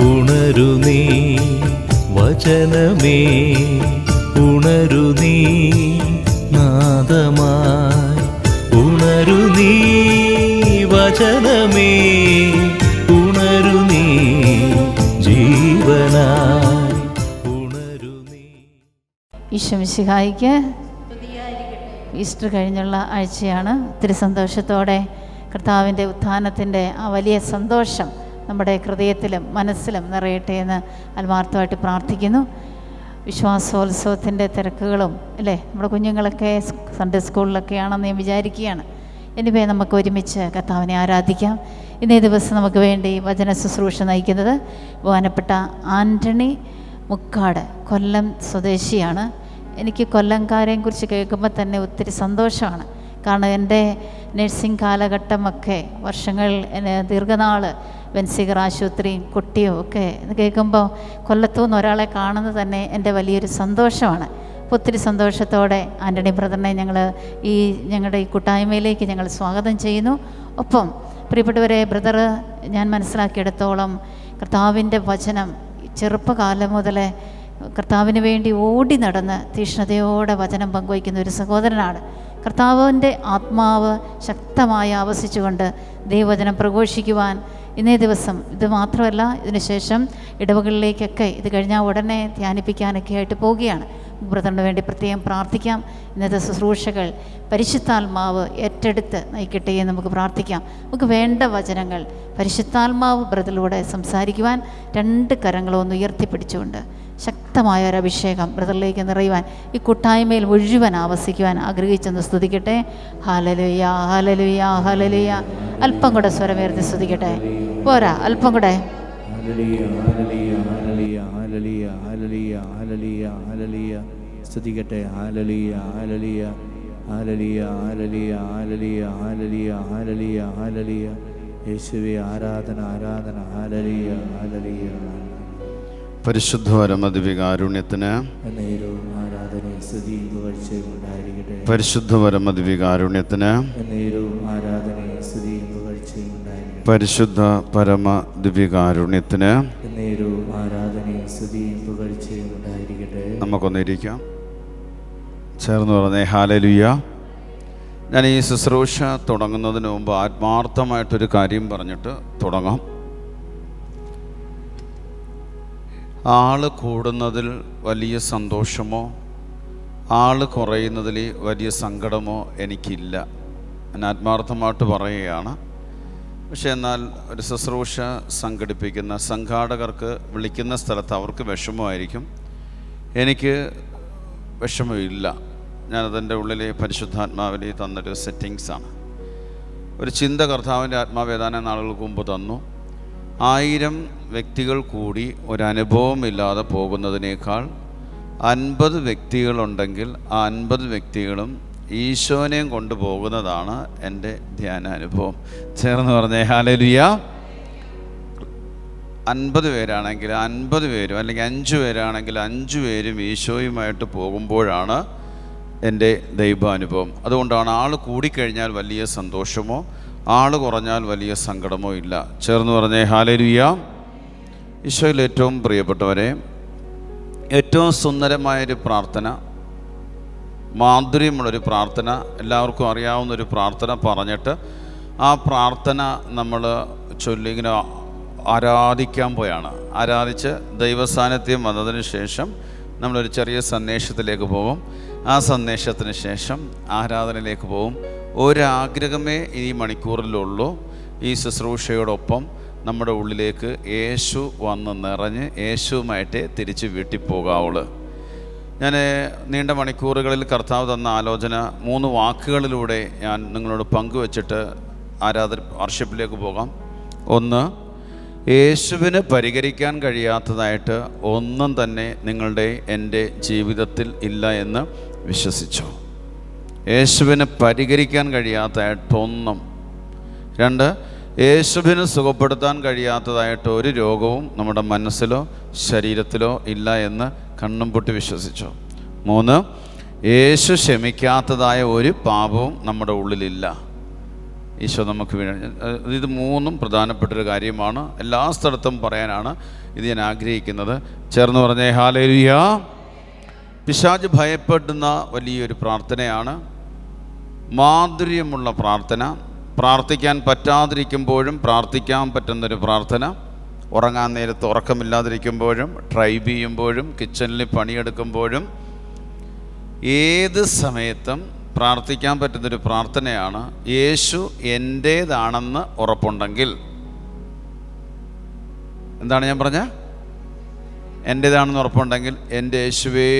ഉണരു നീ വചനമേ, ഉണരു നീ നാദമായി, ഉണരു നീ വചനമേ, ഉണരു നീ ജീവനായി, ഉണരു നീ. ഈശോ മിശിഹായിക്ക് ഈസ്റ്റർ കഴിഞ്ഞുള്ള ആഴ്ചയാണ്. ഒത്തിരി സന്തോഷത്തോടെ കർത്താവിൻ്റെ ഉത്ഥാനത്തിൻ്റെ ആ വലിയ സന്തോഷം നമ്മുടെ ഹൃദയത്തിലും മനസ്സിലും നിറയട്ടെ എന്ന് ആത്മാർത്ഥമായിട്ട് പ്രാർത്ഥിക്കുന്നു. വിശ്വാസോത്സവത്തിൻ്റെ തിരക്കുകളും അല്ലേ, നമ്മുടെ കുഞ്ഞുങ്ങളൊക്കെ സൺഡേ സ്കൂളിലൊക്കെയാണെന്ന് ഞാൻ വിചാരിക്കുകയാണ്. എനിവേ നമുക്ക് ഒരുമിച്ച് കർത്താവിനെ ആരാധിക്കാം. ഇന്നേ ദിവസം നമുക്ക് വേണ്ടി വചന ശുശ്രൂഷ നയിക്കുന്നത് ബഹുമാനപ്പെട്ട ആൻ്റണി മുക്കാട്, കൊല്ലം സ്വദേശിയാണ്. എനിക്ക് കൊല്ലംകാരെയും കുറിച്ച് കേൾക്കുമ്പോൾ തന്നെ ഒത്തിരി സന്തോഷമാണ്. കാരണം എൻ്റെ നഴ്സിംഗ് കാലഘട്ടമൊക്കെ വർഷങ്ങൾ ദീർഘനാൾ വെൻസിഗർ ആശുപത്രിയും കുട്ടിയും ഒക്കെ കേൾക്കുമ്പോൾ കൊല്ലത്തുനിന്ന് ഒരാളെ കാണുന്നത് തന്നെ എൻ്റെ വലിയൊരു സന്തോഷമാണ്. അപ്പോൾ ഒത്തിരി സന്തോഷത്തോടെ ആൻ്റണി ബ്രദറിനെ ഞങ്ങളുടെ ഈ കൂട്ടായ്മയിലേക്ക് ഞങ്ങൾ സ്വാഗതം ചെയ്യുന്നു. ഒപ്പം പ്രിയപ്പെട്ടവരെ, ബ്രദർ ഞാൻ മനസ്സിലാക്കിയെടുത്തോളം കർത്താവിൻ്റെ വചനം ചെറുപ്പകാലം മുതലേ കർത്താവിന് വേണ്ടി ഓടി നടന്ന് തീഷ്ണതയോടെ വചനം പങ്കുവയ്ക്കുന്ന ഒരു സഹോദരനാണ്. കർത്താവിൻ്റെ ആത്മാവ് ശക്തമായി ആവസിച്ചുകൊണ്ട് ദൈവവചനം പ്രഘോഷിക്കുവാൻ ഇന്നേ ദിവസം, ഇത് മാത്രമല്ല ഇതിനുശേഷം ഇടവകളിലേക്കൊക്കെ ഇത് കഴിഞ്ഞാൽ ഉടനെ ധ്യാനിപ്പിക്കാനൊക്കെ ആയിട്ട് പോവുകയാണ്. ബ്രദറിന് വേണ്ടി പ്രത്യേകം പ്രാർത്ഥിക്കാം. ഇന്നത്തെ ശുശ്രൂഷകൾ പരിശുദ്ധാത്മാവ് ഏറ്റെടുത്ത് നയിക്കട്ടെ എന്ന് നമുക്ക് പ്രാർത്ഥിക്കാം. നമുക്ക് വേണ്ട വചനങ്ങൾ പരിശുദ്ധാത്മാവ് ബ്രദറിലൂടെ സംസാരിക്കുവാൻ രണ്ട് കരങ്ങളൊന്ന് ഉയർത്തിപ്പിടിച്ചുകൊണ്ട് ശക്തമായ ഒരു അഭിഷേകം ബ്രദറിലേക്ക് നിറയുവാൻ ഈ കൂട്ടായ്മയിൽ മുഴുവൻ ആവസിക്കുവാൻ ആഗ്രഹിച്ചെന്ന് സ്തുതിക്കട്ടെ. ഹല്ലേലൂയ, ഹല്ലേലൂയ, ഹല്ലേലൂയ. അല്പം കൂടെ സ്വരമേർത്തി സ്തുതിക്കട്ടെ. പോരാ, അല്പം കൂടെ. സ്തുതിക്കട്ടെ. ഹല്ലേലൂയ, ഹല്ലേലൂയ, ഹല്ലേലൂയ, ഹല്ലേലൂയ, ഹല്ലേലൂയ, ഹല്ലേലൂയ, ഹല്ലേലൂയ, ഹല്ലേലൂയ. യേശുവേ ആരാധന, ആരാധന. ഹല്ലേലൂയ, ഹല്ലേലൂയ. പരിശുദ്ധ പരമദിവ്യകാരുണ്യത്തിന് പരിശുദ്ധ പരമദിവ്യകാരുണ്യത്തിന് പരിശുദ്ധ പരമദിവ്യകാരുണ്യത്തിന് നമുക്കൊന്നിരിക്കാം. ചേർന്ന് പറഞ്ഞേ ഹല്ലേലൂയ. ഞാൻ ഈ ശുശ്രൂഷ തുടങ്ങുന്നതിന് മുമ്പ് ആത്മാർത്ഥമായിട്ടൊരു കാര്യം പറഞ്ഞിട്ട് തുടങ്ങാം. ആള് കൂടുന്നതിൽ വലിയ സന്തോഷമോ ആള് കുറയുന്നതിൽ വലിയ സങ്കടമോ എനിക്കില്ല. ഞാൻ ആത്മാർത്ഥമായിട്ട് പറയുകയാണ്. പക്ഷെ എന്നാൽ ഒരു ശുശ്രൂഷ സംഘടിപ്പിക്കുന്ന സംഘാടകർക്ക് വിളിക്കുന്ന സ്ഥലത്ത് അവർക്ക് വിഷമമായിരിക്കും. എനിക്ക് വിഷമമില്ല. ഞാനതെൻ്റെ ഉള്ളിലെ പരിശുദ്ധാത്മാവിൽ തന്നൊരു സെറ്റിങ്സാണ്. ഒരു ചിന്ത കർത്താവിൻ്റെ ആത്മാവ് ഏതാനും നാളുകൾക്ക് മുമ്പ് തന്നു. 1000 വ്യക്തികൾ കൂടി ഒരനുഭവമില്ലാതെ പോകുന്നതിനേക്കാൾ 50 വ്യക്തികളുണ്ടെങ്കിൽ ആ 50 വ്യക്തികളും ഈശോനെയും കൊണ്ടുപോകുന്നതാണ് എൻ്റെ ധ്യാനാനുഭവം. ചേർന്ന് പറഞ്ഞേ ഹല്ലേലൂയ. 50 പേരാണെങ്കിൽ 50 പേരും, അല്ലെങ്കിൽ 5 പേരാണെങ്കിൽ 5 പേരും ഈശോയുമായിട്ട് പോകുമ്പോഴാണ് എൻ്റെ ദൈവാനുഭവം. അതുകൊണ്ടാണ് ആൾ കൂടിക്കഴിഞ്ഞാൽ വലിയ സന്തോഷമോ ആൾ കുറഞ്ഞാൽ വലിയ സങ്കടമോ ഇല്ല. ചേർന്ന് പറഞ്ഞേ ഹല്ലേലൂയ. ഈശോയിൽ ഏറ്റവും പ്രിയപ്പെട്ടവരെ, ഏറ്റവും സുന്ദരമായൊരു പ്രാർത്ഥന, മാധുര്യമുള്ളൊരു പ്രാർത്ഥന, എല്ലാവർക്കും അറിയാവുന്നൊരു പ്രാർത്ഥന പറഞ്ഞിട്ട് ആ പ്രാർത്ഥന നമ്മൾ ചൊല്ലിങ്ങനെ ആരാധിക്കാൻ പോയാണ്. ആരാധിച്ച് ദൈവസാന്നിധ്യം വന്നതിന് ശേഷം നമ്മളൊരു ചെറിയ സന്ദേശത്തിലേക്ക് പോകും. ആ സന്ദേശത്തിന് ശേഷം ആരാധനയിലേക്ക് പോകും. ഒരാഗ്രഹമേ ഈ മണിക്കൂറിലുള്ളൂ, ഈ ശുശ്രൂഷയോടൊപ്പം നമ്മുടെ ഉള്ളിലേക്ക് യേശു വന്ന് നിറഞ്ഞ് യേശുവുമായിട്ടേ തിരിച്ച് വീട്ടിൽ പോകാവുള്ളൂ. ഞാൻ നീണ്ട മണിക്കൂറുകളിൽ കർത്താവ് തന്ന ആലോചന 3 വാക്കുകളിലൂടെ ഞാൻ നിങ്ങളോട് പങ്കുവച്ചിട്ട് വർഷിപ്പിലേക്ക് പോകാം. ഒന്ന്, യേശുവിന് പരിഹരിക്കാൻ കഴിയാത്തതായിട്ട് ഒന്നും തന്നെ നിങ്ങളുടെ എൻ്റെ ജീവിതത്തിൽ ഇല്ല എന്ന് വിശ്വസിച്ചു. യേശുവിന് പരിഹരിക്കാൻ കഴിയാത്തതായിട്ടൊന്നും. 2, യേശുവിന് സുഖപ്പെടുത്താൻ കഴിയാത്തതായിട്ട് ഒരു രോഗവും നമ്മുടെ മനസ്സിലോ ശരീരത്തിലോ ഇല്ല എന്ന് കണ്ണും പൊട്ടി വിശ്വസിച്ചു. 3, യേശു ക്ഷമിക്കാത്തതായ ഒരു പാപവും നമ്മുടെ ഉള്ളിലില്ല. ഈശോ നമുക്ക് ഇത് മൂന്നും പ്രധാനപ്പെട്ടൊരു കാര്യമാണ്. എല്ലാ സ്ഥലത്തും പറയാനാണ് ഇത് ഞാൻ ആഗ്രഹിക്കുന്നത്. ചേർന്ന് പറഞ്ഞേ ഹല്ലേലൂയ. പിശാച് ഭയപ്പെടുന്ന വലിയൊരു പ്രാർത്ഥനയാണ്, മാധുര്യമുള്ള പ്രാർത്ഥന. പ്രാർത്ഥിക്കാൻ പറ്റാതിരിക്കുമ്പോഴും പ്രാർത്ഥിക്കാൻ പറ്റുന്നൊരു പ്രാർത്ഥന. ഉറങ്ങാൻ നേരത്ത് ഉറക്കമില്ലാതിരിക്കുമ്പോഴും, ഡ്രൈവ് ചെയ്യുമ്പോഴും, കിച്ചണിൽ പണിയെടുക്കുമ്പോഴും, ഏത് സമയത്തും പ്രാർത്ഥിക്കാൻ പറ്റുന്നൊരു പ്രാർത്ഥനയാണ്. യേശു എൻ്റേതാണെന്ന് ഉറപ്പുണ്ടെങ്കിൽ, എന്താണ് ഞാൻ പറഞ്ഞ, എൻ്റേതാണെന്ന് ഉറപ്പുണ്ടെങ്കിൽ എൻ്റെ യേശുവേ,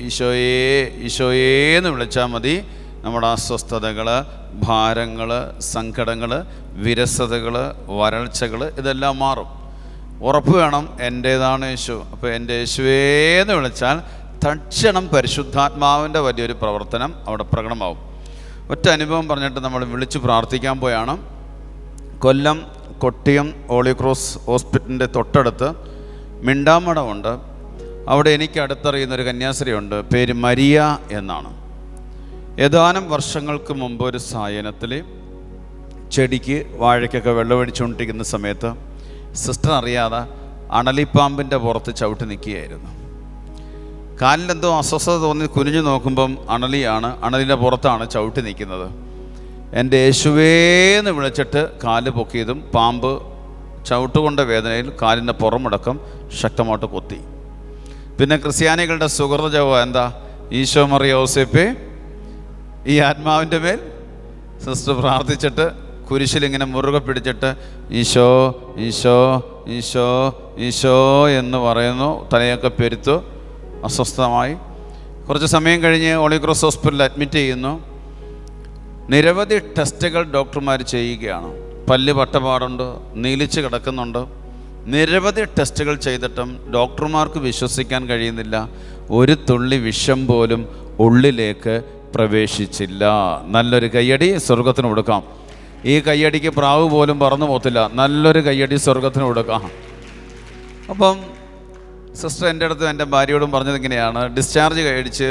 ഈശോയേ, ഈശോയേ എന്ന് വിളിച്ചാൽ മതി. നമ്മുടെ അസ്വസ്ഥതകൾ, ഭാരങ്ങൾ, സങ്കടങ്ങൾ, വിരസതകൾ, വരൾച്ചകൾ ഇതെല്ലാം മാറും. ഉറപ്പ് വേണം, എൻ്റേതാണ് യേശു. അപ്പോൾ എൻ്റെ യേശുവേ എന്ന് വിളിച്ചാൽ തക്ഷണം പരിശുദ്ധാത്മാവിൻ്റെ വലിയൊരു പ്രവർത്തനം അവിടെ പ്രകടമാവും. ഒറ്റ അനുഭവം പറഞ്ഞിട്ട് നമ്മൾ വിളിച്ച് പ്രാർത്ഥിക്കാൻ പോയാണ്. കൊല്ലം കൊട്ടിയം ഹോളി ക്രോസ് ഹോസ്പിറ്റലിൻ്റെ തൊട്ടടുത്ത് മിണ്ടാമടമുണ്ട്. അവിടെ എനിക്ക് അടുത്തറിയുന്നൊരു കന്യാസ്ത്രീയുണ്ട്, പേര് മരിയ എന്നാണ്. ഏതാനും വർഷങ്ങൾക്ക് മുമ്പ് ഒരു സായനത്തിൽ ചെടിക്ക് വാഴയ്ക്കൊക്കെ വെള്ളമടിച്ചുകൊണ്ടിരിക്കുന്ന സമയത്ത് സിസ്റ്റർ അറിയാതെ അണലിപ്പാമ്പിൻ്റെ പുറത്ത് ചവിട്ടി നിൽക്കുകയായിരുന്നു. കാലിലെന്തോ അസ്വസ്ഥത തോന്നി കുനിഞ്ഞു നോക്കുമ്പം അണലിയാണ്, അണലിൻ്റെ പുറത്താണ് ചവിട്ടി നിൽക്കുന്നത്. എൻ്റെ യേശുവേന്ന് വിളിച്ചിട്ട് കാല് പൊക്കിയതും പാമ്പ് ചവിട്ടുകൊണ്ട വേദനയിൽ കാലിൻ്റെ പുറമടക്കം ശക്തമായിട്ട് കൊത്തി. പിന്നെ ക്രിസ്ത്യാനികളുടെ സുഹൃത ജപം എന്താ? ഈശോ മറിയ ഔസേപ്പേ ഈ ആത്മാവിൻ്റെ മേൽ. സിസ്റ്റർ പ്രാർത്ഥിച്ചിട്ട് കുരിശിലിങ്ങനെ മുറുകെ പിടിച്ചിട്ട് ഈശോ ഈശോ ഈശോ ഈശോ എന്ന് പറയുന്നു. തലയൊക്കെ പെരുത്തു, അസ്വസ്ഥമായി. കുറച്ച് സമയം കഴിഞ്ഞ് ഹോളി ക്രോസ് ഹോസ്പിറ്റലിൽ അഡ്മിറ്റ് ചെയ്യുന്നു. നിരവധി ടെസ്റ്റുകൾ ഡോക്ടർമാർ ചെയ്യുകയാണ്. പല്ല് പട്ടപാടുണ്ട്, നീലിച്ച് കിടക്കുന്നുണ്ട്. നിരവധി ടെസ്റ്റുകൾ ചെയ്തിട്ടും ഡോക്ടർമാർക്ക് വിശ്വസിക്കാൻ കഴിയുന്നില്ല. ഒരു തുള്ളി വിഷം പോലും ഉള്ളിലേക്ക് പ്രവേശിച്ചില്ല. നല്ലൊരു കയ്യടി സ്വർഗത്തിന് കൊടുക്കാം. ഈ കയ്യടിക്ക് പ്രാവ് പോലും പറന്നു പോകത്തില്ല. നല്ലൊരു കയ്യടി സ്വർഗത്തിന് കൊടുക്കാം. അപ്പം സിസ്റ്റർ എൻ്റെ അടുത്ത് എൻ്റെ ഭാര്യയോടും പറഞ്ഞത് ഇങ്ങനെയാണ്. ഡിസ്ചാർജ് കഴിച്ച്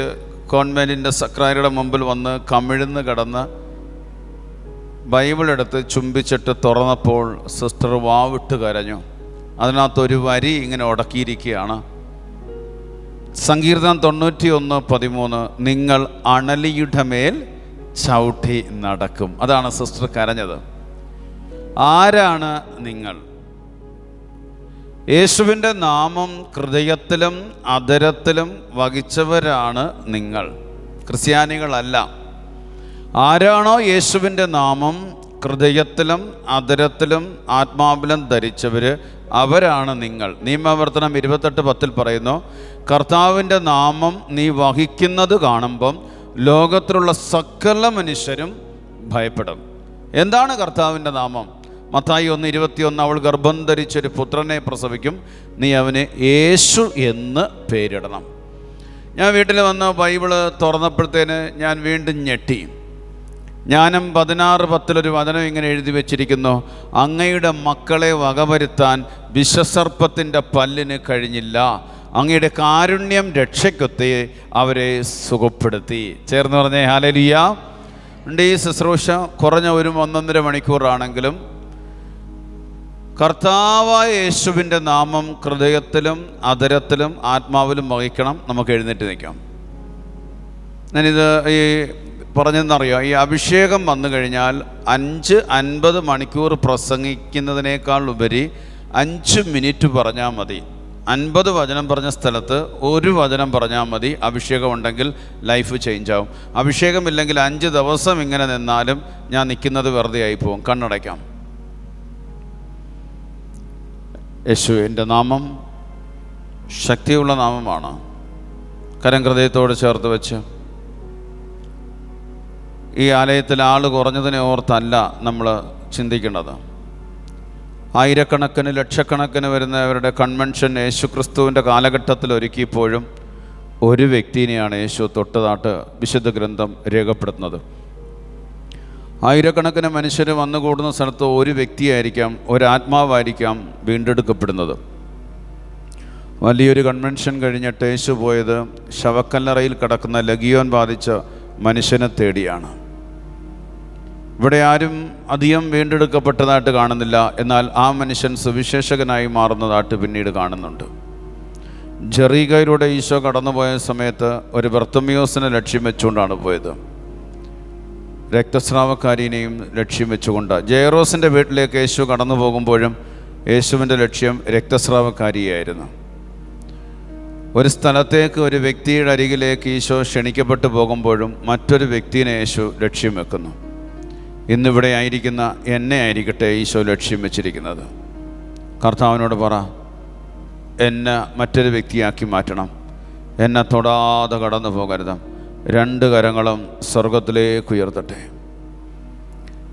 കോൺവെൻറ്റിൻ്റെ സെക്രട്ടറിയുടെ മുമ്പിൽ വന്ന് കമിഴ്ന്ന് കിടന്ന് ബൈബിൾ എടുത്ത് ചുംബിച്ചിട്ട് തുറന്നപ്പോൾ സിസ്റ്റർ വാവിട്ട് കരഞ്ഞു. അതിനകത്തൊരു വരി ഇങ്ങനെ ഉടക്കിയിരിക്കുകയാണ്. സങ്കീർത്തനം 91:13, നിങ്ങൾ അണലിയുടെ മേൽ ചവിട്ടി നടക്കും. അതാണ് സിസ്റ്റർ കരഞ്ഞത്. ആരാണ് നിങ്ങൾ? യേശുവിൻ്റെ നാമം ഹൃദയത്തിലും അധരത്തിലും വഹിച്ചവരാണ് നിങ്ങൾ, ക്രിസ്ത്യാനികളല്ല. ആരാണോ യേശുവിൻ്റെ നാമം ഹൃദയത്തിലും അധരത്തിലും ആത്മാവിലും ധരിച്ചവർ, അവരാണ് നിങ്ങൾ. നിയമാവർത്തനം 28:10 പറയുന്നു, കർത്താവിൻ്റെ നാമം നീ വഹിക്കുന്നത് കാണുമ്പം ലോകത്തിലുള്ള സകല മനുഷ്യരും ഭയപ്പെടും. എന്താണ് കർത്താവിൻ്റെ നാമം? മത്തായി 1:21, അവൾ ഗർഭം ധരിച്ചൊരു പുത്രനെ പ്രസവിക്കും, നീ അവന് യേശു എന്ന് പേരിടണം. ഞാൻ വീട്ടിൽ വന്ന് ബൈബിള് തുറന്നപ്പോഴത്തേന് ഞാൻ വീണ്ടും ഞെട്ടി. ജ്ഞാനം 16:10 വചനം ഇങ്ങനെ എഴുതി വച്ചിരിക്കുന്നു, അങ്ങയുടെ മക്കളെ വകവരുത്താൻ വിഷസർപ്പത്തിൻ്റെ പല്ലിന് കഴിഞ്ഞില്ല, അങ്ങയുടെ കാരുണ്യം രക്ഷയ്ക്കൊത്തി അവരെ സുഖപ്പെടുത്തി. ചേർന്ന് പറഞ്ഞേ ഹല്ലേലൂയ. ഈ ശുശ്രൂഷ കുറഞ്ഞ 1-1.5 മണിക്കൂറാണെങ്കിലും കർത്താവായ യേശുവിൻ്റെ നാമം ഹൃദയത്തിലും അധരത്തിലും ആത്മാവിലും വഹിക്കണം. നമുക്ക് എഴുന്നേറ്റ് നിൽക്കാം. ഞാനിത് ഈ പറഞ്ഞെന്നറിയാം, ഈ അഭിഷേകം വന്നു കഴിഞ്ഞാൽ 50 മണിക്കൂർ പ്രസംഗിക്കുന്നതിനേക്കാൾ ഉപരി 5 മിനിറ്റ് പറഞ്ഞാൽ മതി. 50 വചനം പറഞ്ഞ സ്ഥലത്ത് 1 വചനം പറഞ്ഞാൽ മതി. അഭിഷേകം ഉണ്ടെങ്കിൽ ലൈഫ് ചേഞ്ച് ആവും. അഭിഷേകമില്ലെങ്കിൽ 5 ദിവസം ഇങ്ങനെ നിന്നാലും ഞാൻ നിൽക്കുന്നത് വെറുതെ ആയിപ്പോവും. കണ്ണടയ്ക്കാം. യേശുവിൻ്റെ നാമം ശക്തിയുള്ള നാമമാണ്. കരം ഹൃദയത്തോട് ചേർത്ത് വെച്ച്, ഈ ആലയത്തിൽ ആൾ കുറഞ്ഞതിനെ ഓർത്തല്ല നമ്മൾ ചിന്തിക്കേണ്ടത്. ആയിരക്കണക്കിന് ലക്ഷക്കണക്കിന് വരുന്നവരുടെ കൺവെൻഷൻ യേശുക്രിസ്തുവിൻ്റെ കാലഘട്ടത്തിൽ ഒരുക്കിയപ്പോഴും ഒരു വ്യക്തിനെയാണ് യേശു തൊട്ടതാട്ട് വിശുദ്ധ ഗ്രന്ഥം രേഖപ്പെടുത്തുന്നത്. ആയിരക്കണക്കിന് മനുഷ്യർ വന്നുകൂടുന്ന സ്ഥലത്ത് ഒരു വ്യക്തിയായിരിക്കാം, ഒരാത്മാവായിരിക്കാം വീണ്ടെടുക്കപ്പെടുന്നത്. വലിയൊരു കൺവെൻഷൻ കഴിഞ്ഞിട്ട് യേശു പോയത് ശവക്കല്ലറയിൽ കിടക്കുന്ന ലഗിയോൻ ബാധിച്ച മനുഷ്യനെ തേടിയാണ്. ഇവിടെ ആരും അധികം വീണ്ടെടുക്കപ്പെട്ടതായിട്ട് കാണുന്നില്ല. എന്നാൽ ആ മനുഷ്യൻ സുവിശേഷകനായി മാറുന്നതായിട്ട് പിന്നീട് കാണുന്നുണ്ട്. ജെറീകയിലൂടെ ഈശോ കടന്നുപോയ സമയത്ത് ഒരു ബർത്തമിയോസിനെ ലക്ഷ്യം വെച്ചുകൊണ്ടാണ് പോയത്. രക്തസ്രാവക്കാരിനെയും ലക്ഷ്യം വെച്ചുകൊണ്ട്. ജയറോസിൻ്റെ വീട്ടിലേക്ക് യേശു കടന്നു പോകുമ്പോഴും യേശുവിൻ്റെ ലക്ഷ്യം രക്തസ്രാവക്കാരിയായിരുന്നു. ഒരു സ്ഥലത്തേക്ക് ഒരു വ്യക്തിയുടെ അരികിലേക്ക് ഈശോ ക്ഷണിക്കപ്പെട്ടു പോകുമ്പോഴും മറ്റൊരു വ്യക്തിയെ യേശു ലക്ഷ്യം വെക്കുന്നു. ഇന്നിവിടെ ആയിരിക്കുന്ന എന്നെ ആയിരിക്കട്ടെ ഈശോ ലക്ഷ്യം വെച്ചിരിക്കുന്നത്. കർത്താവിനോട് പറ, എന്നെ മറ്റൊരു വ്യക്തിയാക്കി മാറ്റണം. എന്നെ തൊടാതെ കടന്നു പോകരുത്. 2 കരങ്ങളും സ്വർഗത്തിലേക്ക് ഉയർത്തട്ടെ.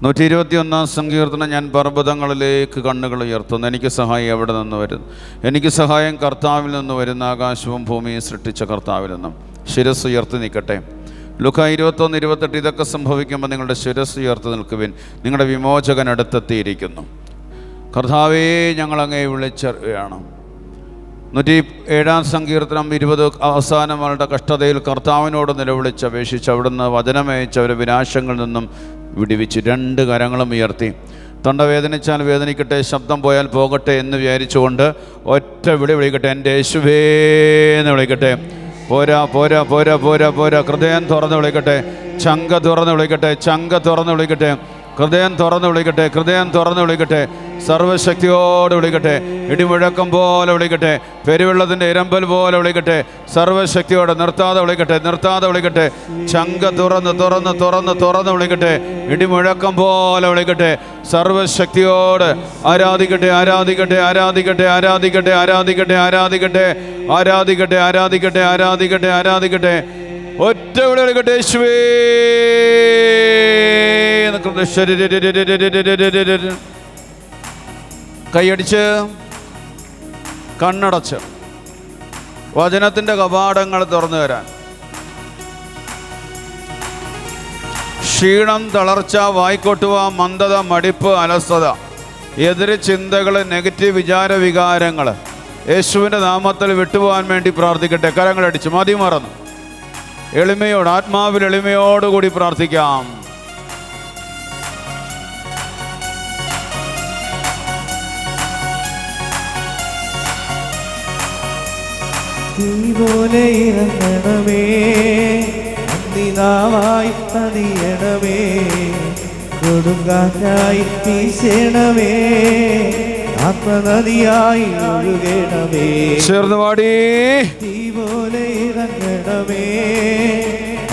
121 സങ്കീർത്തനം, ഞാൻ പർവ്വതങ്ങളിലേക്ക് കണ്ണുകൾ ഉയർത്തുന്നു. എനിക്ക് സഹായം എവിടെ നിന്ന് വരുന്നു? എനിക്ക് സഹായം കർത്താവിൽ നിന്ന് വരുന്ന, ആകാശവും ഭൂമിയും സൃഷ്ടിച്ച കർത്താവിൽ നിന്നും. ശിരസ് ഉയർത്തി നിൽക്കട്ടെ. ലൂക്കാ 21:28 ഇതൊക്കെ സംഭവിക്കുമ്പോൾ നിങ്ങളുടെ ശിരസ് ഉയർത്തി നിൽക്കുവിൻ, നിങ്ങളുടെ വിമോചകൻ അടുത്തെത്തിയിരിക്കുന്നു. കർത്താവേ, ഞങ്ങളങ്ങേ വിളിച്ചറിയണം. 107 സങ്കീർത്തനം 20 അവസാനം അവരുടെ കഷ്ടതയിൽ കർത്താവിനോട് നിലവിളിച്ച് അപേക്ഷിച്ച് അവിടുന്ന് വചനമയച്ച് അവരെ വിനാശങ്ങളിൽ നിന്നും വിടുവിച്ച്. 2 കരങ്ങളും ഉയർത്തി. തൊണ്ട വേദനിച്ചാൽ വേദനിക്കട്ടെ, ശബ്ദം പോയാൽ പോകട്ടെ എന്ന് വിചാരിച്ചുകൊണ്ട് ഒറ്റ വിളിക്കട്ടെ, എൻ്റെ യേശുവേ എന്ന് വിളിക്കട്ടെ. പോരാ പോരാ പോരാ പോരാ പോരാ. ഹൃദയം തുറന്ന് വിളിക്കട്ടെ, ചങ്ക തുറന്ന് വിളിക്കട്ടെ, ചങ്ക തുറന്ന് വിളിക്കട്ടെ, ഹൃദയം തുറന്ന് വിളിക്കട്ടെ, ഹൃദയം തുറന്ന് വിളിക്കട്ടെ, സർവശക്തിയോട് വിളിക്കട്ടെ, ഇടിമുഴക്കം പോലെ വിളിക്കട്ടെ, പെരുവെള്ളത്തിൻ്റെ ഇരമ്പൽ പോലെ വിളിക്കട്ടെ, സർവശക്തിയോടെ നിർത്താതെ വിളിക്കട്ടെ, നിർത്താതെ വിളിക്കട്ടെ, ചങ്ക തുറന്ന് തുറന്ന് തുറന്ന് തുറന്ന് വിളിക്കട്ടെ, ഇടിമുഴക്കം പോലെ വിളിക്കട്ടെ, സർവശക്തിയോട് ആരാധിക്കട്ടെ, ആരാധിക്കട്ടെ, ആരാധിക്കട്ടെ, ആരാധിക്കട്ടെ, ആരാധിക്കട്ടെ, ആരാധിക്കട്ടെ, ആരാധിക്കട്ടെ, ആരാധിക്കട്ടെ, ആരാധിക്കട്ടെ, ആരാധിക്കട്ടെ. ഒറ്റ വിളി വിളിക്കട്ടെ, യേശുവേ. കൈയടിച്ച് കണ്ണടച്ച് വചനത്തിൻ്റെ കവാടങ്ങൾ തുറന്നു തരാൻ. ക്ഷീണം, തളർച്ച, വായ്ക്കൊട്ടുവ, മന്ദത, മടിപ്പ്, അലസത, എതിര് ചിന്തകൾ, നെഗറ്റീവ് വിചാര വികാരങ്ങൾ യേശുവിൻ്റെ നാമത്തിൽ വിട്ടുപോകാൻ വേണ്ടി പ്രാർത്ഥിക്കട്ടെ. കരങ്ങളടിച്ച് മതി മറന്നു എളിമയോട്, ആത്മാവിൽ എളിമയോടുകൂടി പ്രാർത്ഥിക്കാം. തീ പോലെ ഇറങ്ങണമേ, അഗ്നിനാവായി പതിയണമേ, കൊടുങ്കാറ്റായി വീശണമേ, ആത്മനദിയായി ഒഴുകണമേ. ചേർന്ന് പാടി. തീ പോലെ ഇറങ്ങണമേ,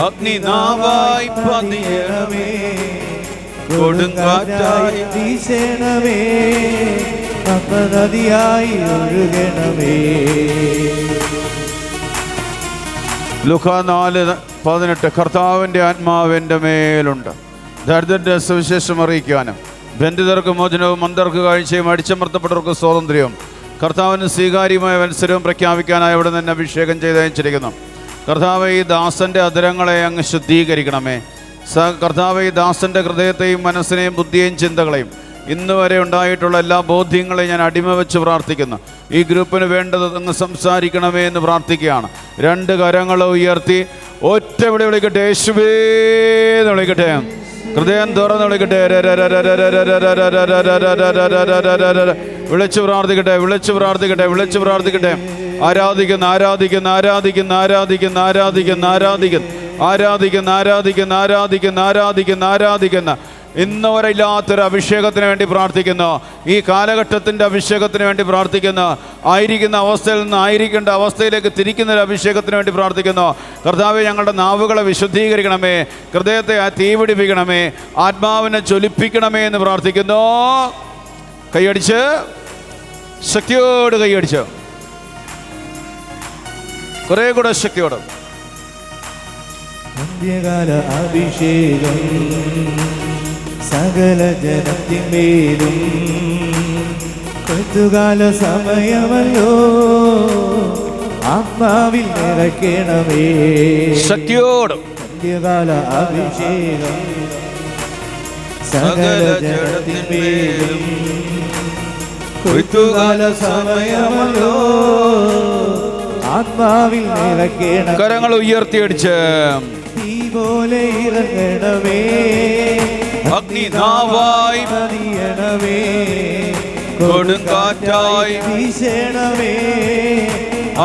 അഗ്നിനാവായി പതിയണമേ, കൊടുങ്കാറ്റായി വീശണമേ, ആത്മനദിയായി ഒഴുകണമേ. ലൂക്കാ 4:18 കർത്താവിൻ്റെ ആത്മാവിൻ്റെ മേലുണ്ട്, ദരിദ്രരുടെ സുവിശേഷം അറിയിക്കാനും, ബന്ധിതർക്ക് മോചനവും, മന്ദർക്ക് കാഴ്ചയും, അടിച്ചമർത്തപ്പെട്ടവർക്ക് സ്വാതന്ത്ര്യവും, കർത്താവിന് സ്വീകാര്യമായ മത്സരവും പ്രഖ്യാപിക്കാനായി അവിടെ നിന്ന് അഭിഷേകം ചെയ്തയച്ചിരിക്കുന്നു. കർത്താവ്, ഈ ദാസൻ്റെ അധരങ്ങളെ അങ്ങ് ശുദ്ധീകരിക്കണമേ. കർത്താവ്, ഈ ദാസൻ്റെ ഹൃദയത്തെയും മനസ്സിനെയും ബുദ്ധിയെയും ചിന്തകളെയും ഇന്ന് വരെ ഉണ്ടായിട്ടുള്ള എല്ലാ ബോധ്യങ്ങളെയും ഞാൻ അടിമ വെച്ച് പ്രാർത്ഥിക്കുന്നു. ഈ ഗ്രൂപ്പിന് വേണ്ടത് അങ്ങ് സംസാരിക്കണമേ എന്ന് പ്രാർത്ഥിക്കുകയാണ്. 2 കരങ്ങൾ ഉയർത്തി ഒറ്റ വിളി വിളിക്കട്ടെ, യേശുവേ എന്ന് വിളിക്കട്ടെ. ഹൃദയം തുറന്ന് വിളിക്കട്ടെ, വിളിച്ചു പ്രാർത്ഥിക്കട്ടെ, വിളിച്ചു പ്രാർത്ഥിക്കട്ടെ, വിളിച്ചു പ്രാർത്ഥിക്കട്ടെ. ആരാധിക്കുന്ന ആരാധിക്കുന്ന ആരാധിക്കുന്ന ആരാധിക്കുന്ന ആരാധിക്കുന്ന ആരാധിക്കുന്ന ആരാധിക്കുന്ന ആരാധിക്കുന്ന ആരാധിക്കുന്ന ആരാധിക്കുന്ന ആരാധിക്കുന്ന ഇന്ന് വരെ ഇല്ലാത്തൊരു അഭിഷേകത്തിന് വേണ്ടി പ്രാർത്ഥിക്കുന്നു. ഈ കാലഘട്ടത്തിൻ്റെ അഭിഷേകത്തിന് വേണ്ടി പ്രാർത്ഥിക്കുന്നു. ആയിരിക്കുന്ന അവസ്ഥയിൽ നിന്ന് ആയിരിക്കേണ്ട അവസ്ഥയിലേക്ക് തിരിക്കുന്നൊരു അഭിഷേകത്തിന് വേണ്ടി പ്രാർത്ഥിക്കുന്നു. കർത്താവേ, ഞങ്ങളുടെ നാവുകളെ വിശുദ്ധീകരിക്കണമേ, ഹൃദയത്തെ തീപിടിപ്പിക്കണമേ, ആത്മാവിനെ ജ്വലിപ്പിക്കണമേ എന്ന് പ്രാർത്ഥിക്കുന്നു. കൈയടിച്ച്, ശക്തിയോട് കൈയടിച്ച്, കുറേ കൂടെ ശക്തിയോട്. അന്ത്യകാല അഭിഷേകം സകല ജനത്തിന്മേലും, ഋതുകാല സമയമല്ലോ, ആത്മാവിൽ നിറയ്ക്കണമേ. ശക്തിയോട്. അന്ത്യകാല അഭിഷേകം സകല ജനത്തിന്മേലും, ഋതുകാല സമയമല്ലോ, ആത്മാവിൽ നിറയ്ക്കണം. കരങ്ങൾ ഉയർത്തിയടിച്ച് തീ പോലെ ഇറങ്ങണമേ, അഗ്നിനാവായി പതിയണമേ, കൊടുങ്കാറ്റായി വീശണമേ,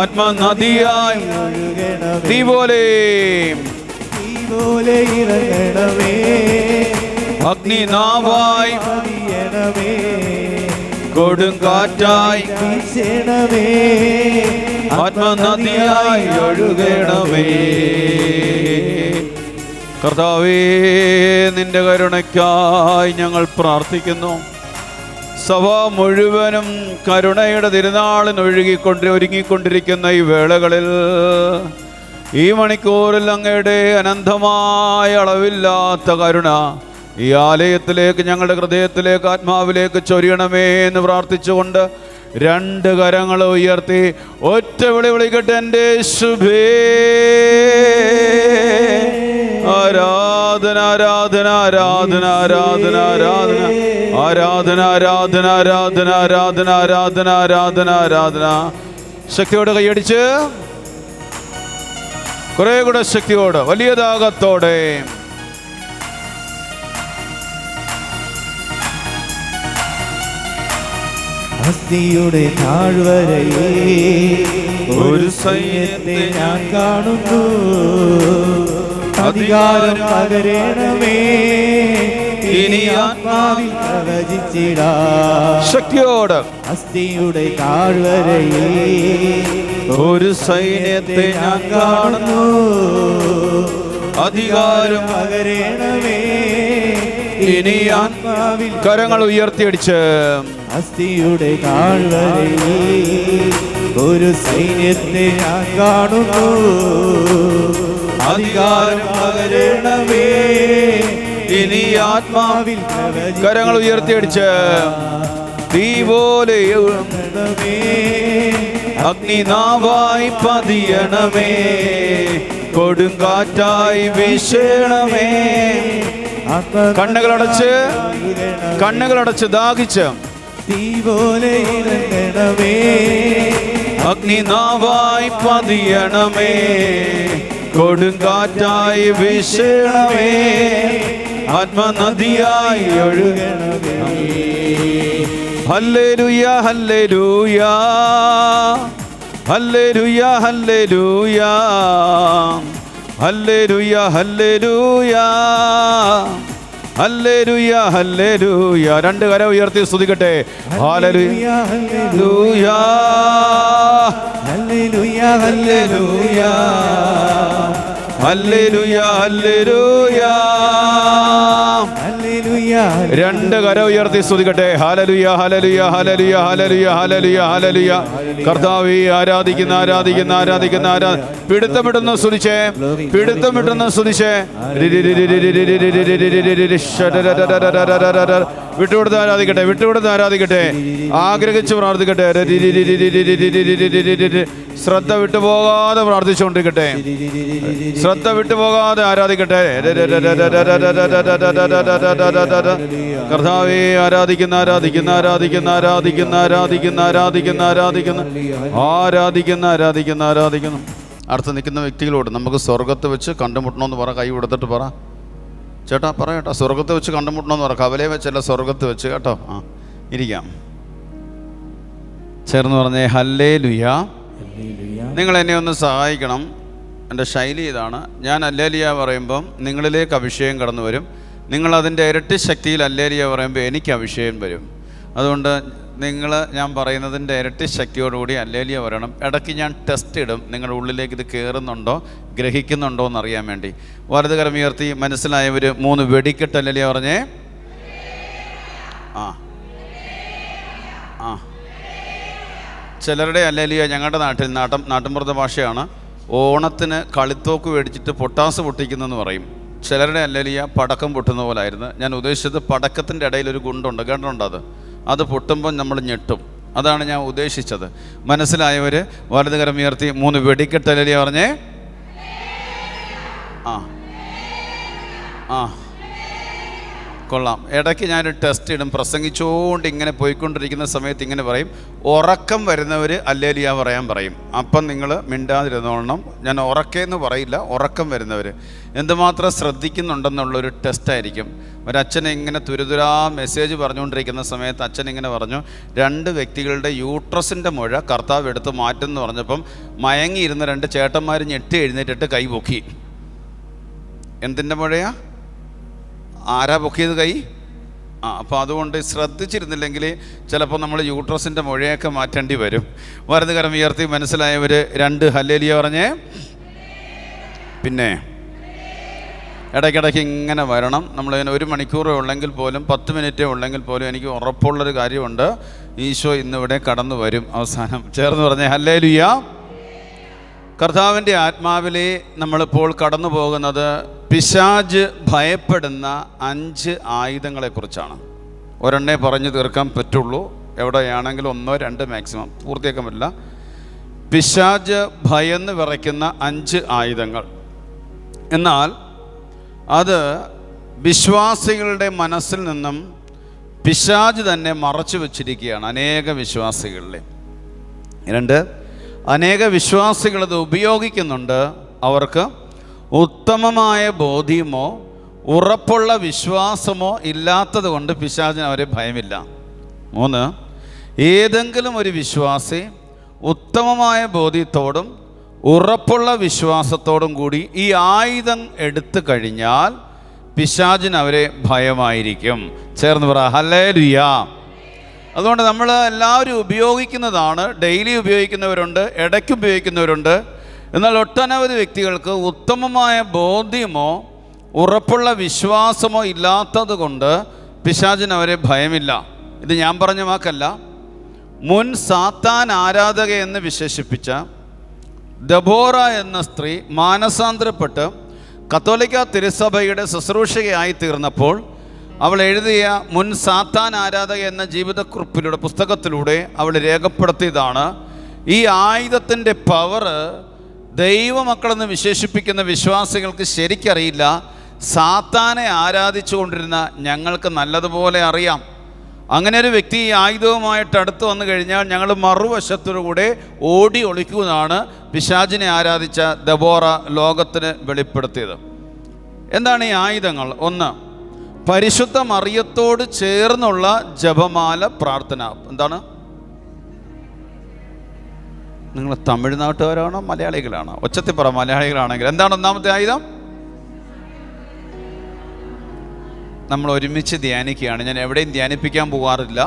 ആത്മനദിയായി ഒഴുകണമേ, തീ പോലെ തീ പോലെ ഇറങ്ങണമേ, അഗ്നിനാവായി പതിയണമേ, കൊടുങ്കാറ്റായി വീശണമേ, ആത്മനദിയായി ഒഴുകണമേ. കർത്താവേ, നിന്റെ കരുണയ്ക്കായി ഞങ്ങൾ പ്രാർത്ഥിക്കുന്നു. സഭ മുഴുവനും കരുണയുടെ തിരുനാളിന് ഒരുങ്ങിക്കൊണ്ടിരിക്കുന്ന ഈ വേളകളിൽ, ഈ മണിക്കൂറിൽ അങ്ങയുടെ അനന്തമായ അളവില്ലാത്ത കരുണ ഈ ആലയത്തിലേക്ക്, ഞങ്ങളുടെ ഹൃദയത്തിലേക്ക്, ആത്മാവിലേക്ക് ചൊരിയണമേ എന്ന് പ്രാർത്ഥിച്ചുകൊണ്ട് 2 കരങ്ങൾ ഉയർത്തി ഒറ്റ വിളി വിളിക്കട്ടെ. എൻ്റെ യേശുവേ, ആരാധന ആരാധന ആരാധന ആരാധന ആരാധന ആരാധന ആരാധന ആരാധന ആരാധന ആരാധന ആരാധന. ശക്തിയോടെ കൈയടിച്ച്, കുറെ കൂടെ ശക്തിയോടെ, വലിയ ദാഹത്തോടെ. അസ്ഥിയുടെ താഴ്വരയെ ഒരു സൈന്യത്തെ ഞാൻ കാണുന്നു, അധികാരം പകരണമേ, ഇനി ആത്മാവിൽ പ്രവചിച്ചിടാ. ശക്തിയോട്. അസ്ഥിയുടെ താഴ്വരയെ ഒരു സൈന്യത്തെ ഞാൻ കാണുന്നു, അധികാരം പകരണമേ, ഇനി ആത്മാവിൽ. കരങ്ങൾ ഉയർത്തിയടിച്ച്. അസ്ഥിയുടെ താഴ്വരയെ ഒരു സൈന്യത്തെ ഞാൻ കാണുന്നു, അധികാരം പകരണമേ, ഇനി ആത്മാവിൽ. കരങ്ങൾ ഉയർത്തിയടിച്ച്. തീ പോലെ അഗ്നിനാവായി പതിയണമേ, കൊടുങ്കാറ്റായി വീശണമേ. കണ്ണുകളടച്ച് ദാഹിച്ച് തീ പോലെ ഇറങ്ങണമേ, അഗ്നിനാവായി പതിയണമേ, കൊടുങ്കാറ്റായി വീശണമേ, ആത്മനദിയായി ഒഴുകണമേ. ഹല്ലേലൂയ ഹല്ലേലൂയ ഹല്ലേലൂയ ഹല്ലേലൂയ ഹല്ലേലൂയ ഹല്ലേലൂയ ഹല്ലേലൂയ ഹല്ലേലൂയ. 2 കരം ഉയർത്തി സ്തുതിക്കട്ടെ. ഹല്ലേലൂയ ഹല്ലേലൂയ ഹല്ലേലൂയ ഹല്ലേലൂയ ഹല്ലേലൂയ ഹല്ലേലൂയ. 2 കരം ഉയർത്തി സ്തുതിക്കട്ടെ. ഹല്ലേലൂയ ഹല്ലേലൂയ ഹല്ലേലൂയ ഹല്ലേലൂയ ഹല്ലേലൂയ ഹല്ലേലൂയ. കർത്താവേ, ആരാധിക്കുന്ന ആരാധിക്കുന്ന ആരാധിക്കുന്ന പിടുത്തമിടുന്ന സ്തുതിച്ചേ, പിടുത്തമിടുന്ന സ്തുതിച്ചേ. വിട്ടുകൊടുത്ത് ആരാധിക്കട്ടെ, വിട്ടുകൊടുത്ത് ആരാധിക്കട്ടെ, ആഗ്രഹിച്ച് പ്രാർത്ഥിക്കട്ടെ. ശ്രദ്ധ വിട്ടുപോകാതെ പ്രാർത്ഥിച്ചുകൊണ്ടിരിക്കട്ടെ, ശ്രദ്ധ വിട്ടുപോകാതെ ആരാധിക്കട്ടെ. കർത്താവേ, ആരാധിക്കുന്ന ആരാധിക്കുന്ന ആരാധിക്കുന്ന ആരാധിക്കുന്ന ആരാധിക്കുന്ന ആരാധിക്കുന്ന ആരാധിക്കുന്ന ആരാധിക്കുന്ന ആരാധിക്കുന്ന ആരാധിക്കുന്നു. അടുത്ത് നിൽക്കുന്ന വ്യക്തികളോട് നമുക്ക് സ്വർഗത്ത് വെച്ച് കണ്ടുമുട്ടണമെന്ന് പറ. കൈ കൊടുത്തിട്ട് പറ. ചേട്ടാ പറ കേട്ടോ, സ്വർഗത്ത് വെച്ച് കണ്ടുമുട്ടണമെന്ന് പറ. കവലയെ വെച്ചല്ല, സ്വർഗത്ത് വെച്ച് കേട്ടോ. ആ, ഇരിക്കാം. ചേർന്ന് പറഞ്ഞേ ഹല്ലേലൂയ. നിങ്ങൾ എന്നെ ഒന്ന് സഹായിക്കണം. എൻ്റെ ശൈലി ഇതാണ്. ഞാൻ ഹല്ലേലൂയ പറയുമ്പം നിങ്ങളിലേക്ക് അഭിഷേകം കടന്നു വരും. നിങ്ങളതിൻ്റെ ഇരട്ടി ശക്തിയിൽ ഹല്ലേലൂയ പറയുമ്പോൾ എനിക്ക് അഭിഷേകം വരും. അതുകൊണ്ട് ഞാൻ പറയുന്നതിൻ്റെ ഇരട്ടി ശക്തിയോടുകൂടി ഹല്ലേലൂയ പറയണം. ഇടയ്ക്ക് ഞാൻ ടെസ്റ്റ് ഇടും, നിങ്ങളുടെ ഉള്ളിലേക്ക് ഇത് കയറുന്നുണ്ടോ, ഗ്രഹിക്കുന്നുണ്ടോ എന്നറിയാൻ വേണ്ടി. വലത് കരം ഉയർത്തി മനസ്സിലായവർ 3 വെടിക്കെട്ട് ഹല്ലേലൂയ പറഞ്ഞേ. ആ ആ ചിലരുടെ ഹല്ലേലൂയ ഞങ്ങളുടെ നാട്ടിൽ നാട്ടിൻപുറത്തെ ഭാഷയാണ്. ഓണത്തിന് കളിത്തോക്ക് മേടിച്ചിട്ട് പൊട്ടാസ് പൊട്ടിക്കുന്നെന്ന് പറയും. ചിലരുടെ ഹല്ലേലൂയ പടക്കം പൊട്ടുന്ന പോലെ ആയിരുന്നു. ഞാൻ ഉദ്ദേശിച്ചത് പടക്കത്തിൻ്റെ ഇടയിലൊരു ഗുണ്ടുണ്ട്, കേട്ടിട്ടുണ്ട്? അത് പൊട്ടുമ്പം നമ്മൾ ഞെട്ടും. അതാണ് ഞാൻ ഉദ്ദേശിച്ചത്. മനസ്സിലായവർ വലത് കരം ഉയർത്തി 3 വെടിക്കെട്ട് ഹല്ലേലൂയ പറഞ്ഞേ. ആ ആ കൊള്ളാം. ഇടയ്ക്ക് ഞാനൊരു ടെസ്റ്റ് ഇടും. പ്രസംഗിച്ചുകൊണ്ട് ഇങ്ങനെ പോയിക്കൊണ്ടിരിക്കുന്ന സമയത്ത് ഇങ്ങനെ പറയും, ഉറക്കം വരുന്നവർ ഹല്ലേലൂയ പറയാൻ പറയും. അപ്പം നിങ്ങൾ മിണ്ടാതിരുന്നോളണം. ഞാൻ ഉറക്കേന്ന് പറയില്ല, ഉറക്കം വരുന്നവർ എന്തുമാത്രം ശ്രദ്ധിക്കുന്നുണ്ടെന്നുള്ളൊരു ടെസ്റ്റായിരിക്കും. ഒരച്ഛനെ ഇങ്ങനെ തുരുതുരാ മെസ്സേജ് പറഞ്ഞുകൊണ്ടിരിക്കുന്ന സമയത്ത് അച്ഛൻ ഇങ്ങനെ പറഞ്ഞു, 2 വ്യക്തികളുടെ യൂട്രസിൻ്റെ മുഴ കർത്താവ് എടുത്ത് മാറ്റുമെന്ന് പറഞ്ഞപ്പം മയങ്ങിയിരുന്ന 2 ചേട്ടന്മാർ ഞെട്ടി എഴുന്നേറ്റിട്ട് കൈ പൊക്കി. എന്തിൻ്റെ മുഴയാ? ആരാ പൊക്കിയത് കൈ? അപ്പോൾ അതുകൊണ്ട് ശ്രദ്ധിച്ചിരുന്നില്ലെങ്കിൽ ചിലപ്പോൾ നമ്മൾ യൂട്രസിൻ്റെ മുഴയൊക്കെ മാറ്റേണ്ടി വരും. വലത് കരം ഉയർത്തി മനസ്സിലായവർ 2 ഹല്ലേലൂയ പറഞ്ഞേ. പിന്നെ ഇടയ്ക്കിടയ്ക്ക് ഇങ്ങനെ വരണം. നമ്മളിങ്ങനെ 1 മണിക്കൂറേ ഉള്ളെങ്കിൽ പോലും 10 മിനിറ്റേ ഉള്ളെങ്കിൽ പോലും എനിക്ക് ഉറപ്പുള്ളൊരു കാര്യമുണ്ട്, ഈശോ ഇന്നിവിടെ കടന്നു വരും. അവസാനം ചേർന്ന് പറഞ്ഞേ ഹല്ലേലൂയ. കർത്താവിൻ്റെ ആത്മാവിലെ നമ്മളിപ്പോൾ കടന്നു പോകുന്നത് പിശാച് ഭയപ്പെടുന്ന 5 ആയുധങ്ങളെക്കുറിച്ചാണ്. ഒരെണ്ണേ പറഞ്ഞു തീർക്കാൻ പറ്റുള്ളൂ. എവിടെയാണെങ്കിലും 1 2 മാക്സിമം, പൂർത്തിയാക്കാൻ പറ്റില്ല. പിശാച് ഭയന്ന് വിറയ്ക്കുന്ന 5 ആയുധങ്ങൾ. എന്നാൽ അത് വിശ്വാസികളുടെ മനസ്സിൽ നിന്നും പിശാച് തന്നെ മറച്ചു വച്ചിരിക്കുകയാണ്. അനേക വിശ്വാസികളിലെ 2 അനേക വിശ്വാസികളത് ഉപയോഗിക്കുന്നുണ്ട്. അവർക്ക് ഉത്തമമായ ബോധ്യമോ ഉറപ്പുള്ള വിശ്വാസമോ ഇല്ലാത്തത് കൊണ്ട് പിശാചിന് അവരെ ഭയമില്ല. 3 ഏതെങ്കിലും ഒരു വിശ്വാസി ഉത്തമമായ ബോധ്യത്തോടും ഉറപ്പുള്ള വിശ്വാസത്തോടും കൂടി ഈ ആയുധം എടുത്തു കഴിഞ്ഞാൽ പിശാചിന് അവരെ ഭയമായിരിക്കും. ചേർന്ന് പറ ഹല്ലേലൂയ. അതുകൊണ്ട് നമ്മൾ എല്ലാവരും ഉപയോഗിക്കുന്നതാണ്. ഡെയിലി ഉപയോഗിക്കുന്നവരുണ്ട്, ഇടയ്ക്ക് ഉപയോഗിക്കുന്നവരുണ്ട്. എന്നാൽ ഒട്ടനവധി വ്യക്തികൾക്ക് ഉത്തമമായ ബോധ്യമോ ഉറപ്പുള്ള വിശ്വാസമോ ഇല്ലാത്തത് കൊണ്ട് പിശാചിന് അവരെ ഭയമില്ല. ഇത് ഞാൻ പറഞ്ഞ വാക്കല്ല. മുൻ സാത്താൻ ആരാധക എന്ന് വിശേഷിപ്പിച്ച ദബോറ എന്ന സ്ത്രീ മാനസാന്തരപ്പെട്ട് കത്തോലിക്ക തിരുസഭയുടെ ശുശ്രൂഷകയായി തീർന്നപ്പോൾ അവൾ എഴുതിയ മുൻ സാത്താൻ ആരാധക എന്ന ജീവിതക്കുറിപ്പിലൂടെ പുസ്തകത്തിലൂടെ അവൾ രേഖപ്പെടുത്തിയതാണ്. ഈ ആയുധത്തിൻ്റെ പവർ ദൈവമക്കളെന്ന് വിശേഷിപ്പിക്കുന്ന വിശ്വാസികൾക്ക് ശരിക്കറിയില്ല. സാത്താനെ ആരാധിച്ചു കൊണ്ടിരുന്ന ഞങ്ങൾക്ക് നല്ലതുപോലെ അറിയാം. അങ്ങനെ ഒരു വ്യക്തി ഈ ആയുധവുമായിട്ട് അടുത്ത് വന്നു കഴിഞ്ഞാൽ ഞങ്ങൾ മറുവശത്തോടുകൂടെ ഓടി ഒളിക്കുന്നതാണ് പിശാചിനെ ആരാധിച്ച ദബോറ ലോകത്തിന് വെളിപ്പെടുത്തിയത്. എന്താണ് ഈ ആയുധങ്ങൾ? 1 പരിശുദ്ധ മറിയത്തോട് ചേർന്നുള്ള ജപമാല പ്രാർത്ഥന. എന്താണ്? നിങ്ങൾ തമിഴ്നാട്ടുകാരാണോ മലയാളികളാണോ? ഒച്ചത്തിൽ പറ. മലയാളികളാണെങ്കിൽ എന്താണ് 1ാമത്തെ ആയുധം? നമ്മൾ ഒരുമിച്ച് ധ്യാനിക്കുകയാണ്. ഞാൻ എവിടെയും ധ്യാനിപ്പിക്കാൻ പോകാറില്ല.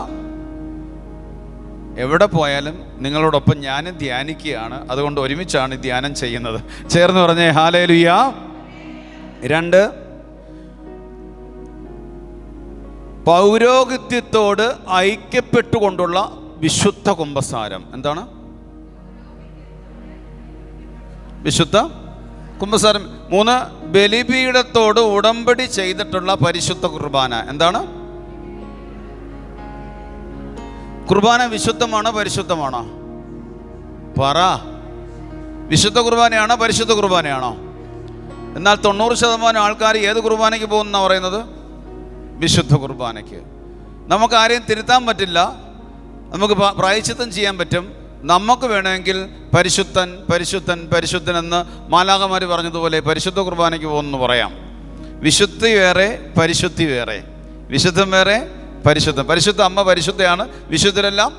എവിടെ പോയാലും നിങ്ങളോടൊപ്പം ഞാനും ധ്യാനിക്കുകയാണ്. അതുകൊണ്ട് ഒരുമിച്ചാണ് ധ്യാനം ചെയ്യുന്നത്. ചേർന്ന് പറഞ്ഞേ ഹല്ലേലൂയ. 2 പൗരോഹിത്യത്തോട് ഐക്യപ്പെട്ടുകൊണ്ടുള്ള വിശുദ്ധ കുമ്പസാരം. എന്താണ് വിശുദ്ധ കുമ്പസാരം? 3 ബലിപീഠത്തോട് ഉടമ്പടി ചെയ്തിട്ടുള്ള പരിശുദ്ധ കുർബാന. എന്താണ്? കുർബാന വിശുദ്ധമാണോ പരിശുദ്ധമാണോ? പറ. വിശുദ്ധ കുർബാനയാണോ പരിശുദ്ധ കുർബാനയാണോ? എന്നാൽ 90% ആൾക്കാർ ഏത് കുർബാനയ്ക്ക് പോകുമെന്നാണ് പറയുന്നത്? വിശുദ്ധ കുർബാനയ്ക്ക്. നമുക്ക് ആരെയും തിരുത്താൻ പറ്റില്ല. നമുക്ക് പ്രായശ്ചിത്തം ചെയ്യാൻ പറ്റും. നമുക്ക് വേണമെങ്കിൽ പരിശുദ്ധൻ പരിശുദ്ധൻ പരിശുദ്ധൻ എന്ന് മാലാഖമാർ പറഞ്ഞതുപോലെ പരിശുദ്ധ കുർബാനയ്ക്ക് പോകുമെന്ന് പറയാം. വിശുദ്ധി വേറെ, പരിശുദ്ധി വേറെ. വിശുദ്ധം വേറെ, പരിശുദ്ധം. പരിശുദ്ധ അമ്മ പരിശുദ്ധയാണ്, വിശുദ്ധരെല്ലാം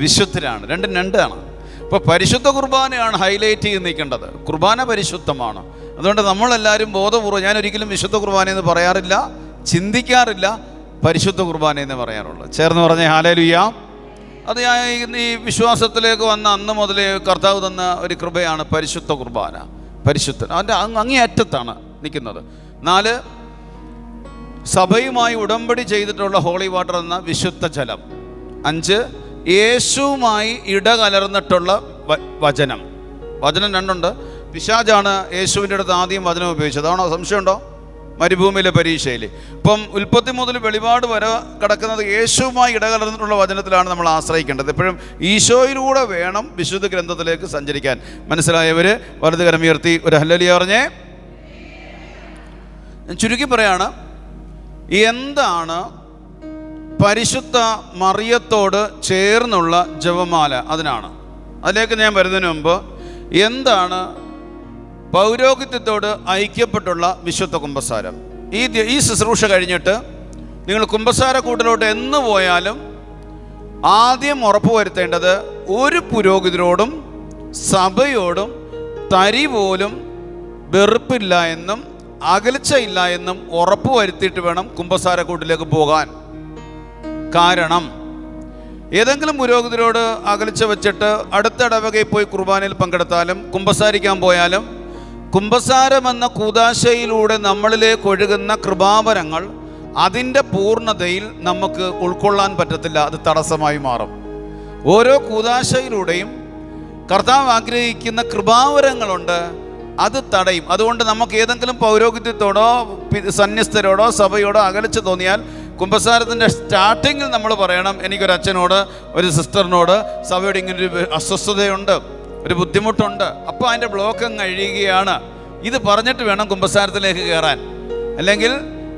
വിശുദ്ധരാണ്. രണ്ടും രണ്ടാണ്. ഇപ്പോൾ പരിശുദ്ധ കുർബാനയാണ് ഹൈലൈറ്റ് ചെയ്ത് നിൽക്കേണ്ടത്. കുർബാന പരിശുദ്ധമാണ്. അതുകൊണ്ട് നമ്മളെല്ലാവരും ബോധപൂർവ്വം, ഞാൻ ഒരിക്കലും വിശുദ്ധ കുർബാനയെന്ന് പറയാറില്ല, ചിന്തിക്കാറില്ല, പരിശുദ്ധ കുർബാനയെന്ന് പറയാറുള്ളൂ. ചേർന്ന് പറഞ്ഞേ ഹല്ലേലൂയ. അത് ഞാൻ ഈ വിശ്വാസത്തിലേക്ക് വന്ന അന്ന് മുതലേ കർത്താവ് തന്ന ഒരു കൃപയാണ് പരിശുദ്ധ കുർബാന. പരിശുദ്ധൻ അതിൻ്റെ അങ്ങേയറ്റത്താണ് നിൽക്കുന്നത്. 4 സഭയുമായി ഉടമ്പടി ചെയ്തിട്ടുള്ള ഹോളി വാട്ടർ എന്ന വിശുദ്ധ ജലം. 5 യേശുവുമായി ഇടകലർന്നിട്ടുള്ള വചനം. വചനം 2 ഉണ്ട്. പിശാചാണ് യേശുവിൻ്റെ അടുത്ത് ആദ്യം വചനം ഉപയോഗിച്ചത്. അതാണോ? സംശയമുണ്ടോ? മരുഭൂമിയിലെ പരീക്ഷയിൽ. ഇപ്പം ഉൽപ്പത്തി മുതൽ വെളിപാട് വരെ കിടക്കുന്നത് യേശുവുമായി ഇടകലർന്നിട്ടുള്ള വചനത്തിലാണ് നമ്മൾ ആശ്രയിക്കേണ്ടത്. എപ്പോഴും ഈശോയിലൂടെ വേണം വിശുദ്ധ ഗ്രന്ഥത്തിലേക്ക് സഞ്ചരിക്കാൻ. മനസ്സിലായവർ വലത് കരം ഉയർത്തി ഒരു ഹല്ലേലൂയ പറഞ്ഞേ. ഞാൻ ചുരുക്കി പറയാണ്, എന്താണ് പരിശുദ്ധ മറിയത്തോട് ചേർന്നുള്ള ജപമാല? അതിലേക്ക് ഞാൻ വരുന്നതിന് മുമ്പ്, എന്താണ് പൗരോഹിത്യത്തോട് ഐക്യപ്പെട്ടുള്ള വിശുദ്ധ കുമ്പസാരം? ഈ ശുശ്രൂഷ കഴിഞ്ഞിട്ട് നിങ്ങൾ കുമ്പസാര കൂട്ടിലോട്ട് എന്ന് പോയാലും ആദ്യം ഉറപ്പുവരുത്തേണ്ടത് ഒരു പുരോഹിതരോടും സഭയോടും തരി പോലും വെറുപ്പില്ല എന്നും അകൽച്ചയില്ല എന്നും ഉറപ്പുവരുത്തിയിട്ട് വേണം കുമ്പസാര കൂട്ടിലേക്ക് പോകാൻ. കാരണം ഏതെങ്കിലും പുരോഹിതരോട് അകൽച്ച വെച്ചിട്ട് അടുത്ത ഇടവകയിൽ പോയി കുർബാനയിൽ പങ്കെടുത്താലും കുമ്പസാരിക്കാൻ പോയാലും കുമ്പസാരമെന്ന കൂദാശയിലൂടെ നമ്മളിലേക്ക് ഒഴുകുന്ന കൃപാവരങ്ങൾ അതിൻ്റെ പൂർണ്ണതയിൽ നമുക്ക് ഉൾക്കൊള്ളാൻ പറ്റത്തില്ല. അത് തടസ്സമായി മാറും. ഓരോ കൂദാശയിലൂടെയും കർത്താവ് ആഗ്രഹിക്കുന്ന കൃപാവരങ്ങളുണ്ട്, അത് തടയും. അതുകൊണ്ട് നമുക്ക് ഏതെങ്കിലും പൗരോഹിത്യത്തോടോ സന്യസ്തരോടോ സഭയോടോ അകൽച്ച തോന്നിയാൽ കുമ്പസാരത്തിൻ്റെ സ്റ്റാർട്ടിങ്ങിൽ നമ്മൾ പറയണം, എനിക്കൊരു അച്ഛനോട് ഒരു സിസ്റ്ററിനോട് സഭയോട് ഇങ്ങനൊരു അസ്വസ്ഥതയുണ്ട്, ഒരു ബുദ്ധിമുട്ടുണ്ട്. അപ്പോൾ അതിൻ്റെ ബ്ലോക്ക് അങ്ങ് കഴിയുകയാണ്. ഇത് പറഞ്ഞിട്ട് വേണം കുമ്പസാരത്തിലേക്ക് കയറാൻ, അല്ലെങ്കിൽ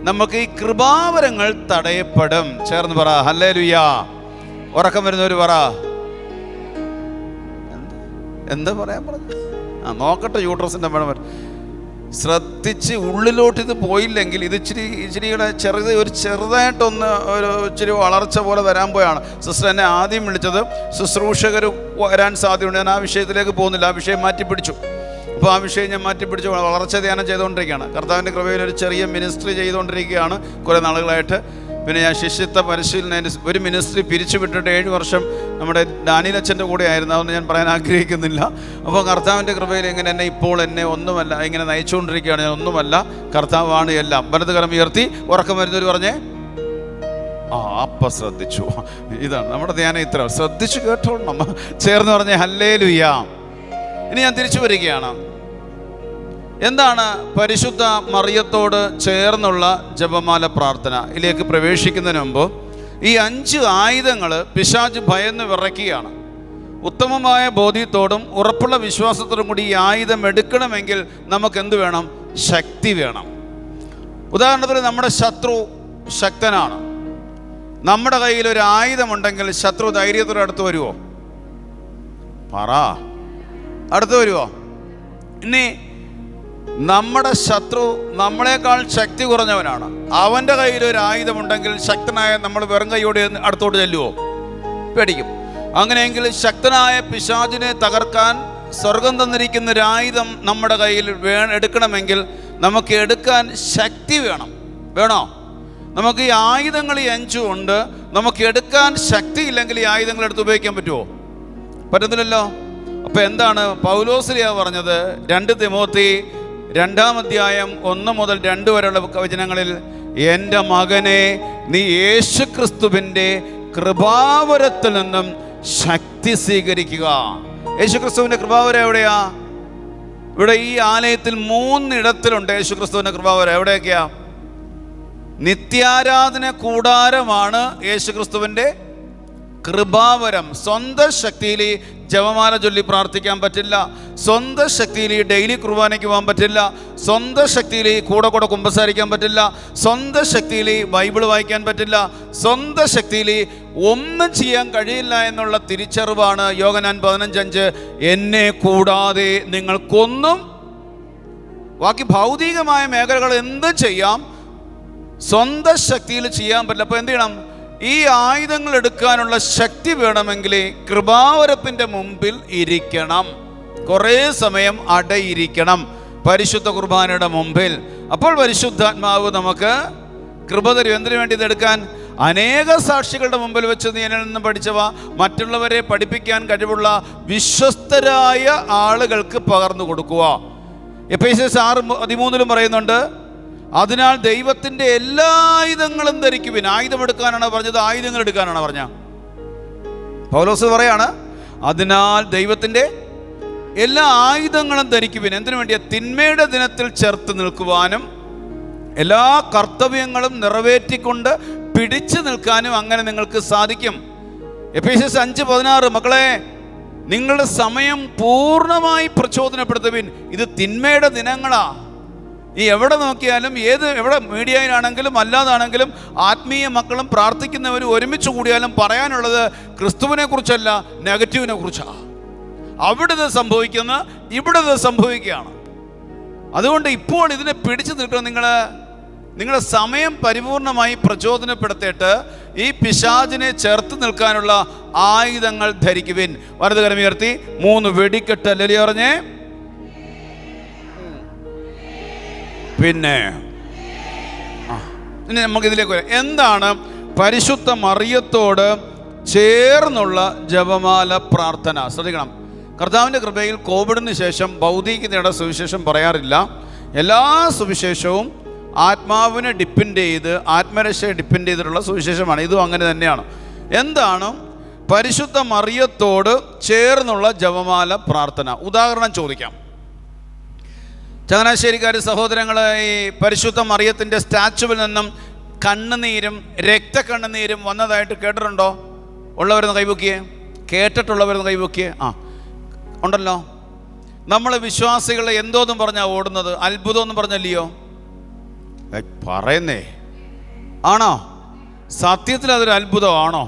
നമുക്ക് ഈ കൃപാവരങ്ങൾ തടയപ്പെടും. ചേർന്ന് പറ ഹല്ലേലൂയാ. ഉറക്കം വരുന്നവർ പറ. എന്താ പറയാൻ പറഞ്ഞു? നോക്കട്ടെ, യൂട്രസിൻ്റെ മേడం ശ്രദ്ധിച്ച് ഉള്ളിലോട്ട് ഇത് പോയില്ലെങ്കിൽ ഇത് ഇച്ചിരിയുടെ ചെറുതായിട്ടൊന്ന് ഇച്ചിരി വളർച്ച പോലെ വരാൻ പോയാണ്. സിസ്റ്റർ എന്നെ ആദ്യം വിളിച്ചത് ശുശ്രൂഷകർ വരാൻ സാധ്യതയുണ്ട്. ഞാൻ ആ വിഷയത്തിലേക്ക് പോകുന്നില്ല, ആ വിഷയം മാറ്റിപ്പിടിച്ചു. അപ്പോൾ ആ വിഷയം ഞാൻ മാറ്റിപ്പിടിച്ച് വളർച്ച ധ്യാനം ചെയ്തുകൊണ്ടിരിക്കുകയാണ്. കർത്താവിൻ്റെ കൃപയിൽ ഒരു ചെറിയ മിനിസ്ട്രി ചെയ്തുകൊണ്ടിരിക്കുകയാണ് കുറേ നാളുകളായിട്ട്. പിന്നെ ഞാൻ ശിഷ്യത്വ പരിശീലനം ഒരു മിനിസ്ട്രി പിരിച്ചു വിട്ടിട്ട് 7 വർഷം നമ്മുടെ ഡാനിയലച്ഛൻ്റെ കൂടെ ആയിരുന്നു. അതൊന്നും ഞാൻ പറയാൻ ആഗ്രഹിക്കുന്നില്ല. അപ്പോൾ കർത്താവിൻ്റെ കൃപയിൽ എന്നെ ഇപ്പോൾ എന്നെ ഒന്നുമല്ല ഇങ്ങനെ നയിച്ചുകൊണ്ടിരിക്കുകയാണ്. ഞാൻ ഒന്നുമല്ല, കർത്താവാണ് എല്ലാം. വലതുകരം ഉയർത്തി ഉറക്കം വരുന്നവർ പറഞ്ഞേ അപ്പം ശ്രദ്ധിച്ചു. ഇതാണ് നമ്മുടെ ധ്യാനം. ഇത്ര ശ്രദ്ധിച്ചു കേട്ടോളണം. ചേർന്ന് പറഞ്ഞേ ഹല്ലേലൂയാ. ഇനി ഞാൻ തിരിച്ചു വരികയാണ്. എന്താണ് പരിശുദ്ധ മറിയത്തോട് ചേർന്നുള്ള ജപമാല പ്രാർത്ഥന? ഇതിലേക്ക് പ്രവേശിക്കുന്നതിന് മുമ്പ് ഈ 5 ആയുധങ്ങൾ പിശാച് ഭയന്ന് വിറയ്ക്കുകയാണ്. ഉത്തമമായ ബോധ്യത്തോടും ഉറപ്പുള്ള വിശ്വാസത്തോടും കൂടി ഈ ആയുധം എടുക്കണമെങ്കിൽ നമുക്ക് എന്ത് വേണം? ശക്തി വേണം. ഉദാഹരണത്തിന് നമ്മുടെ ശത്രു ശക്തനാണ്. നമ്മുടെ കയ്യിൽ ഒരു ആയുധമുണ്ടെങ്കിൽ ശത്രു ധൈര്യത്തോടെ അടുത്ത് വരുമോ? പറ, അടുത്ത് വരുമോ? ഇനി നമ്മുടെ ശത്രു നമ്മളെക്കാൾ ശക്തി കുറഞ്ഞവനാണ്. അവൻ്റെ കയ്യിൽ ഒരു ആയുധമുണ്ടെങ്കിൽ ശക്തനായ നമ്മൾ വെറും കൈയോടെ അടുത്തോട്ട് ചെല്ലുമോ? പേടിക്കും. അങ്ങനെയെങ്കിൽ ശക്തനായ പിശാചിനെ തകർക്കാൻ സ്വർഗം തന്നിരിക്കുന്ന ഒരു ആയുധം നമ്മുടെ കയ്യിൽ എടുക്കണമെങ്കിൽ നമുക്ക് എടുക്കാൻ ശക്തി വേണോ? നമുക്ക് ഈ ആയുധങ്ങൾ 5 ഉണ്ട്. നമുക്ക് എടുക്കാൻ ശക്തി ഇല്ലെങ്കിൽ ഈ ആയുധങ്ങൾ എടുത്ത് ഉപയോഗിക്കാൻ പറ്റുമോ? പറ്റത്തില്ലല്ലോ. അപ്പോൾ എന്താണ് പൗലോസ്ലീഹ പറഞ്ഞത്? 2 തിമോത്തി 2-ാം അധ്യായം 1 മുതൽ 2 വരെയുള്ള വചനങ്ങളിൽ, എൻ്റെ മകനെ, നീ യേശുക്രിസ്തുവിൻ്റെ കൃപാവരത്തിൽ നിന്നും ശക്തി സ്വീകരിക്കുക. യേശുക്രിസ്തുവിൻ്റെ കൃപാവരം എവിടെയാ? ഇവിടെ ഈ ആലയത്തിൽ 3 ഇടത്തിലുണ്ട് യേശുക്രിസ്തുവിൻ്റെ കൃപാവരം. എവിടെയൊക്കെയാ? നിത്യാരാധന കൂടാരമാണ് യേശുക്രിസ്തുവിൻ്റെ കൃപാവരം. സ്വന്തം ശക്തിയിൽ ജപമാല ചൊല്ലി പ്രാർത്ഥിക്കാൻ പറ്റില്ല. സ്വന്തം ശക്തിയിൽ ഡെയിലി കുർബാനയ്ക്ക് പോകാൻ പറ്റില്ല. സ്വന്തം ശക്തിയിൽ കൂടെ കുമ്പസാരിക്കാൻ പറ്റില്ല. സ്വന്തം ശക്തിയിൽ ബൈബിൾ വായിക്കാൻ പറ്റില്ല. സ്വന്തം ശക്തിയിൽ ഒന്നും ചെയ്യാൻ കഴിയില്ല എന്നുള്ള തിരിച്ചറിവാണ് യോഹന്നാൻ 15:5 എന്നെ കൂടാതെ നിങ്ങൾക്കൊന്നും. ബാക്കി ഭൗതികമായ മേഖലകൾ എന്തും ചെയ്യാം, സ്വന്തം ശക്തിയിൽ ചെയ്യാൻ പറ്റില്ല. അപ്പോൾ എന്ത് ചെയ്യണം? ഈ ആയുധങ്ങൾ എടുക്കാനുള്ള ശക്തി വേണമെങ്കിൽ കൃപാവരത്തിൻ്റെ മുമ്പിൽ ഇരിക്കണം. കുറേ സമയം അടയിരിക്കണം പരിശുദ്ധ കുർബാനയുടെ മുമ്പിൽ. അപ്പോൾ പരിശുദ്ധാത്മാവ് നമുക്ക് കൃപ തരും. എന്തിനു വേണ്ടി ഇതെടുക്കാൻ? അനേക സാക്ഷികളുടെ മുമ്പിൽ വെച്ച് നീ എന്നിൽ നിന്ന് പഠിച്ചവ മറ്റുള്ളവരെ പഠിപ്പിക്കാൻ കഴിവുള്ള വിശ്വസ്തരായ ആളുകൾക്ക് പകർന്നു കൊടുക്കുക. എഫേസ്യർ 6:13 പറയുന്നുണ്ട്, അതിനാൽ ദൈവത്തിൻ്റെ എല്ലാ ആയുധങ്ങളും ധരിക്കുവിൻ. ആയുധമെടുക്കാനാണ് പറഞ്ഞത്? ആയുധങ്ങൾ എടുക്കാനാണ് പറഞ്ഞ? പൗലോസ് പറയാണ്, അതിനാൽ ദൈവത്തിൻ്റെ എല്ലാ ആയുധങ്ങളും ധരിക്കുവിൻ. എന്തിനു വേണ്ടിയാ? തിന്മയുടെ ദിനത്തിൽ ചേർത്ത് നിൽക്കുവാനും എല്ലാ കർത്തവ്യങ്ങളും നിറവേറ്റിക്കൊണ്ട് പിടിച്ചു നിൽക്കാനും അങ്ങനെ നിങ്ങൾക്ക് സാധിക്കും. എഫേസ്യർ 5:16, മക്കളെ, നിങ്ങളുടെ സമയം പൂർണ്ണമായി പ്രചോദനപ്പെടുത്തുവിൻ. ഇത് തിന്മയുടെ ദിനങ്ങളാ. ഈ എവിടെ നോക്കിയാലും എവിടെ മീഡിയയിലാണെങ്കിലും അല്ലാതാണെങ്കിലും ആത്മീയ മക്കളും പ്രാർത്ഥിക്കുന്നവരും ഒരുമിച്ച് കൂടിയാലും പറയാനുള്ളത് ക്രിസ്തുവിനെ കുറിച്ചല്ല, നെഗറ്റീവിനെ കുറിച്ചാണ്. അവിടെ ഇത് സംഭവിക്കുന്ന, ഇവിടെ ഇത് സംഭവിക്കുകയാണ്. അതുകൊണ്ട് ഇപ്പോൾ ഇതിനെ പിടിച്ചു നിൽക്കണം. നിങ്ങളുടെ സമയം പരിപൂർണമായി പ്രചോദനപ്പെടുത്തിയിട്ട് ഈ പിശാചിനെ ചേർത്ത് നിൽക്കാനുള്ള ആയുധങ്ങൾ ധരിക്കുവിൻ. വലതുകരം ഉയർത്തി 3 വെടിക്കെട്ട് അല്ലേ പറഞ്ഞേ. പിന്നെ ഇനി നമുക്ക് ഇതിലേക്ക് വരാം. എന്താണ് പരിശുദ്ധ മറിയത്തോട് ചേർന്നുള്ള ജപമാല പ്രാർത്ഥന? ശ്രദ്ധിക്കണം. കർത്താവിൻ്റെ കൃപയിൽ കോവിഡിന് ശേഷം ഭൗതികതയുടെ സുവിശേഷം പറയാറില്ല. എല്ലാ സുവിശേഷവും ആത്മാവിനെ ഡിപ്പെൻഡ് ചെയ്ത്, ആത്മരക്ഷയെ ഡിപ്പെൻഡ് ചെയ്തിട്ടുള്ള സുവിശേഷമാണ്. ഇതും അങ്ങനെ തന്നെയാണ്. എന്താണ് പരിശുദ്ധ മറിയത്തോട് ചേർന്നുള്ള ജപമാല പ്രാർത്ഥന? ഉദാഹരണം ചോദിക്കാം. ചങ്ങനാശ്ശേരിക്കാർ സഹോദരങ്ങൾ, ഈ പരിശുദ്ധ മറിയത്തിൻ്റെ സ്റ്റാച്ചുവിൽ നിന്നും കണ്ണുനീരും രക്തക്കണ്ണുനീരും വന്നതായിട്ട് കേട്ടിട്ടുണ്ടോ? ഉള്ളവരെന്ന് കൈവക്കിയേ. കേട്ടിട്ടുള്ളവരെന്ന് കൈവക്കിയേ. ഉണ്ടല്ലോ. നമ്മൾ വിശ്വാസികൾ എന്തോന്നും പറഞ്ഞാൽ ഓടുന്നത്? അത്ഭുതമൊന്നും പറഞ്ഞല്ലയോ പറയുന്നേ? ആണോ? സത്യത്തിൽ അതൊരു അത്ഭുതമാണോ?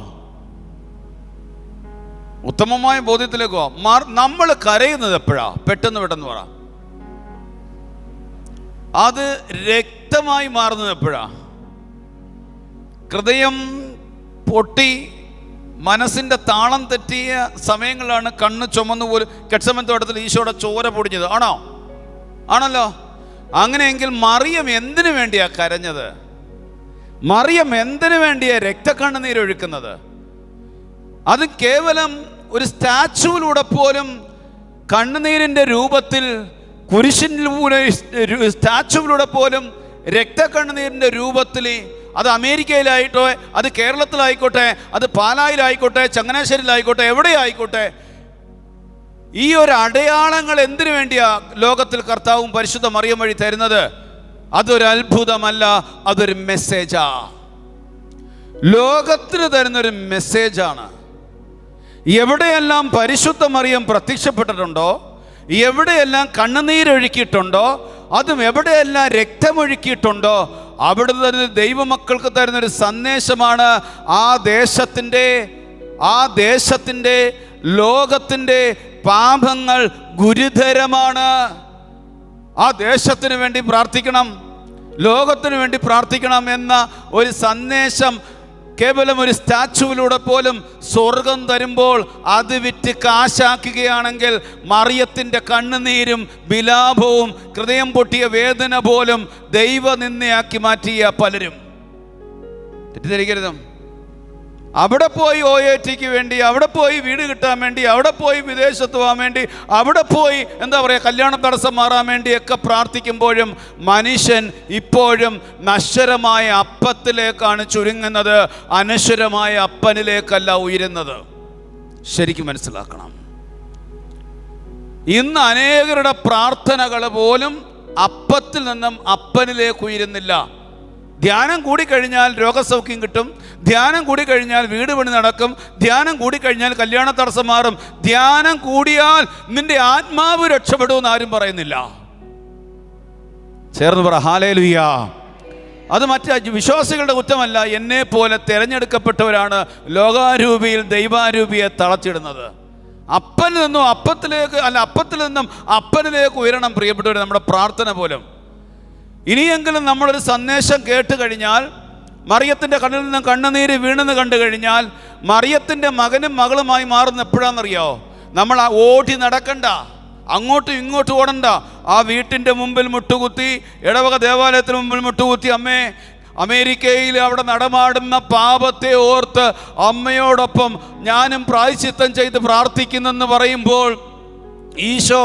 ഉത്തമമായ ബോധ്യത്തിലേക്ക് പോവാം. നമ്മൾ കരയുന്നത് എപ്പോഴാ? പെട്ടെന്ന് പറ. അത് രക്തമായി മാറുന്നത് എപ്പോഴാ? ഹൃദയം പൊട്ടി മനസ്സിൻ്റെ താളം തെറ്റിയ സമയങ്ങളിലാണ് കണ്ണ് ചുമന്നു പോലും. ഗെത്സമനെ തോട്ടത്തിൽ ഈശോയുടെ ചോര പൊടിഞ്ഞത് ആണല്ലോ. അങ്ങനെയെങ്കിൽ മറിയം എന്തിനു വേണ്ടിയാ കരഞ്ഞത്? മറിയം എന്തിനു വേണ്ടിയാ രക്തക്കണ്ണുനീരൊഴുക്കുന്നത്? അത് കേവലം ഒരു സ്റ്റാച്ചുവിലൂടെ പോലും കണ്ണുനീരിൻ്റെ രൂപത്തിൽ, കുരിശിലൂടെ സ്റ്റാച്ചുവിലൂടെ പോലും രക്തക്കണ്ണുനീരിൻ്റെ രൂപത്തിൽ, അത് അമേരിക്കയിലായിട്ടോ, അത് കേരളത്തിലായിക്കോട്ടെ, അത് പാലായിലായിക്കോട്ടെ, ചങ്ങനാശ്ശേരിയിലായിക്കോട്ടെ, എവിടെയായിക്കോട്ടെ, ഈ ഒരു അടയാളങ്ങൾ എന്തിനു വേണ്ടിയാ ലോകത്തിൽ കർത്താവും പരിശുദ്ധ മറിയം വഴി തരുന്നത്? അതൊരു അത്ഭുതമല്ല, അതൊരു മെസ്സേജാ. ലോകത്തിന് തരുന്നൊരു മെസ്സേജാണ്. എവിടെയെല്ലാം പരിശുദ്ധ മറിയം പ്രത്യക്ഷപ്പെട്ടിട്ടുണ്ടോ, എവിടെയെല്ലാം കണ്ണുനീരൊഴുക്കിയിട്ടുണ്ടോ, അതും എവിടെയെല്ലാം രക്തമൊഴുക്കിയിട്ടുണ്ടോ, അവിടെ തന്നെ ദൈവമക്കൾക്ക് തരുന്നൊരു സന്ദേശമാണ്. ആ ദേശത്തിൻ്റെ ലോകത്തിൻ്റെ പാപങ്ങൾ ഗുരുതരമാണ്. ആ ദേശത്തിന് വേണ്ടി പ്രാർത്ഥിക്കണം, ലോകത്തിന് വേണ്ടി പ്രാർത്ഥിക്കണം എന്ന ഒരു സന്ദേശം കേവലം ഒരു സ്റ്റാച്ചുവിലൂടെ പോലും സ്വർഗം തരുമ്പോൾ അത് വിറ്റ് കാശാക്കുകയാണെങ്കിൽ മറിയത്തിൻ്റെ കണ്ണുനീരും വിലാപവും ഹൃദയം പൊട്ടിയ വേദന പോലും ദൈവനിന്ദയാക്കി മാറ്റിയ പലരും. തെറ്റിദ്ധരിക്കരുത്. അവിടെ പോയി OATക്ക് വേണ്ടി, അവിടെ പോയി വീട് കിട്ടാൻ വേണ്ടി, അവിടെ പോയി വിദേശത്ത് പോകാൻ വേണ്ടി, അവിടെ പോയി കല്യാണ തടസ്സം മാറാൻ വേണ്ടിയൊക്കെ പ്രാർത്ഥിക്കുമ്പോഴും മനുഷ്യൻ ഇപ്പോഴും നശ്വരമായ അപ്പത്തിലേക്കാണ് ചുരുങ്ങുന്നത്, അനശ്വരമായ അപ്പനിലേക്കല്ല ഉയരുന്നത്. ശരിക്കും മനസ്സിലാക്കണം. ഇന്ന് അനേകരുടെ പ്രാർത്ഥനകൾ പോലും അപ്പത്തിൽ നിന്നും അപ്പനിലേക്ക് ഉയരുന്നില്ല. ധ്യാനം കൂടിക്കഴിഞ്ഞാൽ രോഗസൗഖ്യം കിട്ടും, ധ്യാനം കൂടിക്കഴിഞ്ഞാൽ വീട് പണി നടക്കും, ധ്യാനം കൂടിക്കഴിഞ്ഞാൽ കല്യാണ തടസ്സം മാറും, ധ്യാനം കൂടിയാൽ നിന്റെ ആത്മാവ് രക്ഷപ്പെടുമെന്ന് ആരും പറയുന്നില്ല. ചേർന്ന് പറ ഹല്ലേലൂയ. അത് മറ്റ് വിശ്വാസികളുടെ കുറ്റമല്ല. എന്നെ പോലെ തിരഞ്ഞെടുക്കപ്പെട്ടവരാണ് ലോകാരൂപിയിൽ ദൈവാരൂപിയെ തളച്ചിടുന്നത്. അപ്പനിൽ നിന്നും അപ്പത്തിൽ നിന്നും അപ്പനിലേക്ക് ഉയരണം പ്രിയപ്പെട്ടവർ. നമ്മുടെ പ്രാർത്ഥന പോലും ഇനിയെങ്കിലും നമ്മളൊരു സന്ദേശം കേട്ട് കഴിഞ്ഞാൽ, മറിയത്തിൻ്റെ കണ്ണിൽ നിന്നും കണ്ണുനീര് വീണെന്ന് കണ്ടു കഴിഞ്ഞാൽ, മറിയത്തിൻ്റെ മകനും മകളുമായി മാറുന്ന എപ്പോഴാണെന്നറിയാമോ? നമ്മൾ ഓടി നടക്കണ്ട, അങ്ങോട്ടും ഇങ്ങോട്ടും ഓടണ്ട. ആ വീട്ടിൻ്റെ മുമ്പിൽ മുട്ടുകുത്തി, ഇടവക ദേവാലയത്തിന് മുമ്പിൽ മുട്ടുകുത്തി, അമ്മേ, അമേരിക്കയിൽ അവിടെ നടമാടുന്ന പാപത്തെ ഓർത്ത് അമ്മയോടൊപ്പം ഞാനും പ്രായശ്ചിത്തം ചെയ്ത് പ്രാർത്ഥിക്കുന്നെന്ന് പറയുമ്പോൾ, ഈശോ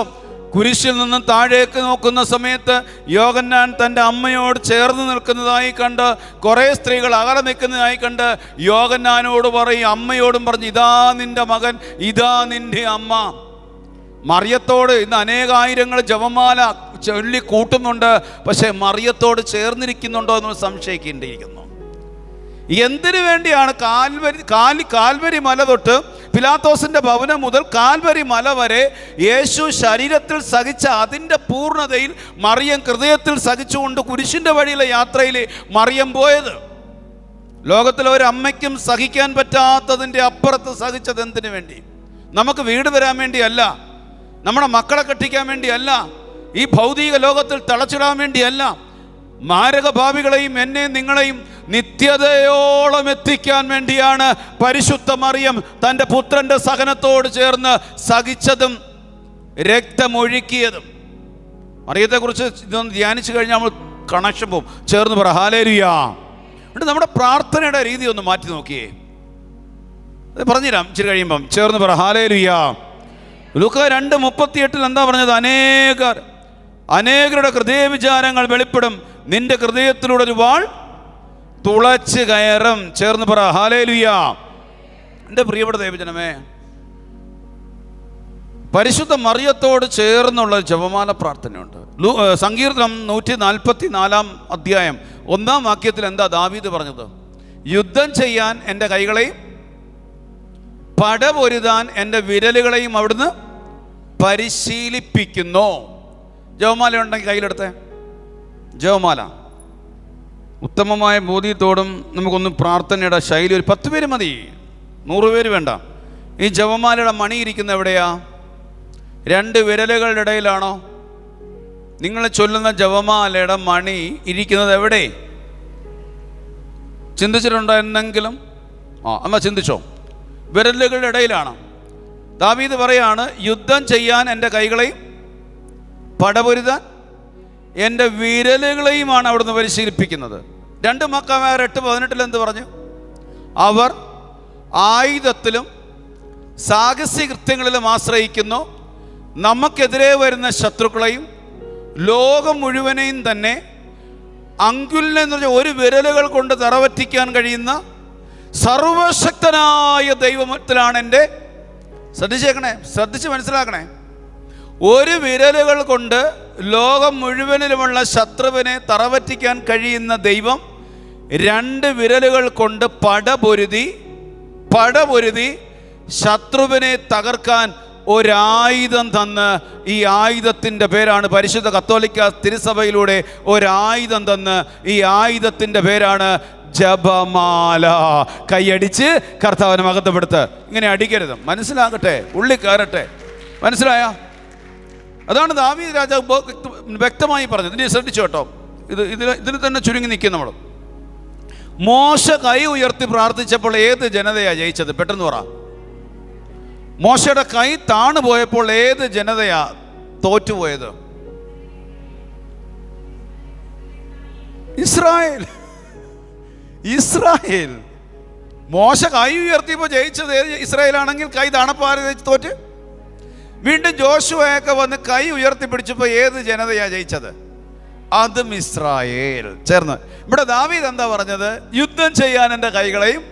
കുരിശിൽ നിന്നും താഴേക്ക് നോക്കുന്ന സമയത്ത് യോഹന്നാൻ തൻ്റെ അമ്മയോട് ചേർന്ന് നിൽക്കുന്നതായി കണ്ട്, കുറേ സ്ത്രീകൾ അകലെ നിൽക്കുന്നതായി കണ്ട് യോഹന്നാനോട് പറയും, അമ്മയോടും പറഞ്ഞ്, ഇതാ നിൻ്റെ മകൻ, ഇതാ നിൻ്റെ അമ്മ. മറിയത്തോട് ഇന്ന് അനേകായിരങ്ങൾ ജപമാല ചൊല്ലി കൂട്ടുന്നുണ്ട്, പക്ഷേ മറിയത്തോട് ചേർന്നിരിക്കുന്നുണ്ടോ എന്ന് സംശയിക്കേണ്ടിയിരിക്കുന്നു. എന്തിനു വേണ്ടിയാണ് കാൽവരി മല തൊട്ട് പിലാത്തോസിൻ്റെ ഭവനം മുതൽ കാൽവരി മല വരെ യേശു ശരീരത്തിൽ സഹിച്ച അതിൻ്റെ പൂർണ്ണതയിൽ മറിയം ഹൃദയത്തിൽ സഹിച്ചുകൊണ്ട് കുരിശിൻ്റെ വഴിയിലെ യാത്രയിൽ മറിയം പോയത്? ലോകത്തിലെ ഒരു അമ്മയ്ക്കും സഹിക്കാൻ പറ്റാത്തതിൻ്റെ അപ്പുറത്ത് സഹിച്ചത് എന്തിനു വേണ്ടി? നമുക്ക് വീട് വരാൻ വേണ്ടിയല്ല, നമ്മുടെ മക്കളെ കെട്ടിക്കാൻ വേണ്ടിയല്ല, ഈ ഭൗതിക ലോകത്തിൽ തളച്ചിടാൻ വേണ്ടിയല്ല, മാരകഭാവികളെയും എന്നെയും നിങ്ങളെയും നിത്യതയോളം എത്തിക്കാൻ വേണ്ടിയാണ് പരിശുദ്ധ മറിയം തൻ്റെ പുത്രൻ്റെ സഹനത്തോട് ചേർന്ന് സഹിച്ചതും രക്തമൊഴുക്കിയതും. മറിയത്തെക്കുറിച്ച് ഇതൊന്ന് ധ്യാനിച്ചു കഴിഞ്ഞാൽ നമ്മൾ കണക്ഷൻ പോവും. ചേർന്ന് പറ ഹല്ലേലൂയാ. എന്നിട്ട് നമ്മുടെ പ്രാർത്ഥനയുടെ രീതി ഒന്ന് മാറ്റി നോക്കിയേ. അത് പറഞ്ഞുതരാം ഇച്ചിരി കഴിയുമ്പം. ചേർന്ന് പറ ഹല്ലേലൂയാ. ലൂക്ക 2:38 എന്താ പറഞ്ഞത്? അനേകരുടെ ഹൃദയ വിചാരങ്ങൾ വെളിപ്പെടും, നിന്റെ ഹൃദയത്തിലൂടെ ഒരു വാൾ തുളച്ച് കയറും. ചേർന്ന് പറ ഹല്ലേലൂയാ. എൻ്റെ പ്രിയപ്പെട്ട ദൈവജനമേ, പരിശുദ്ധ മറിയത്തോട് ചേർന്നുള്ള ജപമാല പ്രാർത്ഥനയുണ്ട്. സങ്കീർത്തനം 144 അധ്യായം 1 വാക്യത്തിൽ എന്താ ദാവീദ് പറഞ്ഞത്? യുദ്ധം ചെയ്യാൻ എൻ്റെ കൈകളെയും പടപൊരുതാൻ എൻ്റെ വിരലുകളെയും അവിടുന്ന് പരിശീലിപ്പിക്കുന്നു. ജപമാല ഉണ്ടെങ്കിൽ കയ്യിലെടുത്തേ. ജപമാല ഉത്തമമായ ബോധ്യത്തോടും നമുക്കൊന്ന് പ്രാർത്ഥനയുടെ ശൈലി, ഒരു 10 പേര് മതി, 100 പേര് വേണ്ട. ഈ ജപമാലയുടെ മണി ഇരിക്കുന്ന എവിടെയാ? 2 വിരലുകളുടെ ഇടയിലാണോ? നിങ്ങൾ ചൊല്ലുന്ന ജപമാലയുടെ മണി ഇരിക്കുന്നത് എവിടെ? ചിന്തിച്ചിട്ടുണ്ടോ എന്നെങ്കിലും? എന്നാ ചിന്തിച്ചോ. വിരലുകളുടെ ഇടയിലാണ്. ദാവീദ് പറയാണ്, യുദ്ധം ചെയ്യാൻ എൻ്റെ കൈകളെയും പടപൊരുതാൻ എൻ്റെ വിരലുകളെയുമാണ് അവിടുന്ന് പരിശീലിപ്പിക്കുന്നത്. 2 മക്കമാർ 8:18 എന്ത് പറഞ്ഞു? അവർ ആയുധത്തിലും സാഹസികൃത്യങ്ങളിലും ആശ്രയിക്കുന്നു, നമുക്കെതിരെ വരുന്ന ശത്രുക്കളെയും ലോകം മുഴുവനെയും തന്നെ അങ്കുലിനെന്ന് പറഞ്ഞ ഒരു വിരലുകൾ കൊണ്ട് തറവറ്റിക്കാൻ കഴിയുന്ന സർവശക്തനായ ദൈവത്തിലാണ് എൻ്റെ, ശ്രദ്ധിച്ചേക്കണേ, ശ്രദ്ധിച്ച് മനസ്സിലാക്കണേ, ഒരു വിരലുകൾ കൊണ്ട് ലോകം മുഴുവനിലുമുള്ള ശത്രുവിനെ തറവറ്റിക്കാൻ കഴിയുന്ന ദൈവം 2 വിരലുകൾ കൊണ്ട് പടപൊരുതി ശത്രുവിനെ തകർക്കാൻ ഒരായുധം തന്ന്, ഈ ആയുധത്തിൻ്റെ പേരാണ് പരിശുദ്ധ കത്തോലിക്ക തിരുസഭയിലൂടെ ഒരായുധം തന്ന്, ഈ ആയുധത്തിൻ്റെ പേരാണ് ജപമാല. കൈയടിച്ച് കർത്താവിനെ മഹത്വപ്പെടുത്ത്. ഇങ്ങനെ അടിക്കരുത്, മനസ്സിലാകട്ടെ, ഉള്ളി കയറട്ടെ. മനസ്സിലായ? അതാണ് ദാവീദ് രാജാവ് വ്യക്തമായി പറഞ്ഞത്. ഇനി ശ്രദ്ധിച്ചു കേട്ടോ, ഇതിൽ തന്നെ ചുരുങ്ങി നിൽക്കും നമ്മൾ. മോശ കൈ ഉയർത്തി പ്രാർത്ഥിച്ചപ്പോൾ ഏത് ജനതയാ ജയിച്ചത്? പെട്ടെന്ന് പറ. മോശയുടെ കൈ താണു പോയപ്പോൾ ഏത് ജനതയാ തോറ്റുപോയത്? ഇസ്രായേൽ. മോശ കൈ ഉയർത്തിയപ്പോൾ ജയിച്ചത് ഇസ്രായേലാണെങ്കിൽ കൈ താണപ്പോൾ ആര് തോറ്റ്? വീണ്ടും ജോഷുവയൊക്കെ വന്ന് കൈ ഉയർത്തിപ്പിടിച്ചപ്പോൾ ഏത് ജനതയാ ജയിച്ചത്? അതും ഇസ്രായേൽ. ചേർന്ന് ഇവിടെ ദാവീദ് എന്താ പറഞ്ഞത്? യുദ്ധം ചെയ്യാൻ എൻ്റെ കൈകളെയും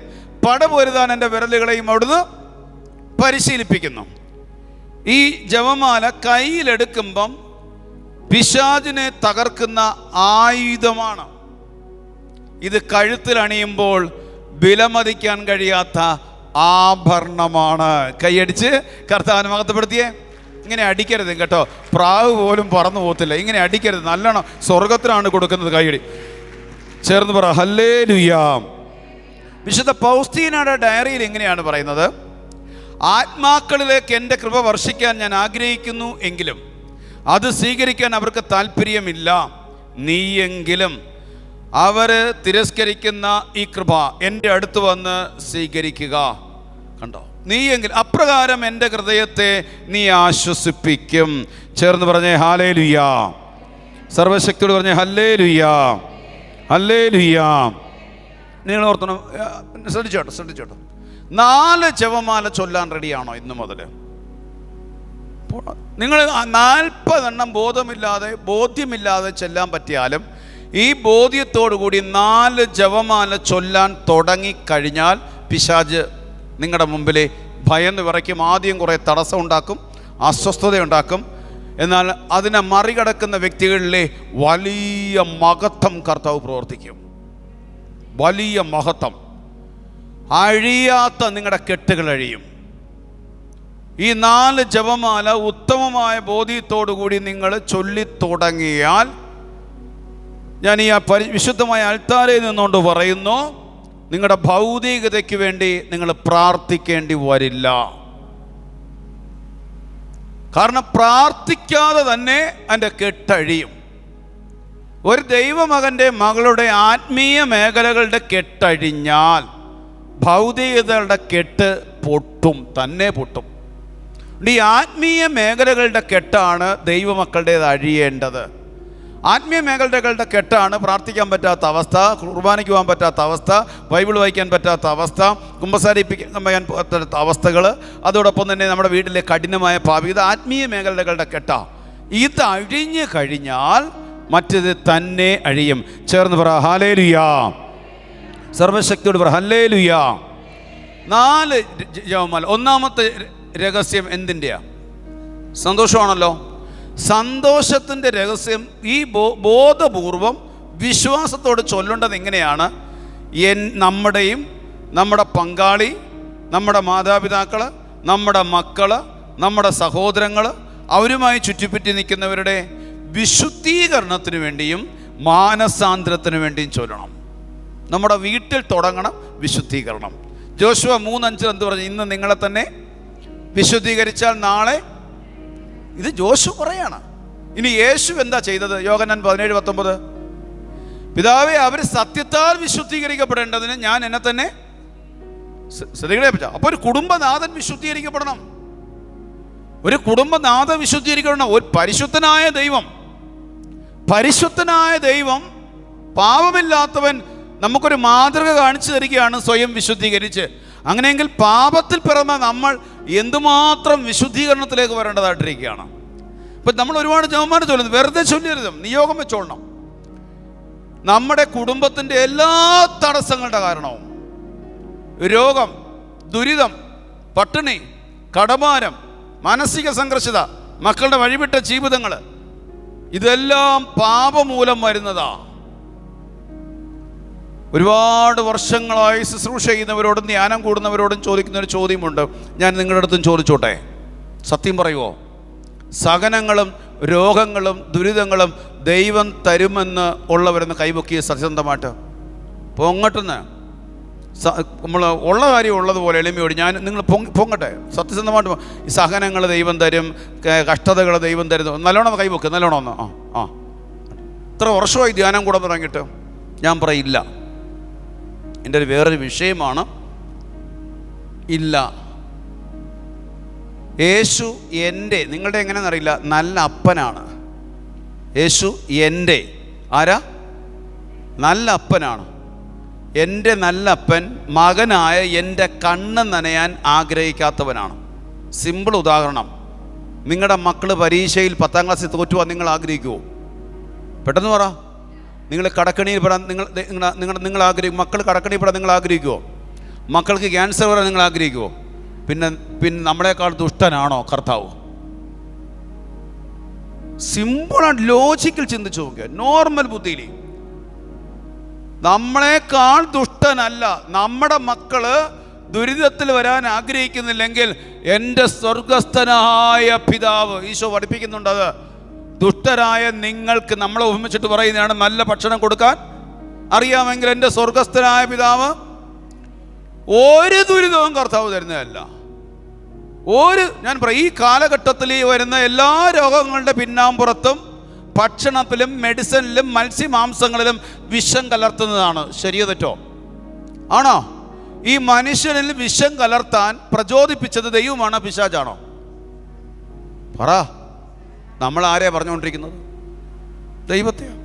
പടപൊരുതാൻ എൻ്റെ വിരലുകളെയും അവിടുന്ന് പരിശീലിപ്പിക്കുന്നു. ഈ ജപമാല കയ്യിലെടുക്കുമ്പം പിശാചിനെ തകർക്കുന്ന ആയുധമാണ്. ഇത് കഴുത്തിൽ അണിയുമ്പോൾ വിലമതിക്കാൻ കഴിയാത്ത ആഭരണമാണ്. കൈയടിച്ച് കർത്താവിനെ മഹത്വപ്പെടുത്തിയേ. ഇങ്ങനെ അടിക്കരുത് കേട്ടോ, പ്രാവ് പോലും പറന്നു പോകത്തില്ല. ഇങ്ങനെ അടിക്കരുത്, നല്ലോണം സ്വർഗത്തിലാണ് കൊടുക്കുന്നത്. കൈയടി. ചേർന്ന് പറ ഹല്ലേലൂയാ. വിശുദ്ധ പൗസ്തീനയുടെ ഡയറിയിൽ എങ്ങനെയാണ് പറയുന്നത്? ആത്മാക്കളിലേക്ക് എൻ്റെ കൃപ വർഷിക്കാൻ ഞാൻ ആഗ്രഹിക്കുന്നു, എങ്കിലും അത് സ്വീകരിക്കാൻ അവർക്ക് താല്പര്യമില്ല. നീയെങ്കിലും അവർ തിരസ്കരിക്കുന്ന ഈ കൃപ എൻ്റെ അടുത്ത് വന്ന് സ്വീകരിക്കുക. കണ്ടോ? നീയെങ്കിൽ അപ്രകാരം എൻ്റെ ഹൃദയത്തെ നീ ആശ്വസിപ്പിക്കും. ചേർന്ന് പറഞ്ഞേ ഹല്ലേലൂയാ. സർവശക്തിയോട് പറഞ്ഞേ ഹല്ലേലൂയാ, ഹല്ലേലൂയാ. നിങ്ങൾ ഓർത്തണം, ശ്രദ്ധിച്ചോട്ടോ. 4 ജപമാല ചൊല്ലാൻ റെഡിയാണോ ഇന്നു മുതൽ? നിങ്ങൾ 40 എണ്ണം ബോധ്യമില്ലാതെ ചെല്ലാൻ പറ്റിയാലും ഈ ബോധ്യത്തോടു കൂടി 4 ജപമാല ചൊല്ലാൻ തുടങ്ങിക്കഴിഞ്ഞാൽ പിശാച് നിങ്ങളുടെ മുമ്പിൽ ഭയന്ന് വിറയ്ക്കും. ആദ്യം കുറേ തടസ്സം ഉണ്ടാക്കും, അസ്വസ്ഥതയുണ്ടാക്കും. എന്നാൽ അതിനെ മറികടക്കുന്ന വ്യക്തികളിലെ വലിയ മഹത്വം കർത്താവ് പ്രവർത്തിക്കും. വലിയ മഹത്വം. അഴിയാത്ത നിങ്ങളുടെ കെട്ടുകൾ അഴിയും. ഈ 4 ജപമാല ഉത്തമമായ ബോധ്യത്തോടുകൂടി നിങ്ങൾ ചൊല്ലിത്തുടങ്ങിയാൽ, ഞാൻ ഈ വിശുദ്ധമായ അൾത്താരയിൽ നിന്നുകൊണ്ട് പറയുന്നു, നിങ്ങളുടെ ഭൗതികതയ്ക്ക് വേണ്ടി നിങ്ങൾ പ്രാർത്ഥിക്കേണ്ടി വരില്ല. കാരണം പ്രാർത്ഥിക്കാതെ തന്നെ അതിൻ്റെ കെട്ടഴിയും. ഒരു ദൈവമകൻ്റെ മകളുടെ ആത്മീയ മേഖലകളുടെ കെട്ടഴിഞ്ഞാൽ ഭൗതികതയുടെ കെട്ട് പൊട്ടും, തന്നെ പൊട്ടും. ഈ ആത്മീയ മേഖലകളുടെ കെട്ടാണ് ദൈവമക്കളുടേത് അഴിയേണ്ടത്. ആത്മീയ മേഖലകളുടെ കെട്ടാണ് പ്രാർത്ഥിക്കാൻ പറ്റാത്ത അവസ്ഥ, കുർബാനയ്ക്ക് പോകാൻ പറ്റാത്ത അവസ്ഥ, ബൈബിൾ വായിക്കാൻ പറ്റാത്ത അവസ്ഥ, കുമ്പസാരിപ്പിക്കാൻ പറ്റാത്ത അവസ്ഥകൾ, അതോടൊപ്പം തന്നെ നമ്മുടെ വീട്ടിലെ കഠിനമായ പാപം. ഇത് ആത്മീയ മേഖലകളുടെ കെട്ടാ. ഇത് അഴിഞ്ഞു കഴിഞ്ഞാൽ മറ്റത് തന്നെ അഴിയും. ചേർന്ന് പറ ഹല്ലേലൂയാ. സർവശക്തിയോട് പറ ഹല്ലേലൂയാ. 4 ജപമാല. ഒന്നാമത്തെ രഹസ്യം എന്തിൻ്റെയാ? സന്തോഷമാണല്ലോ. സന്തോഷത്തിൻ്റെ രഹസ്യം ഈ ബോധപൂർവം വിശ്വാസത്തോട് ചൊല്ലേണ്ടത് എങ്ങനെയാണ്? നമ്മുടെയും നമ്മുടെ പങ്കാളി, നമ്മുടെ മാതാപിതാക്കൾ, നമ്മുടെ മക്കൾ, നമ്മുടെ സഹോദരങ്ങൾ, അവരുമായി ചുറ്റിപ്പറ്റി നിൽക്കുന്നവരുടെ വിശുദ്ധീകരണത്തിന് വേണ്ടിയും മാനസാന്തരത്തിന് വേണ്ടിയും ചൊല്ലണം. നമ്മുടെ വീട്ടിൽ തുടങ്ങണം വിശുദ്ധീകരണം. ജോഷുവ 3:5 എന്ത് പറഞ്ഞു? ഇന്ന് നിങ്ങളെ തന്നെ വിശുദ്ധീകരിച്ചാൽ നാളെ. ഇത് ജോഷു പറയാണ്. ഇനി യേശു എന്താ ചെയ്തത്? യോഹന്നാൻ 17:19, പിതാവേ അവർ സത്യത്താൽ വിശുദ്ധീകരിക്കപ്പെടേണ്ടതിന് ഞാൻ എന്നെ തന്നെ ശ്രദ്ധിക്കണേ പറ്റാ. അപ്പോൾ ഒരു കുടുംബനാഥൻ വിശുദ്ധീകരിക്കപ്പെടണം. ഒരു കുടുംബനാഥൻ വിശുദ്ധീകരിക്കണം. ഒരു പരിശുദ്ധനായ ദൈവം പാപമില്ലാത്തവൻ നമുക്കൊരു മാതൃക കാണിച്ചു തരികയാണ് സ്വയം വിശുദ്ധീകരിച്ച്. അങ്ങനെയെങ്കിൽ പാപത്തിൽ പിറന്ന നമ്മൾ എന്തുമാത്രം വിശുദ്ധീകരണത്തിലേക്ക് വരേണ്ടതായിട്ടിരിക്കുകയാണ്. ഇപ്പം നമ്മൾ ഒരുപാട് ജപമാല ചൊല്ലുന്നു, വെറുതെ ചൊല്ലരുത്, നിയോഗം വെച്ചോളണം. നമ്മുടെ കുടുംബത്തിൻ്റെ എല്ലാ തടസ്സങ്ങളുടെ കാരണവും രോഗം, ദുരിതം, പട്ടിണി, കടഭാരം, മാനസിക സംഘർഷത, മക്കളുടെ വഴിവിട്ട ജീവിതങ്ങൾ, ഇതെല്ലാം പാപമൂലം വരുന്നതാ. ഒരുപാട് വർഷങ്ങളായി ശുശ്രൂഷ ചെയ്യുന്നവരോടും ധ്യാനം കൂടുന്നവരോടും ചോദിക്കുന്നൊരു ചോദ്യമുണ്ട്. ഞാൻ നിങ്ങളുടെ അടുത്തും ചോദിച്ചോട്ടെ, സത്യം പറയുമോ? സഹനങ്ങളും രോഗങ്ങളും ദുരിതങ്ങളും ദൈവം തരുമെന്ന് ഉള്ളവരെന്ന് കൈപൊക്കിയ സത്യസന്ധമായിട്ട് പൊങ്ങട്ടെന്ന്. നമ്മൾ ഉള്ള കാര്യം ഉള്ളതുപോലെ എളിമയോട് നിങ്ങൾ പൊങ്ങട്ടെ സത്യസന്ധമായിട്ട്. ഈ സഹനങ്ങൾ ദൈവം തരും, കഷ്ടതകൾ ദൈവം തരുന്നു. നല്ലോണം കൈപൊക്ക്, നല്ലോണം ഒന്ന്. ഇത്ര വർഷമായി ധ്യാനം കൂടാൻ തുടങ്ങിയിട്ട് ഞാൻ പറയില്ല. എൻ്റെ ഒരു വേറൊരു വിഷയമാണ്. ഇല്ല, യേശു എൻ്റെ, നിങ്ങളുടെ എങ്ങനെയാണെന്ന് അറിയില്ല, നല്ല അപ്പനാണ്. യേശു എൻ്റെ ആരാ? നല്ല അപ്പനാണ്. എൻ്റെ നല്ല അപ്പൻ മകനായ എൻ്റെ കണ്ണ് നനയാൻ ആഗ്രഹിക്കാത്തവനാണ്. സിമ്പിൾ ഉദാഹരണം, നിങ്ങളുടെ മക്കൾ പരീക്ഷയിൽ 10ാം ക്ലാസ്സിൽ തോറ്റുപോകാൻ നിങ്ങൾ ആഗ്രഹിക്കുമോ? പെട്ടെന്ന് പറ. നിങ്ങൾ കടക്കണിയിൽ പെടാൻ നിങ്ങൾ ആഗ്രഹിക്കും? മക്കൾ കടക്കണിയിൽ പെടാൻ നിങ്ങൾ ആഗ്രഹിക്കുമോ? മക്കൾക്ക് ക്യാൻസർ വരാൻ നിങ്ങൾ ആഗ്രഹിക്കുമോ? പിന്നെ നമ്മളെക്കാൾ ദുഷ്ടനാണോ കർത്താവ്? സിമ്പിളായിട്ട് ലോജിക്കൽ ചിന്തിച്ചു നോക്കിയാൽ, നോർമൽ ബുദ്ധിയിൽ നമ്മളെക്കാൾ ദുഷ്ടനല്ല. നമ്മുടെ മക്കള് ദുരിതത്തിൽ വരാൻ ആഗ്രഹിക്കുന്നില്ലെങ്കിൽ എൻ്റെ സ്വർഗസ്ഥനായ പിതാവ്, ഈശോ പഠിപ്പിക്കുന്നുണ്ട്, അത് ദുഷ്ടരായ നിങ്ങൾക്ക് നമ്മളെ ഉപമിച്ചിട്ട് പറയുന്നതാണ്, നല്ല ഭക്ഷണം കൊടുക്കാൻ അറിയാമെങ്കിൽ എൻ്റെ സ്വർഗസ്ഥനായ പിതാവ് ഒരു ദുരിതവും കർത്താവ് തരുന്നതല്ല. ഞാൻ പറയും, ഈ കാലഘട്ടത്തിൽ ഈ വരുന്ന എല്ലാ രോഗങ്ങളുടെ പിന്നാമ്പുറത്തും ഭക്ഷണത്തിലും മെഡിസിനിലും മത്സ്യമാംസങ്ങളിലും വിഷം കലർത്തുന്നതാണ്. ശരിയോ തെറ്റോ? ആണോ? ഈ മനുഷ്യനിൽ വിഷം കലർത്താൻ പ്രചോദിപ്പിച്ചത് ദൈവമാണോ പിശാചാണോ? പറ. നമ്മൾ ആരെയാ പറഞ്ഞുകൊണ്ടിരിക്കുന്നത്? ദൈവത്തെയാ.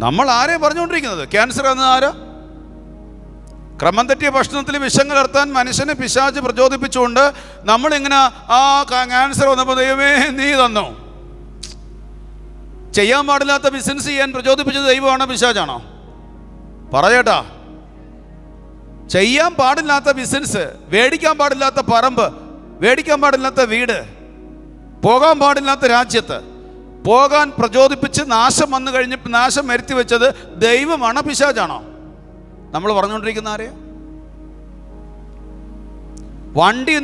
നമ്മൾ ആരെയാ പറഞ്ഞുകൊണ്ടിരിക്കുന്നത്? ക്യാൻസർ എന്നത് ആരാ? ക്രമം തെറ്റിയ ഭക്ഷണത്തിൽ വിഷം കലർത്താൻ മനുഷ്യനെ പിശാച് പ്രചോദിപ്പിച്ചുകൊണ്ട് നമ്മളിങ്ങനെ ക്യാൻസർ വന്നപ്പോൾ ദൈവമേ നീ തന്നു. ചെയ്യാൻ പാടില്ലാത്ത ബിസിനസ് ചെയ്യാൻ പ്രചോദിപ്പിച്ചത് ദൈവമാണോ പിശാചാണോ? പറയേട്ടാ. ചെയ്യാൻ പാടില്ലാത്ത ബിസിനസ്, വേടിക്കാൻ പാടില്ലാത്ത പറമ്പ്, വേടിക്കാൻ പാടില്ലാത്ത വീട്, പോകാൻ പാടില്ലാത്ത രാജ്യത്ത് പോകാൻ പ്രചോദിപ്പിച്ച് നാശം വന്നു കഴിഞ്ഞപ്പോൾ നാശം വരുത്തി വെച്ചത് ദൈവമാണോ പിശാചാണോ? നമ്മൾ പറഞ്ഞുകൊണ്ടിരിക്കുന്ന ആരെയാ? വണ്ടി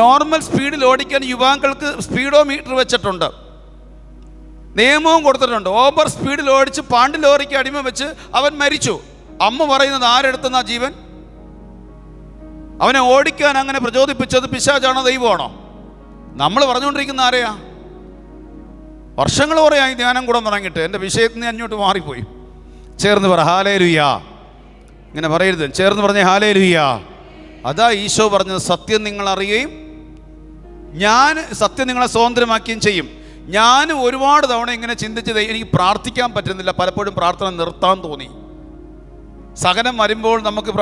നോർമൽ സ്പീഡിൽ ഓടിക്കാൻ യുവാക്കൾക്ക് സ്പീഡോ മീറ്റർ വെച്ചിട്ടുണ്ട്, നിയമവും കൊടുത്തിട്ടുണ്ട്. ഓവർ സ്പീഡിൽ ഓടിച്ച് പാണ്ടി ലോറിക്ക് അടിമ വെച്ച് അവൻ മരിച്ചു. അമ്മ പറയുന്നത് ആരെടുത്തുന്ന ജീവൻ? അവനെ ഓടിക്കാൻ അങ്ങനെ പ്രചോദിപ്പിച്ചത് പിശാചാണോ ദൈവമാണോ? നമ്മൾ പറഞ്ഞുകൊണ്ടിരിക്കുന്ന ആരെയാ? വർഷങ്ങൾ കുറയായി ധ്യാനം കൂടെ തുടങ്ങിയിട്ട്. എൻ്റെ വിഷയത്തിൽ നിന്ന് അഞ്ഞോട്ട് മാറിപ്പോയി. ചേർന്ന് പറ ഹല്ലേലൂയ. ഇങ്ങനെ പറയരുത്, ചേർന്ന് പറഞ്ഞേ ഹല്ലേലൂയ. അതാ ഈശോ പറഞ്ഞത്, സത്യം നിങ്ങൾ അറിയുകയും ഞാൻ സത്യം നിങ്ങളെ സ്വതന്ത്രമാക്കുകയും ചെയ്യും. ഞാൻ ഒരുപാട് തവണ ഇങ്ങനെ ചിന്തിച്ചത്, എനിക്ക് പ്രാർത്ഥിക്കാൻ പറ്റുന്നില്ല. പലപ്പോഴും പ്രാർത്ഥന നിർത്താൻ തോന്നി. സഹനം വരുമ്പോൾ നമുക്ക്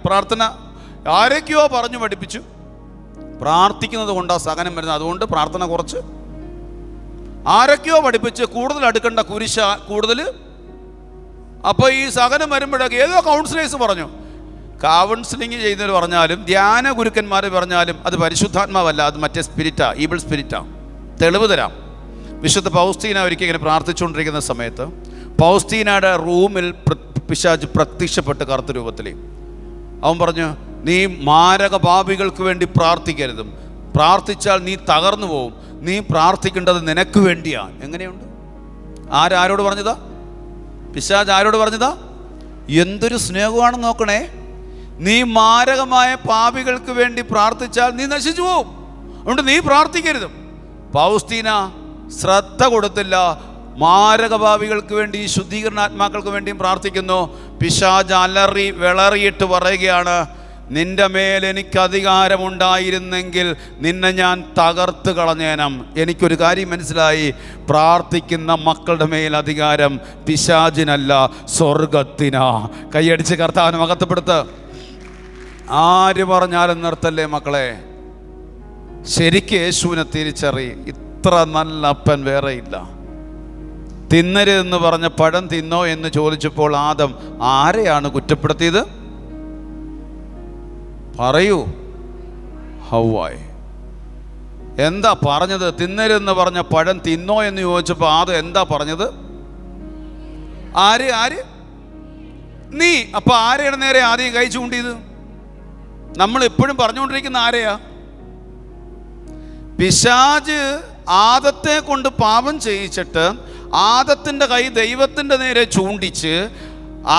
പ്രാർത്ഥന ആരൊക്കെയോ പറഞ്ഞു പഠിപ്പിച്ചു, പ്രാർത്ഥിക്കുന്നത് കൊണ്ടാണ് സഹനം വരുന്നത്, അതുകൊണ്ട് പ്രാർത്ഥന കുറച്ച്. ആരൊക്കെയോ പഠിപ്പിച്ച് കൂടുതൽ അടുക്കണ്ട, കുരിശ കൂടുതൽ. അപ്പോൾ ഈ സഹനം വരുമ്പോഴൊക്കെ ഏതോ കൗൺസിലേഴ്സ് പറഞ്ഞു, കൗൺസിലിംഗ് ചെയ്യുന്നവർ പറഞ്ഞാലും ധ്യാന ഗുരുക്കന്മാർ പറഞ്ഞാലും അത് പരിശുദ്ധാത്മാവല്ല, അത് മറ്റേ സ്പിരിറ്റാ, ഈബിൾ സ്പിരിറ്റാ. തെളിവ് തരാം. വിശുദ്ധ പൗസ്തീന ഒരിക്കൽ ഇങ്ങനെ പ്രാർത്ഥിച്ചുകൊണ്ടിരിക്കുന്ന സമയത്ത് പൗസ്തീനയുടെ റൂമിൽ പിശാച് പ്രത്യക്ഷപ്പെട്ട് കറുത്ത രൂപത്തിൽ അവൻ പറഞ്ഞു, നീ മാരക പാപികൾക്ക് വേണ്ടി പ്രാർത്ഥിക്കരുതും, പ്രാർത്ഥിച്ചാൽ നീ തകർന്നു പോവും, നീ പ്രാർത്ഥിക്കേണ്ടത് നിനക്ക് വേണ്ടിയാണ്. എങ്ങനെയുണ്ട്? ആരോട് പറഞ്ഞതാ? പിശാച് ആരോട് പറഞ്ഞതാ? എന്തൊരു സ്നേഹമാണെന്ന് നോക്കണേ. നീ മാരകമായ പാപികൾക്ക് വേണ്ടി പ്രാർത്ഥിച്ചാൽ നീ നശിച്ചു പോവും, അതുകൊണ്ട് നീ പ്രാർത്ഥിക്കരുതും. പൗസ്തീന ശ്രദ്ധ കൊടുത്തില്ല, മാരകഭാവികൾക്ക് വേണ്ടി, ശുദ്ധീകരണാത്മാക്കൾക്ക് വേണ്ടിയും പ്രാർത്ഥിക്കുന്നു. പിശാച് അലറി വിളറിയിട്ട് പറയുകയാണ്, നിന്റെ മേൽ എനിക്ക് അധികാരമുണ്ടായിരുന്നെങ്കിൽ നിന്നെ ഞാൻ തകർത്ത് കളഞ്ഞേനം. എനിക്കൊരു കാര്യം മനസ്സിലായി, പ്രാർത്ഥിക്കുന്ന മക്കളുടെ മേൽ അധികാരം പിശാചിനല്ല, സ്വർഗത്തിനാ. കൈയടിച്ച് കർത്താവിനെ മഹത്വപ്പെടുത്ത്. ആര് പറഞ്ഞാലും നിർത്തല്ലേ മക്കളെ. ശരിക്കും യേശുവിനെ തിരിച്ചറി. ഇത്ര നല്ല അപ്പൻ വേറെ ഇല്ല. തിന്നരുതെന്ന് പറഞ്ഞ പഴം തിന്നോ എന്ന് ചോദിച്ചപ്പോൾ ആദം ആരെയാണ് കുറ്റപ്പെടുത്തിയത്? പറയൂ. ഹവ്വായ്. എന്താ പറഞ്ഞത്? തിന്നരുതെന്ന് പറഞ്ഞ പഴം തിന്നോ എന്ന് ചോദിച്ചപ്പോൾ ആദം എന്താ പറഞ്ഞത്? ആര്? നീ. അപ്പൊ ആരെയാണ് നേരെ ആദ്യം കൈ ചൂണ്ടിയത്? നമ്മൾ എപ്പോഴും പറഞ്ഞുകൊണ്ടിരിക്കുന്ന ആരെയാ? പിശാച് ആദത്തെ കൊണ്ട് പാപം ചെയ്യിച്ചിട്ട് ആദത്തിൻ്റെ കൈ ദൈവത്തിൻ്റെ നേരെ ചൂണ്ടിച്ച്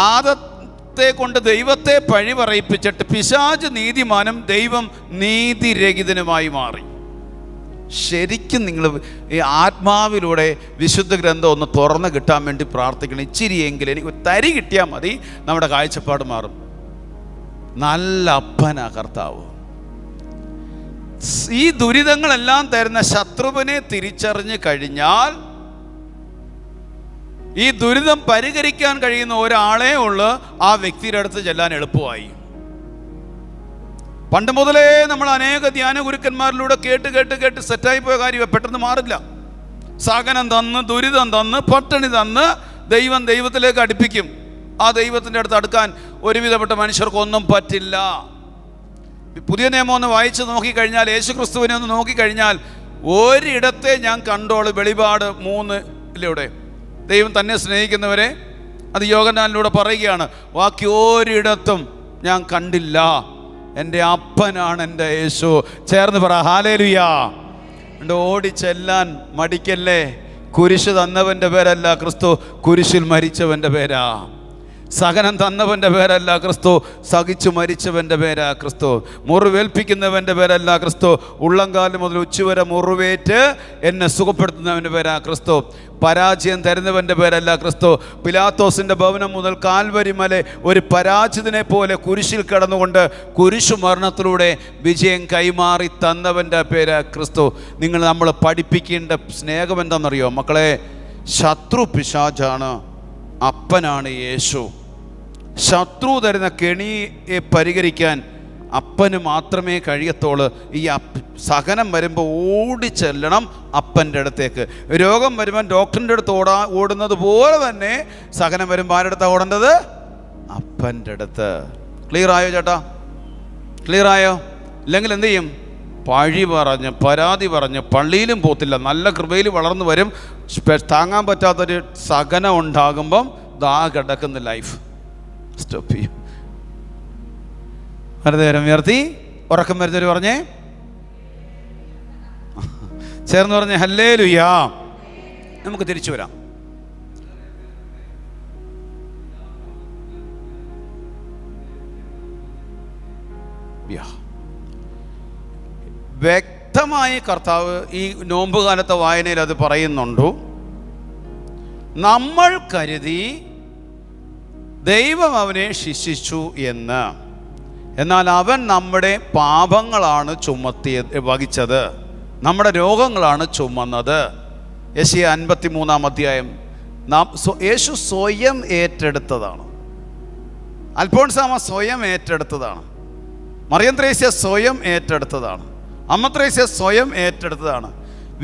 ആദത്തെ കൊണ്ട് ദൈവത്തെ പഴി പറയിപ്പിച്ചിട്ട് പിശാച് നീതിമാനും ദൈവം നീതിരഹിതനുമായി മാറി. ശരിക്കും നിങ്ങൾ ഈ ആത്മാവിലൂടെ വിശുദ്ധ ഗ്രന്ഥം ഒന്ന് തുറന്ന് കിട്ടാൻ വേണ്ടി പ്രാർത്ഥിക്കണം. ഇച്ചിരിയെങ്കിലും എനിക്ക് തരി കിട്ടിയാൽ മതി, നമ്മുടെ കാഴ്ചപ്പാട് മാറും. നല്ല അപ്പനാ കർത്താവ്. ഈ ദുരിതങ്ങളെല്ലാം തരുന്ന ശത്രുവിനെ തിരിച്ചറിഞ്ഞ് കഴിഞ്ഞാൽ ഈ ദുരിതം പരിഹരിക്കാൻ കഴിയുന്ന ഒരാളേ ഉള്ളൂ, ആ വ്യക്തിയുടെ അടുത്ത് ചെല്ലാൻ എളുപ്പമായി. പണ്ട് മുതലേ നമ്മൾ അനേക ധ്യാന ഗുരുക്കന്മാരിലൂടെ കേട്ട് സെറ്റായി പോയ കാര്യം പെട്ടെന്ന് മാറില്ല. സഹനം തന്ന്, ദുരിതം തന്ന്, പട്ടിണി തന്ന് ദൈവത്തിലേക്ക് അടുപ്പിക്കും. ആ ദൈവത്തിൻ്റെ അടുത്ത് അടുക്കാൻ ഒരുവിധപ്പെട്ട മനുഷ്യർക്കൊന്നും പറ്റില്ല. പുതിയ നിയമം ഒന്ന് വായിച്ച് നോക്കിക്കഴിഞ്ഞാൽ, യേശു ക്രിസ്തുവിനെ ഒന്ന് നോക്കിക്കഴിഞ്ഞാൽ ഒരിടത്തെ ഞാൻ കണ്ടോളൂ. വെളിപാട് 3 ദൈവം തന്നെ സ്നേഹിക്കുന്നവരെ, അത് യോഹന്നാനിലൂടെ പറയുകയാണ്, ബാക്കി ഒരിടത്തും ഞാൻ കണ്ടില്ല. എൻ്റെ അപ്പനാണ് എൻ്റെ യേശു. ചേർന്ന് പറ ഹല്ലേലൂയ. ഓടിച്ചെല്ലാൻ മടിക്കല്ലേ. കുരിശ് തന്നവൻ്റെ പേരല്ല ക്രിസ്തു, കുരിശിൽ മരിച്ചവൻ്റെ പേരാ. സഹനം തന്നവൻ്റെ പേരല്ല ക്രിസ്തു, സഹിച്ചു മരിച്ചവൻ്റെ പേരാ ക്രിസ്തു. മുറിവേൽപ്പിക്കുന്നവൻ്റെ പേരല്ല ക്രിസ്തു, ഉള്ളംകാലം മുതൽ ഉച്ചവരെ മുറിവേറ്റ് എന്നെ സുഖപ്പെടുത്തുന്നവൻ്റെ പേരാ ക്രിസ്തു. പരാജയം തരുന്നവൻ്റെ പേരല്ല ക്രിസ്തു. പിലാത്തോസിൻ്റെ ഭവനം മുതൽ കാൽവരി മല ഒരു പരാജിതനെ പോലെ കുരിശിൽ കിടന്നുകൊണ്ട് കുരിശു മരണത്തിലൂടെ വിജയം കൈമാറി തന്നവൻ്റെ പേരാ ക്രിസ്തു. നമ്മൾ പഠിപ്പിക്കേണ്ട സ്നേഹം എന്താണെന്നറിയോ മക്കളെ? ശത്രു പിശാചാണ്, അപ്പനാണ് യേശു. ശത്രു തരുന്ന കെണിയെ പരിഹരിക്കാൻ അപ്പന് മാത്രമേ കഴിയത്തുള്ളൂ. ഈ സഹനം വരുമ്പോൾ ഓടിച്ചെല്ലണം അപ്പൻ്റെ അടുത്തേക്ക്. രോഗം വരുമ്പോൾ ഡോക്ടറിൻ്റെ അടുത്ത് ഓടുന്നത് പോലെ തന്നെ സഹനം വരുമ്പോൾ ആരുടെ അടുത്താണ് ഓടേണ്ടത്? അപ്പൻ്റെ അടുത്ത്. ക്ലിയർ ആയോ ചേട്ടാ? ക്ലിയർ ആയോ? ഇല്ലെങ്കിൽ എന്ത് ചെയ്യും? പഴി പറഞ്ഞ് പരാതി പറഞ്ഞ് പള്ളിയിലും പോത്തില്ല. നല്ല കൃപയിൽ വളർന്നു വരും. താങ്ങാൻ പറ്റാത്തൊരു സഹനം ഉണ്ടാകുമ്പം ദാ കിടക്കുന്ന ലൈഫ്. സ്റ്റോപ്പ് ചെയ്യും. നേരം ഉയർത്തി ഉറക്കം വരുന്നവർ പറഞ്ഞേ, ചേർന്ന് പറഞ്ഞേ ഹല്ലേലൂയാ. നമുക്ക് തിരിച്ചു വരാം. വ്യക്തമായി കർത്താവ് ഈ നോമ്പുകാലത്തെ വായനയിൽ അത് പറയുന്നുണ്ടോ. നമ്മൾ കരുതി ദൈവം അവനെ ശിക്ഷിച്ചു എന്ന്, എന്നാൽ അവൻ നമ്മുടെ പാപങ്ങളാണ് വഹിച്ചത്, നമ്മുടെ രോഗങ്ങളാണ് ചുമന്നത്. യെശയ്യാ 53-ാം അധ്യായം യേശു സ്വയം ഏറ്റെടുത്തതാണ്. അൽഫോൻസാമ്മ സ്വയം ഏറ്റെടുത്തതാണ്. മറിയം ത്രേസ്യ സ്വയം ഏറ്റെടുത്തതാണ്. അമ്മ ത്രേസ്യ സ്വയം ഏറ്റെടുത്തതാണ്.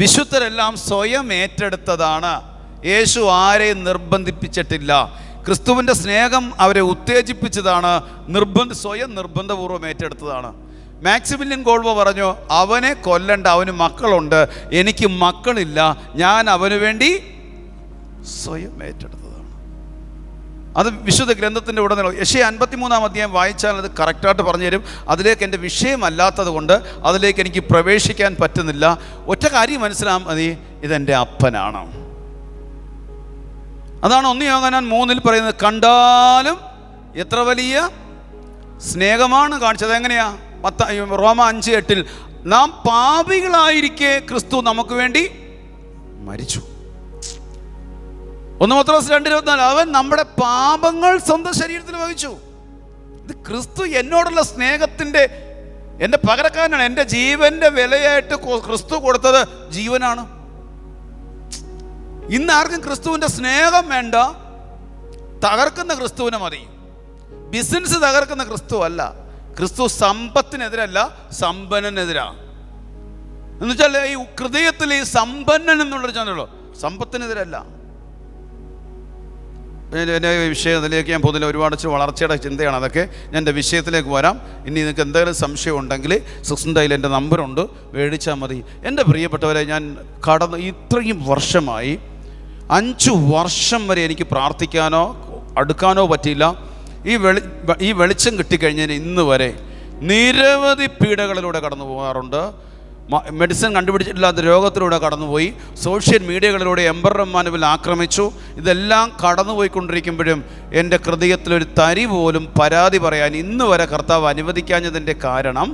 വിശുദ്ധരെല്ലാം സ്വയം ഏറ്റെടുത്തതാണ്. യേശു ആരെയും നിർബന്ധിപ്പിച്ചിട്ടില്ല. ക്രിസ്തുവിൻ്റെ സ്നേഹം അവരെ ഉത്തേജിപ്പിച്ചതാണ്. സ്വയം നിർബന്ധപൂർവ്വം ഏറ്റെടുത്തതാണ്. മാക്സിമിലിയൻ കോൾവോ പറഞ്ഞു, അവനെ കൊല്ലണ്ട, അവന് മക്കളുണ്ട്, എനിക്ക് മക്കളില്ല, ഞാൻ അവന് വേണ്ടി സ്വയം ഏറ്റെടുത്തതാണ്. അത് വിശുദ്ധ ഗ്രന്ഥത്തിൻ്റെ ഉടനീളം യെശയ്യാ 53-ാം അധ്യായം വായിച്ചാൽ അത് കറക്റ്റായിട്ട് പറഞ്ഞു തരും. അതിലേക്ക് എൻ്റെ വിഷയമല്ലാത്തത് കൊണ്ട് അതിലേക്ക് എനിക്ക് പ്രവേശിക്കാൻ പറ്റുന്നില്ല. ഒറ്റ കാര്യം മനസ്സിലാകാൻ മതി, ഇതെൻ്റെ അപ്പനാണ്. അതാണ് 1 യോഹന്നാൻ 3-ൽ പറയുന്നത്, കണ്ടാലും എത്ര വലിയ സ്നേഹമാണ് കാണിച്ചത്. എങ്ങനെയാ? റോമ 5:8 നാം പാപികളായിരിക്കെ ക്രിസ്തു നമുക്ക് വേണ്ടി മരിച്ചു. 1 പത്രോസ് 2:24 അവൻ നമ്മുടെ പാപങ്ങൾ സ്വന്തം ശരീരത്തിൽ വഹിച്ചു. ഇത് ക്രിസ്തു എന്നോടുള്ള സ്നേഹത്തിൻ്റെ എൻ്റെ പകരക്കാരനാണ്. എൻ്റെ ജീവൻ്റെ വിലയായിട്ട് ക്രിസ്തു കൊടുത്തത് ജീവനാണ്. ഇന്ന് ആർക്കും ക്രിസ്തുവിൻ്റെ സ്നേഹം വേണ്ട, തകർക്കുന്ന ക്രിസ്തുവിനെ മതി. ബിസിനസ് തകർക്കുന്ന ക്രിസ്തു അല്ല. ക്രിസ്തു സമ്പത്തിനെതിരല്ല, സമ്പന്നനെതിരാണ്. എന്നുവെച്ചാൽ ഈ ഹൃദയത്തിൽ ഈ സമ്പന്നൻ എന്നുള്ളൊരു ചാനലോ, സമ്പത്തിനെതിരല്ല. എൻ്റെ വിഷയത്തിലേക്ക് ഞാൻ പോകുന്നില്ല, ഒരുപാട് വളർച്ചയുടെ ചിന്തയാണ് അതൊക്കെ. ഞാൻ എൻ്റെ വിഷയത്തിലേക്ക് വരാം. ഇനി നിങ്ങൾക്ക് എന്തെങ്കിലും സംശയം ഉണ്ടെങ്കിൽ സുസ്ന്തയിൽ എൻ്റെ നമ്പറുണ്ട്, മേടിച്ചാൽ മതി. എൻ്റെ പ്രിയപ്പെട്ടവരെ, ഞാൻ ഇത്രയും വർഷമായി 5 വർഷം വരെ എനിക്ക് പ്രാർത്ഥിക്കാനോ അടുക്കാനോ പറ്റിയില്ല. ഈ വെളിച്ചം കിട്ടിക്കഴിഞ്ഞതിന് ഇന്ന് വരെ നിരവധി പീഡകളിലൂടെ കടന്നു പോകാറുണ്ട്. മെഡിസിൻ കണ്ടുപിടിച്ചിട്ടില്ലാത്ത രോഗത്തിലൂടെ കടന്നുപോയി. സോഷ്യൽ മീഡിയകളിലൂടെ എംബർമാനുവിൽ ആക്രമിച്ചു. ഇതെല്ലാം കടന്നുപോയിക്കൊണ്ടിരിക്കുമ്പോഴും എൻ്റെ ഹൃദയത്തിലൊരു തരി പോലും പരാതി പറയാൻ ഇന്ന് വരെ കർത്താവ് അനുവദിക്കാഞ്ഞതിൻ്റെ കാരണം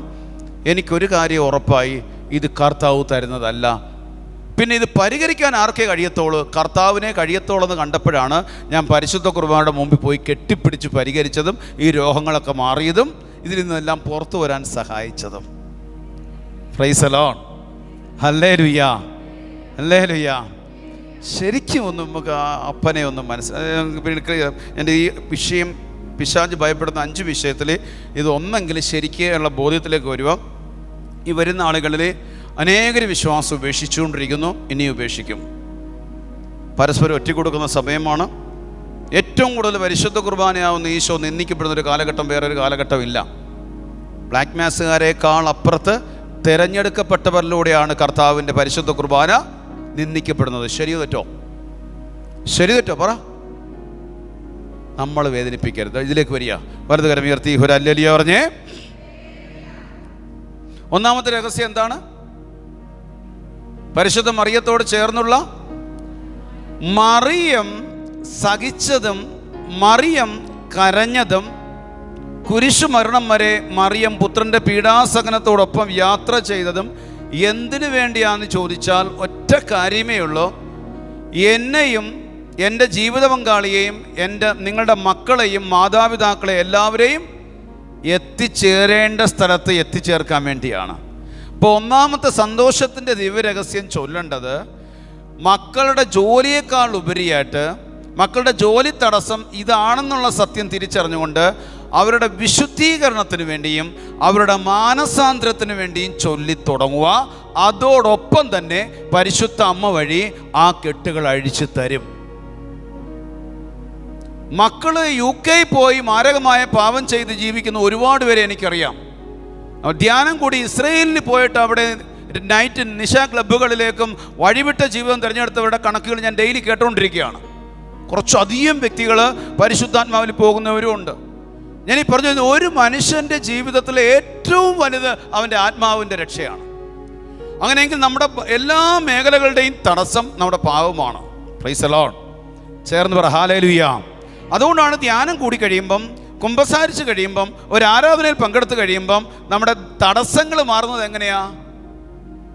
എനിക്കൊരു കാര്യം ഉറപ്പായി, ഇത് കർത്താവ് തരുന്നതല്ല. പിന്നെ ഇത് പരിഹരിക്കാൻ ആർക്കേ കഴിയത്തോളൂ? കർത്താവിനെ കഴിയത്തോളെന്ന് കണ്ടപ്പോഴാണ് ഞാൻ പരിശുദ്ധ കുർബാനയുടെ മുമ്പിൽ പോയി കെട്ടിപ്പിടിച്ച് പരിഹരിച്ചതും ഈ രോഗങ്ങളൊക്കെ മാറിയതും ഇതിൽ നിന്നെല്ലാം പുറത്തു വരാൻ സഹായിച്ചതും. Praise the lord. ഹല്ലേലൂയ, ഹല്ലേലൂയ. ശരിക്കും ഒന്ന് നമുക്ക് ആ അപ്പനെ ഒന്ന് എൻ്റെ ഈ വിഷയം, പിശാച് ഭയപ്പെടുന്ന 5 വിഷയത്തിൽ ഇത് ഒന്നെങ്കിലും ശരിക്കുള്ള ബോധ്യത്തിലേക്ക് വരുക. ഈ വരുന്ന ആളുകളിൽ അനേകർ വിശ്വാസം ഉപേക്ഷിച്ചുകൊണ്ടിരിക്കുന്നു, ഇനി ഉപേക്ഷിക്കും. പരസ്പരം ഒറ്റിക്കൊടുക്കുന്ന സമയമാണ്. ഏറ്റവും കൂടുതൽ പരിശുദ്ധ കുർബാനയാവുന്ന ഈശോ നിന്ദിക്കപ്പെടുന്നൊരു കാലഘട്ടം വേറൊരു കാലഘട്ടമില്ല. ബ്ലാക്ക് മാസുകാരേക്കാൾ അപ്പുറത്ത് തിരഞ്ഞെടുക്കപ്പെട്ടവരിലൂടെയാണ് കർത്താവിൻ്റെ പരിശുദ്ധ കുർബാന നിന്ദിക്കപ്പെടുന്നത്. ശരിയോ തെറ്റോ? ശരി തെറ്റോ പറ. നമ്മൾ വേദനിപ്പിക്കരുത്. ഇതിലേക്ക് വരിക. വലത് കരം ഉയർത്തി ഒരു ഹല്ലേലൂയ പറഞ്ഞേ. ഒന്നാമത്തെ രഹസ്യം എന്താണ്? പരിശുദ്ധ മറിയത്തോട് ചേർന്നുള്ള മറിയം സഹിച്ചതും മറിയം കരഞ്ഞതും കുരിശു മരണം വരെ മറിയം പുത്രൻ്റെ പീഡാസഹനത്തോടൊപ്പം യാത്ര ചെയ്തതും എന്തിനു വേണ്ടിയാണെന്ന് ചോദിച്ചാൽ ഒറ്റ കാര്യമേ ഉള്ളൂ. എന്നെയും എൻ്റെ ജീവിത പങ്കാളിയെയും നിങ്ങളുടെ മക്കളെയും മാതാപിതാക്കളെ എല്ലാവരെയും എത്തിച്ചേരേണ്ട സ്ഥലത്ത് എത്തിച്ചേർക്കാൻ വേണ്ടിയാണ്. അപ്പോൾ ഒന്നാമത്തെ സന്തോഷത്തിൻ്റെ ദിവ്യരഹസ്യം ചൊല്ലേണ്ടത് മക്കളുടെ ജോലിയേക്കാൾ ഉപരിയായിട്ട് മക്കളുടെ ജോലി തടസ്സം ഇതാണെന്നുള്ള സത്യം തിരിച്ചറിഞ്ഞുകൊണ്ട് അവരുടെ വിശുദ്ധീകരണത്തിന് വേണ്ടിയും അവരുടെ മാനസാന്തരത്തിന് വേണ്ടിയും ചൊല്ലിത്തുടങ്ങുക. അതോടൊപ്പം തന്നെ പരിശുദ്ധ അമ്മ വഴി ആ കെട്ടുകൾ അഴിച്ചു തരും. മക്കള് UK പോയി മാരകമായ പാപം ചെയ്ത് ജീവിക്കുന്ന ഒരുപാട് പേരെ എനിക്കറിയാം. ധ്യാനം കൂടി ഇസ്രയേലിൽ പോയിട്ട് അവിടെ നൈറ്റ് നിശാ ക്ലബ്ബുകളിലേക്കും വഴിവിട്ട ജീവിതം തിരഞ്ഞെടുത്തവരുടെ കണക്കുകൾ ഞാൻ ഡെയിലി കേട്ടുകൊണ്ടിരിക്കുകയാണ്. കുറച്ചധികം വ്യക്തികൾ പരിശുദ്ധാത്മാവിൽ പോകുന്നവരും ഉണ്ട്. ഞാനീ പറഞ്ഞു, ഒരു മനുഷ്യൻ്റെ ജീവിതത്തിലെ ഏറ്റവും വലുത് അവൻ്റെ ആത്മാവിൻ്റെ രക്ഷയാണ്. അങ്ങനെയെങ്കിൽ നമ്മുടെ എല്ലാ മേഖലകളുടെയും തടസ്സം നമ്മുടെ പാവമാണ്. Price the Lord. ചേർന്ന് പറ ഹല്ലേലൂയ. അതുകൊണ്ടാണ് ധ്യാനം കൂടി കഴിയുമ്പം, കുമ്പസാരിച്ച് കഴിയുമ്പം, ഒരു ആരാധനയിൽ പങ്കെടുത്ത് കഴിയുമ്പം നമ്മുടെ തടസ്സങ്ങൾ മാറുന്നത് എങ്ങനെയാ?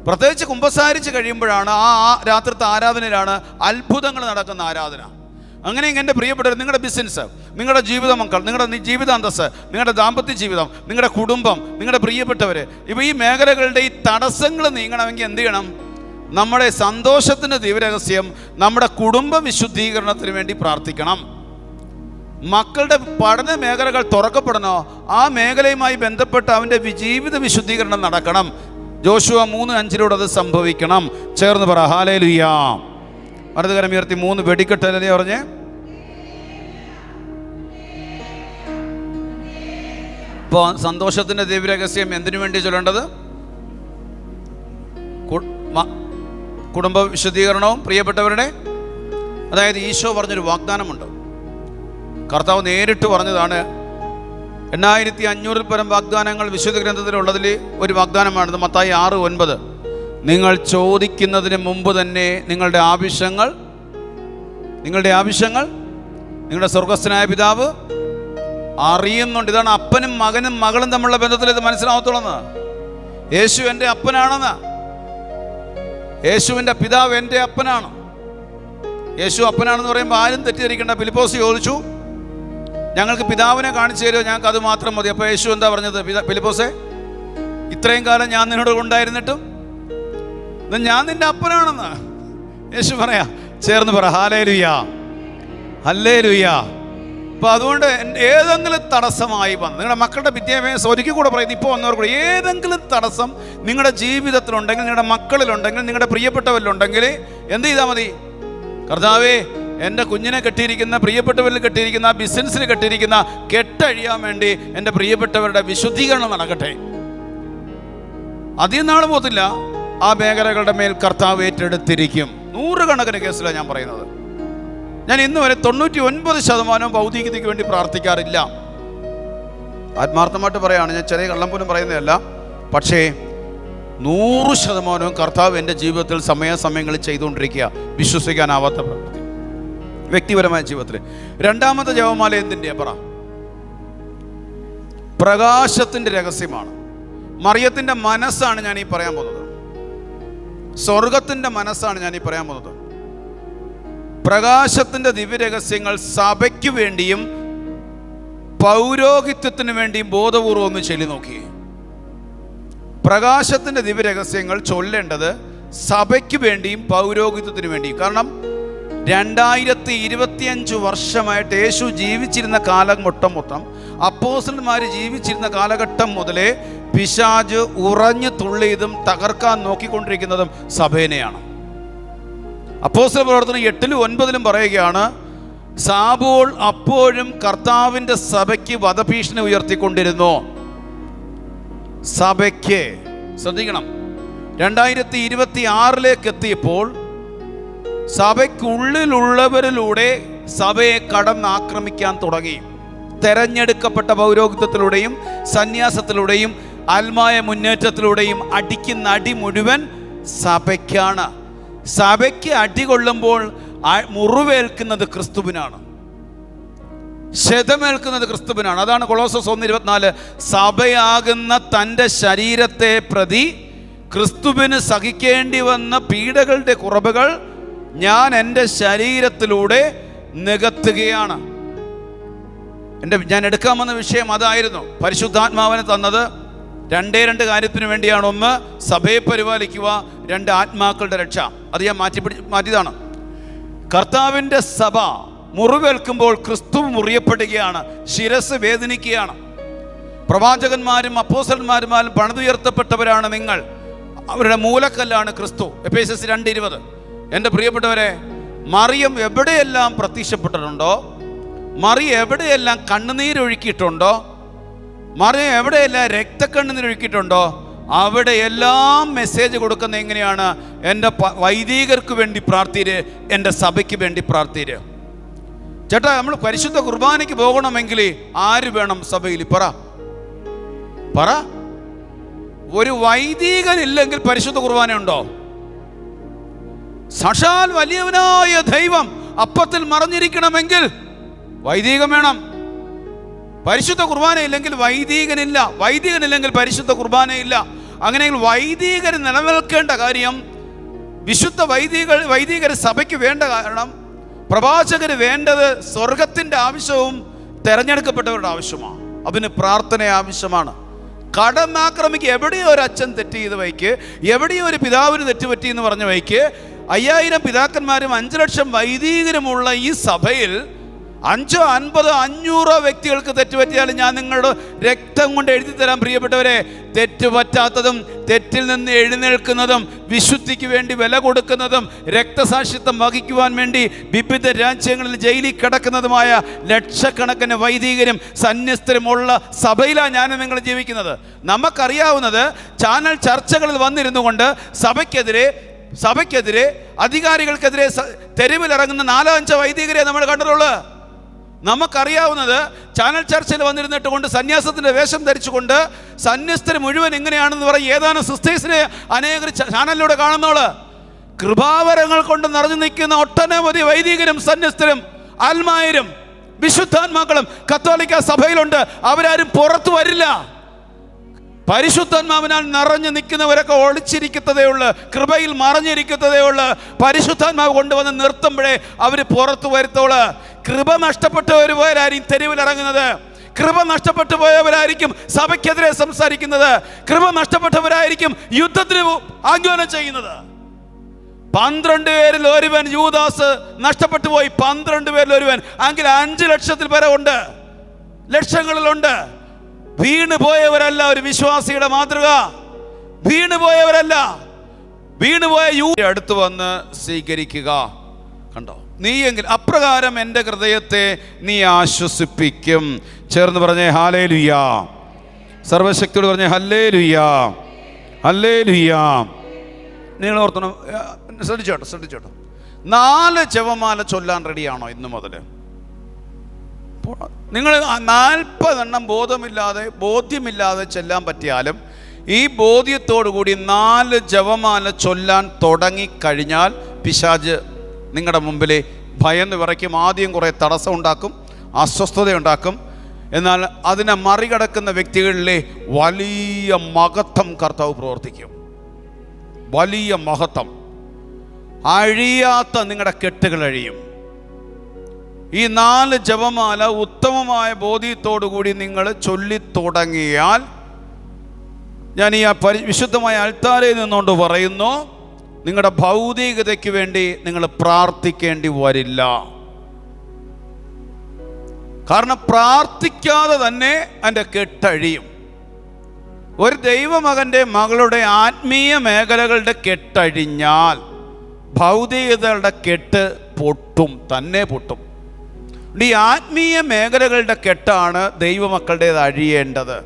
പ്രത്യേകിച്ച് കുമ്പസാരിച്ച് കഴിയുമ്പോഴാണ്, ആ രാത്രിത്തെ ആരാധനയിലാണ് അത്ഭുതങ്ങൾ നടക്കുന്ന ആരാധന. അങ്ങനെ എൻ്റെ പ്രിയപ്പെട്ടവർ, നിങ്ങളുടെ ബിസിനസ്, നിങ്ങളുടെ ജീവിത മക്കൾ, നിങ്ങളുടെ ജീവിതാന്തസ്, നിങ്ങളുടെ ദാമ്പത്യ ജീവിതം, നിങ്ങളുടെ കുടുംബം, നിങ്ങളുടെ പ്രിയപ്പെട്ടവർ, ഇപ്പോൾ ഈ മേഖലകളുടെ ഈ തടസ്സങ്ങൾ നീങ്ങണമെങ്കിൽ എന്ത് ചെയ്യണം? നമ്മുടെ സന്തോഷത്തിൻ്റെ ദിവരഹസ്യം, നമ്മുടെ കുടുംബ വിശുദ്ധീകരണത്തിന് വേണ്ടി പ്രാർത്ഥിക്കണം. മക്കളുടെ പഠന മേഖലകൾ തുറക്കപ്പെടണോ, ആ മേഖലയുമായി ബന്ധപ്പെട്ട് അവൻ്റെ ജീവിത വിശുദ്ധീകരണം നടക്കണം. ജോഷുവ 3:5 അത് സംഭവിക്കണം. ചേർന്ന് പറ ഹല്ലേലൂയ. വലതുകരം ഉയർത്തി 3 വെടിക്കെട്ടല്ലേ പറഞ്ഞേ? ഇപ്പോൾ സന്തോഷത്തിൻ്റെ ദിവ്യരഹസ്യം എന്തിനു വേണ്ടി ചൊല്ലേണ്ടത്? കുടുംബ വിശുദ്ധീകരണവും പ്രിയപ്പെട്ടവരുടെ, അതായത് ഈശോ പറഞ്ഞൊരു വാഗ്ദാനമുണ്ട്. കർത്താവ് നേരിട്ട് പറഞ്ഞതാണ്. 8500 പരം വാഗ്ദാനങ്ങൾ വിശുദ്ധ ഗ്രന്ഥത്തിലുള്ളതിൽ ഒരു വാഗ്ദാനമാണിത്. മത്തായി 6:9. നിങ്ങൾ ചോദിക്കുന്നതിന് മുമ്പ് തന്നെ നിങ്ങളുടെ ആവശ്യങ്ങൾ നിങ്ങളുടെ സ്വർഗസ്ഥനായ പിതാവ് അറിയുന്നുണ്ട്. ഇതാണ് അപ്പനും മകനും മകളും തമ്മിലുള്ള ബന്ധത്തിൽ ഇത് മനസ്സിലാവത്തുള്ളൂ. യേശു എൻ്റെ അപ്പനാണെന്ന്. യേശുവിൻ്റെ പിതാവ് എൻ്റെ അപ്പനാണ്. യേശു അപ്പനാണെന്ന് പറയുമ്പോൾ ആരും തെറ്റിദ്ധരിക്കേണ്ട. ഫിലിപ്പോസ് ചോദിച്ചു, ഞങ്ങൾക്ക് പിതാവിനെ കാണിച്ചു തരുമോ? ഞങ്ങൾക്ക് അത് മാത്രം മതി. അപ്പോൾ യേശു എന്താ പറഞ്ഞത്? ഫിലിപ്പോസേ, ഇത്രയും കാലം ഞാൻ നിന്നോട് ഉണ്ടായിരുന്നിട്ടും ഞാൻ നിന്റെ അപ്പനാണെന്ന് യേശു പറയാ. ചേർന്ന് പറ ഹല്ലേലൂയ, ഹല്ലേലൂയ. അപ്പോൾ അതുകൊണ്ട് ഏതെങ്കിലും തടസ്സമായി വന്ന് നിങ്ങളുടെ മക്കളുടെ വിദ്യാഭ്യാസം ഒരിക്കൽ കൂടെ പറയുന്നത്, ഇപ്പോൾ വന്നവർ കൂടെ ഏതെങ്കിലും തടസ്സം നിങ്ങളുടെ ജീവിതത്തിലുണ്ടെങ്കിൽ, നിങ്ങളുടെ മക്കളിലുണ്ടെങ്കിൽ, നിങ്ങളുടെ പ്രിയപ്പെട്ടവരിലുണ്ടെങ്കിൽ എന്ത് ചെയ്താൽ മതി? കർത്താവേ, എൻ്റെ കുഞ്ഞിനെ കെട്ടിയിരിക്കുന്ന, പ്രിയപ്പെട്ടവരിൽ കെട്ടിയിരിക്കുന്ന, ബിസിനസ്സിൽ കെട്ടിയിരിക്കുന്ന കെട്ടഴിയാൻ വേണ്ടി എൻ്റെ പ്രിയപ്പെട്ടവരുടെ വിശുദ്ധീകരണം നടക്കട്ടെ. അധികം നാൾ പോകത്തില്ല, ആ മേഖലകളുടെ മേൽ കർത്താവ് ഏറ്റെടുത്തിരിക്കും. 100 കണക്കിന് കേസിലാണ് ഞാൻ പറയുന്നത്. ഞാൻ ഇന്ന് വരെ 99% ഭൗതികതയ്ക്ക് വേണ്ടി പ്രാർത്ഥിക്കാറില്ല. ആത്മാർത്ഥമായിട്ട് പറയാണ്, ഞാൻ ചെറിയ കള്ളം പോലും പറയുന്നതല്ല. പക്ഷേ 100% കർത്താവ് എൻ്റെ ജീവിതത്തിൽ സമയാസമയങ്ങളിൽ ചെയ്തുകൊണ്ടിരിക്കുക. വിശ്വസിക്കാനാവാത്ത പ്രവൃത്തി വ്യക്തിപരമായ ജീവിതത്തിൽ. രണ്ടാമത്തെ ജപമാല എന്തിൻ്റെ പറ? പ്രകാശത്തിൻ്റെ രഹസ്യമാണ്. മറിയത്തിൻ്റെ മനസ്സാണ് ഞാൻ ഈ പറയാൻ പോകുന്നത്. സ്വർഗത്തിൻ്റെ മനസ്സാണ് ഞാൻ ഈ പറയാൻ പോകുന്നത്. പ്രകാശത്തിൻ്റെ ദിവ്യരഹസ്യങ്ങൾ സഭയ്ക്ക് വേണ്ടിയും പൗരോഹിത്യത്തിന് വേണ്ടിയും ബോധപൂർവം ഒന്ന് ചൊല്ലി നോക്കി. പ്രകാശത്തിൻ്റെ ദിവ്യരഹസ്യങ്ങൾ ചൊല്ലേണ്ടത് സഭയ്ക്ക് വേണ്ടിയും പൗരോഹിത്യത്തിന് വേണ്ടിയും. കാരണം 2025 വർഷമായിട്ട് യേശു ജീവിച്ചിരുന്ന കാലഘട്ടം മൊത്തം, അപ്പോസ്തലന്മാർ ജീവിച്ചിരുന്ന കാലഘട്ടം മുതലേ പിശാച് ഉറഞ്ഞു തുള്ളിയതും തകർക്കാൻ നോക്കിക്കൊണ്ടിരിക്കുന്നതും സഭേനെയാണ്. അപ്പോസ്തല പ്രവർത്തനം 8-9 പറയുകയാണ്, സാബൂൾ അപ്പോഴും കർത്താവിൻ്റെ സഭയ്ക്ക് വധഭീഷണി ഉയർത്തിക്കൊണ്ടിരുന്നു. സഭയ്ക്ക് ശ്രദ്ധിക്കണം, 2026 എത്തിയപ്പോൾ സഭയ്ക്കുള്ളിലുള്ളവരിലൂടെ സഭയെ കടന്നാക്രമിക്കാൻ തുടങ്ങി. തെരഞ്ഞെടുക്കപ്പെട്ട പൗരോഹിത്യത്തിലൂടെയും സന്യാസത്തിലൂടെയും ആത്മായ മുന്നേറ്റത്തിലൂടെയും അടിക്കുന്ന അടി മുഴുവൻ സഭയ്ക്കാണ്. സഭയ്ക്ക് അടി കൊള്ളുമ്പോൾ മുറിവേൽക്കുന്നത് ക്രിസ്തുവിനാണ്, ക്ഷതമേൽക്കുന്നത് ക്രിസ്തുവിനാണ്. അതാണ് കൊളോസസ് 1:24, സഭയാകുന്ന തൻ്റെ ശരീരത്തെ പ്രതി ക്രിസ്തുവിന് സഹിക്കേണ്ടി വന്ന പീഡകളുടെ കുറവുകൾ ഞാൻ എൻ്റെ ശരീരത്തിലൂടെ നികത്തുകയാണ്. ഞാൻ എടുക്കാൻ വന്ന വിഷയം അതായിരുന്നു. പരിശുദ്ധാത്മാവിനെ തന്നത് 2 കാര്യത്തിന് വേണ്ടിയാണ്. 1 സഭയെ പരിപാലിക്കുക, 2 ആത്മാക്കളുടെ രക്ഷ. അത് ഞാൻ മാറ്റിയതാണ്. കർത്താവിൻ്റെ സഭ മുറിവേൽക്കുമ്പോൾ ക്രിസ്തു മുറിയപ്പെടുകയാണ്, ശിരസ് വേദനിക്കുകയാണ്. പ്രവാചകന്മാരും അപ്പോസ്തലന്മാരും പണിതുയർത്തപ്പെട്ടവരാണ് നിങ്ങൾ, അവരുടെ മൂലക്കല്ലാണ് ക്രിസ്തു. എഫേസ്യസ് 2:20. എൻ്റെ പ്രിയപ്പെട്ടവരെ, മറിയം എവിടെയെല്ലാം പ്രത്യക്ഷപ്പെട്ടിട്ടുണ്ടോ, മറിയം എവിടെയെല്ലാം കണ്ണുനീരൊഴുക്കിയിട്ടുണ്ടോ, മറിയം എവിടെയെല്ലാം രക്തക്കണ്ണുനീരൊഴുക്കിയിട്ടുണ്ടോ, അവിടെ എല്ലാം മെസ്സേജ് കൊടുക്കുന്നത് എങ്ങനെയാണ്? എൻ്റെ വൈദികർക്ക് വേണ്ടി പ്രാർത്ഥിര്, എൻ്റെ സഭയ്ക്ക് വേണ്ടി പ്രാർത്ഥിര്. ചേട്ടാ, നമ്മൾ പരിശുദ്ധ കുർബാനയ്ക്ക് പോകണമെങ്കിൽ ആര് വേണം സഭയിൽ? പറ. ഒരു വൈദികൻ ഇല്ലെങ്കിൽ പരിശുദ്ധ കുർബാന ഉണ്ടോ? സാക്ഷാൽ വലിയവനായ ദൈവം അപ്പത്തിൽ മറഞ്ഞിരിക്കണമെങ്കിൽ വൈദികൻ വേണം. പരിശുദ്ധ കുർബാന ഇല്ലെങ്കിൽ വൈദികനില്ല, വൈദികനില്ലെങ്കിൽ പരിശുദ്ധ കുർബാനയില്ല. അങ്ങനെയെങ്കിൽ വൈദികർ നിലനിൽക്കേണ്ട കാര്യം, വിശുദ്ധ വൈദികർ സഭയ്ക്ക് വേണ്ട കാരണം, പ്രവാചകര് വേണ്ടത് സ്വർഗത്തിൻ്റെ ആവശ്യവും തെരഞ്ഞെടുക്കപ്പെട്ടവരുടെ ആവശ്യമാണ്. അതിന് പ്രാർത്ഥന ആവശ്യമാണ്. കടന്നാക്രമിക്ക് എവിടെയോ ഒരു അച്ഛൻ തെറ്റ് ചെയ്ത് വയ്ക്ക്, എവിടെയോ ഒരു പിതാവിന് തെറ്റുപറ്റി എന്ന് പറഞ്ഞ വയ്ക്ക്, 5000 പിതാക്കന്മാരും 5 ലക്ഷം വൈദികരുമുള്ള ഈ സഭയിൽ 5, 50, 500 വ്യക്തികൾക്ക് തെറ്റുപറ്റിയാലും ഞാൻ നിങ്ങളുടെ രക്തം കൊണ്ട് എഴുതി തരാം പ്രിയപ്പെട്ടവരെ. തെറ്റുപറ്റാത്തതും തെറ്റിൽ നിന്ന് എഴുന്നേൽക്കുന്നതും വിശുദ്ധിക്ക് വേണ്ടി വില കൊടുക്കുന്നതും രക്തസാക്ഷിത്വം വഹിക്കുവാൻ വേണ്ടി വിവിധ രാജ്യങ്ങളിൽ ജയിലിൽ കിടക്കുന്നതുമായ ലക്ഷക്കണക്കിന് വൈദികരും സന്യസ്തരുമുള്ള സഭയിലാണ് ഞാൻ നിങ്ങൾ ജീവിക്കുന്നത്. നമുക്കറിയാവുന്നത് ചാനൽ ചർച്ചകളിൽ വന്നിരുന്നു കൊണ്ട് സഭയ്ക്കെതിരെ അധികാരികൾക്കെതിരെ തെരുവിലിറങ്ങുന്ന 4-5 വൈദികരെ നമ്മൾ കണ്ടിട്ടുള്ളൂ. നമുക്കറിയാവുന്നത് ചാനൽ ചർച്ചയിൽ വന്നിരുന്നിട്ട് കൊണ്ട് സന്യാസത്തിൻ്റെ വേഷം ധരിച്ചുകൊണ്ട് സന്യസ്തർ മുഴുവൻ എങ്ങനെയാണെന്ന് പറയും ഏതാനും സിസ്റ്റേഴ്സിനെ അനേകർ ചാനലിലൂടെ കാണുന്നോള്. കൃപാവരങ്ങൾ കൊണ്ട് നിറഞ്ഞു നിൽക്കുന്ന ഒട്ടനവധി വൈദികരും സന്യസ്തരും ആത്മായരും വിശുദ്ധാത്മാക്കളും കത്തോലിക്ക സഭയിലുണ്ട്. അവരാരും പുറത്തു വരില്ല. പരിശുദ്ധാത്മാവിനാൽ നിറഞ്ഞു നിൽക്കുന്നവരൊക്കെ ഒളിച്ചിരിക്കുന്നതേ ഉള്ളു, കൃപയിൽ മറഞ്ഞിരിക്കുന്നതേ ഉള്ളു. പരിശുദ്ധാത്മാവ് കൊണ്ടുവന്ന് നിർത്തുമ്പോഴേ അവർ പുറത്തു വരുത്തോള്. കൃപ നഷ്ടപ്പെട്ടവരായിരിക്കും തെരുവിലിറങ്ങുന്നത്. കൃപ നഷ്ടപ്പെട്ടു പോയവരായിരിക്കും സഭയ്ക്കെതിരെ സംസാരിക്കുന്നത്. കൃപ നഷ്ടപ്പെട്ടവരായിരിക്കും യുദ്ധത്തിന് ആഹ്വാനം ചെയ്യുന്നത്. 12 പേരിൽ ഒരുവൻ യൂദാസ് നഷ്ടപ്പെട്ടു പോയി. 12 പേരിൽ ഒരുവൻ എങ്കിൽ 5 ലക്ഷത്തിൽ പേരെ ഉണ്ട്, ലക്ഷങ്ങളിലുണ്ട്. വീണുപോയവരല്ല ഒരു വിശ്വാസിയുടെ മാതൃക. വീണുപോയവരല്ല, വീണുപോയ അടുത്ത് വന്ന് സ്വീകരിക്കുക. കണ്ടോ? നീയെങ്കിൽ അപ്രകാരം എൻ്റെ ഹൃദയത്തെ നീ ആശ്വസിപ്പിക്കും. ചേർന്ന് പറഞ്ഞേ ഹല്ലേലൂയാ. സർവശക്തിയോട് പറഞ്ഞേ ഹല്ലേലൂയാ, ഹല്ലേലൂയാ. നിങ്ങൾ ഓർത്തണം, ശ്രദ്ധിച്ചോട്ടോ. 4 ജപമാല ചൊല്ലാൻ റെഡിയാണോ ഇന്നു മുതൽ? നിങ്ങൾ 40 എണ്ണം ബോധ്യമില്ലാതെ ചെല്ലാൻ പറ്റിയാലും ഈ ബോധ്യത്തോടു കൂടി 4 ജപമാല ചൊല്ലാൻ തുടങ്ങിക്കഴിഞ്ഞാൽ പിശാച് നിങ്ങളുടെ മുമ്പിൽ ഭയന്ന് വിറയ്ക്കും. ആദ്യം കുറേ തടസ്സം ഉണ്ടാക്കും, അസ്വസ്ഥതയുണ്ടാക്കും. എന്നാൽ അതിനെ മറികടക്കുന്ന വ്യക്തികളിലെ വലിയ മഹത്വം കർത്താവ് പ്രവർത്തിക്കും. വലിയ മഹത്വം. അഴിയാത്ത നിങ്ങളുടെ കെട്ടുകൾ അഴിയും. ഈ 4 ജപമാല ഉത്തമമായ ബോധ്യത്തോടു കൂടി നിങ്ങൾ ചൊല്ലിത്തുടങ്ങിയാൽ, ഞാൻ ഈ വിശുദ്ധമായ അൾത്താരയിൽ നിന്നുകൊണ്ട് പറയുന്നു, നിങ്ങളുടെ ഭൗതികതയ്ക്ക് വേണ്ടി നിങ്ങൾ പ്രാർത്ഥിക്കേണ്ടി വരില്ല. കാരണം പ്രാർത്ഥിക്കാതെ തന്നെ അതിൻ്റെ കെട്ടഴിയും. ഒരു ദൈവമകൻ്റെ മകളുടെ ആത്മീയ മേഖലകളുടെ കെട്ടഴിഞ്ഞാൽ ഭൗതികതകളുടെ കെട്ട് തന്നെ പൊട്ടും. ഈ ആത്മീയ മേഖലകളുടെ കെട്ടാണ് ദൈവമക്കളുടേത് അഴിയേണ്ടത്.